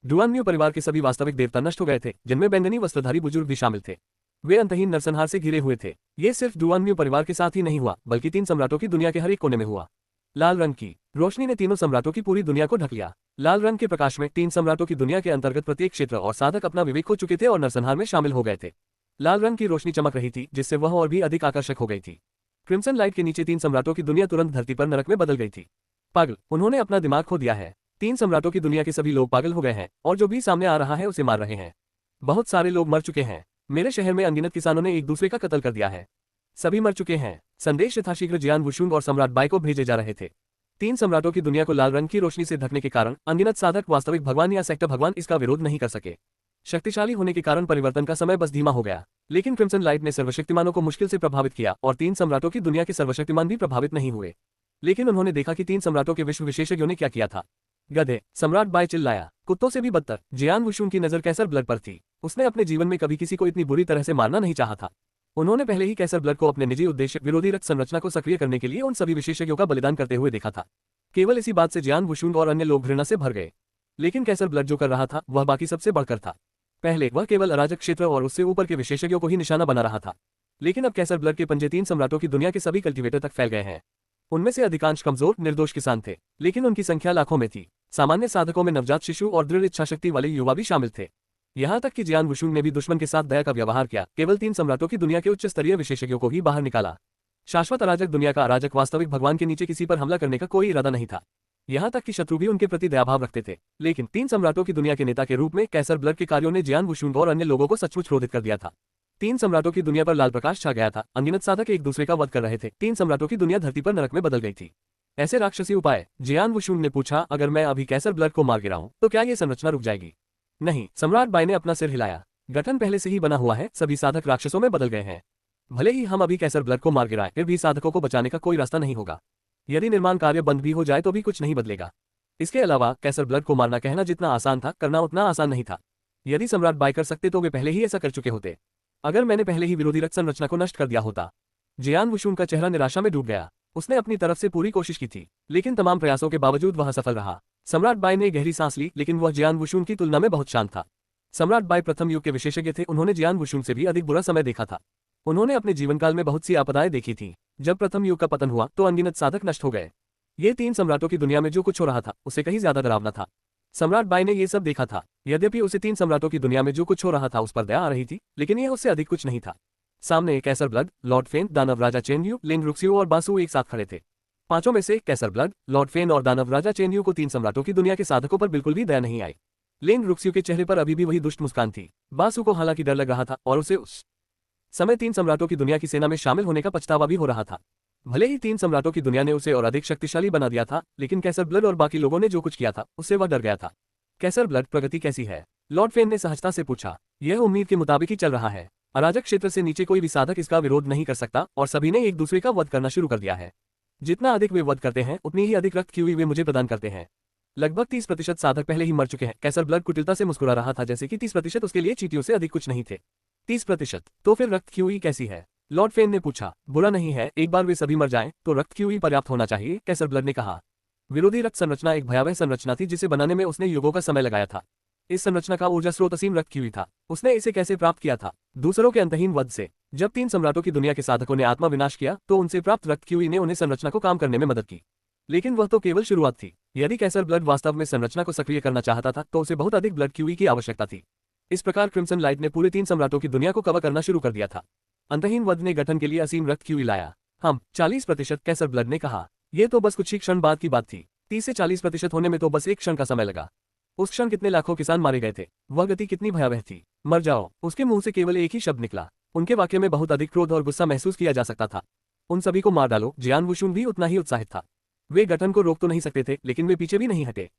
डुअनम्यू परिवार के सभी वास्तविक देवता नष्ट हो गए थे, जिनमें बैंगनी वस्त्रधारी बुजुर्ग भी शामिल थे। वे अंतहीन नरसंहार से घिरे हुए थे। ये सिर्फ डुअनम्यू परिवार के साथ ही नहीं हुआ, बल्कि 3 सम्राटों की दुनिया के हर एक कोने में हुआ। लाल रंग की रोशनी ने तीनों सम्राटों की पूरी दुनिया को ढक लिया। लाल रंग के प्रकाश में 3 सम्राटों की दुनिया के अंतर्गत प्रत्येक क्षेत्र और साधक अपना विवेक खो चुके थे और नरसंहार में शामिल हो गए थे। लाल रंग की रोशनी चमक रही थी, जिससे वह और भी अधिक आकर्षक हो गई थी। क्रिम्सन लाइट के नीचे 3 सम्राटों की दुनिया तुरंत धरती पर नरक में बदल गई थी। पागल, उन्होंने अपना दिमाग खो दिया है। 3 सम्राटों की दुनिया के सभी लोग पागल हो गए हैं, और जो भी सामने आ रहा है उसे मार रहे हैं। बहुत सारे लोग मर चुके हैं। मेरे शहर में अनगिनत किसानों ने एक दूसरे का कत्ल कर दिया है। सभी मर चुके हैं। संदेश यथाशीघ्र जियान वुशुंग और सम्राट बाई को भेजे जा रहे थे। 3 सम्राटों की दुनिया को लाल रंग की रोशनी से ढकने के कारण अनगिनत साधक वास्तविक भगवान या सेक्टर भगवान इसका विरोध नहीं कर सके। शक्तिशाली होने के कारण परिवर्तन का समय बस धीमा हो गया। लेकिन क्रिम्सन लाइट ने सर्वशक्तिमानों को मुश्किल से प्रभावित किया, और 3 सम्राटों की दुनिया के सर्वशक्तिमान भी प्रभावित नहीं हुए। लेकिन उन्होंने देखा कि 3 सम्राटों के विश्व विशेषज्ञों ने क्या किया था। गधे, सम्राट बाई चिल्लाया। कुत्तों से भी बदतर। जियान वुशुंग की नजर कैसर ब्लड पर थी। उसने अपने जीवन में कभी किसी को इतनी बुरी तरह से मारना नहीं चाहा था। उन्होंने पहले ही कैसर ब्लड को अपने निजी उद्देश्य विरोधी रक्त संरचना को सक्रिय करने के लिए उन सभी विशेषज्ञों का बलिदान करते हुए देखा था। केवल इसी बात से जियान वुशुंग और अन्य लोग घृणा से भर गए। लेकिन कैसर ब्लड जो कर रहा था, वह बाकी सबसे बढ़कर था। पहले वह केवल अराजक क्षेत्र और उससे ऊपर के विशेषज्ञों को ही निशाना बना रहा था। लेकिन अब कैसर ब्लड के पंजे 3 सम्राटों की दुनिया के सभी कल्टीवेटर तक फैल गए हैं। उनमें से अधिकांश कमजोर, निर्दोष किसान थे, लेकिन उनकी संख्या लाखों में थी। सामान्य साधकों में नवजात शिशु और दृढ़ इच्छाशक्ति वाले युवा भी शामिल थे। यहाँ तक कि जियान वुशुंग ने भी दुश्मन के साथ दया का व्यवहार किया, केवल 3 सम्राटों की दुनिया के उच्च स्तरीय विशेषज्ञों को ही बाहर निकाला। शाश्वत अराजक दुनिया का अराजक वास्तविक भगवान के नीचे किसी पर हमला करने का कोई इरादा नहीं था। यहाँ तक कि शत्रु भी उनके प्रति दयाभाव रखते थे। लेकिन 3 सम्राटों की दुनिया के नेता के रूप में कैसर ब्लड के कार्यों ने जियान वुशुंग और अन्य लोगों को सचमुच क्रोधित कर दिया था। 3 सम्राटों की दुनिया पर लाल प्रकाश छा गया था। अनगिनत साधक एक दूसरे का वध कर रहे थे। 3 सम्राटों की दुनिया धरती पर नरक में बदल गई थी। ऐसे राक्षसी उपाय? जियान वुशुंग ने पूछा। अगर मैं अभी कैसर ब्लड को मार गिराऊं, तो क्या ये संरचना रुक जाएगी? नहीं, सम्राट बाई ने अपना सिर हिलाया। गठन पहले से ही बना हुआ है, सभी साधक राक्षसों में बदल गए हैं। भले ही हम अभी कैसर ब्लड को मार गिराएं, फिर भी साधकों को बचाने का कोई रास्ता नहीं होगा। यदि निर्माण कार्य बंद भी हो जाए तो भी कुछ नहीं बदलेगा। इसके अलावा कैसर ब्लड को मारना कहना जितना आसान था, करना उतना आसान नहीं था। यदि सम्राट बाई कर सकते तो वे पहले ही ऐसा कर चुके होते। अगर मैंने पहले ही विरोधी रक्त संरचना को नष्ट कर दिया होता। जियान वुशुंग का चेहरा निराशा में डूब गया। उसने अपनी तरफ से पूरी कोशिश की थी, लेकिन तमाम प्रयासों के बावजूद वह असफल रहा। सम्राट बाई ने गहरी सांस ली, लेकिन वह जियान वुशुंग की तुलना में बहुत शांत था। सम्राट बाई प्रथम युग के विशेषज्ञ थे। उन्होंने जियान वुशुंग से भी अधिक बुरा समय देखा था। उन्होंने अपने जीवनकाल में बहुत सी आपदाएं देखी थीं। जब प्रथम युग का पतन हुआ तो अनगिनत साधक नष्ट हो गए। ये तीन सम्राटों की दुनिया में जो कुछ हो रहा था उससे कहीं ज्यादा डरावना था। सम्राट बाई ने ये सब देखा था। यद्यपि उसे तीन सम्राटों की दुनिया में जो कुछ हो रहा था उस पर दया आ रही थी, लेकिन यह उससे अधिक कुछ नहीं था। सामने कैसर ब्लड, लॉर्ड फेन, दानव राजा चेनयू, लिन रुक्सियो और बासु एक साथ खड़े थे। पांचों में से कैसर ब्लड, लॉर्ड फेन और दानव राजा चेनयू को तीन सम्राटों की दुनिया के साधकों पर बिल्कुल भी दया नहीं आई। लिन रुक्सियो के चेहरे पर अभी भी वही दुष्ट मुस्कान थी। बासु को हालांकि डर लग रहा था और उसे उस समय तीन सम्राटों की दुनिया की सेना में शामिल होने का पछतावा भी हो रहा था। भले ही तीन सम्राटों की दुनिया ने उसे और अधिक शक्तिशाली बना दिया था, लेकिन कैसर ब्लड और बाकी लोगों ने जो कुछ किया था उससे वह डर गया था। कैसर ब्लड, प्रगति कैसी है? लॉर्ड फेन ने सहजता से पूछा। यह उम्मीद के मुताबिक ही चल रहा है। अराजक क्षेत्र से नीचे कोई भी साधक इसका विरोध नहीं कर सकता और सभी ने एक दूसरे का वध करना शुरू कर दिया है। जितना अधिक वे वध करते हैं उतनी ही अधिक रक्त क्यूई वे मुझे प्रदान करते हैं। लगभग 30% साधक पहले ही मर चुके हैं। कैसर ब्लड कुटिलता से मुस्कुरा रहा था, जैसे कि 30% उसके लिए चींटियों से अधिक कुछ नहीं थे। 30%? तो फिर रक्त क्यूई कैसी है? लॉर्ड फेन ने पूछा। बुरा नहीं है, एक बार वे सभी मर जाएं तो रक्त क्यूई पर्याप्त होना चाहिए, कैसर ब्लड ने कहा। विरोधी रक्त संरचना एक भयावह संरचना थी जिसे बनाने में उसने युगों का समय लगाया था। इस संरचना का ऊर्जा स्रोत असीम रक्त क्यूई था। उसने इसे कैसे प्राप्त किया था? दूसरों के अंतहीन वध से। जब तीन सम्राटों की दुनिया के साधकों ने आत्मा विनाश किया तो उनसे प्राप्त रक्त क्यूई ने उन्हें संरचना को काम करने में मदद की। लेकिन वह तो केवल शुरुआत थी। यदि कैसर ब्लड वास्तव में संरचना को सक्रिय करना चाहता था तो उसे बहुत अधिक ब्लड क्यूई की आवश्यकता थी। इस प्रकार क्रिम्सन लाइट ने पूरे तीन सम्राटों की दुनिया को कवर करना शुरू कर दिया था। अंतहीन वध ने गठन के लिए असीम रक्त क्यूई लाया। हम 40%, कैसर ब्लड ने कहा। यह तो बस कुछ ही क्षण बाद की बात थी। 30 से 40% होने में तो बस एक क्षण का समय लगा। उस क्षण कितने लाखों किसान मारे गए थे। वह गति कितनी भयावह थी। मर जाओ। उसके मुंह से केवल एक ही शब्द निकला। उनके वाक्य में बहुत अधिक क्रोध और गुस्सा महसूस किया जा सकता था। उन सभी को मार डालो। जियान वुशुन भी उतना ही उत्साहित था। वे गठन को रोक तो नहीं सकते थे, लेकिन वे पीछे भी नहीं हटे।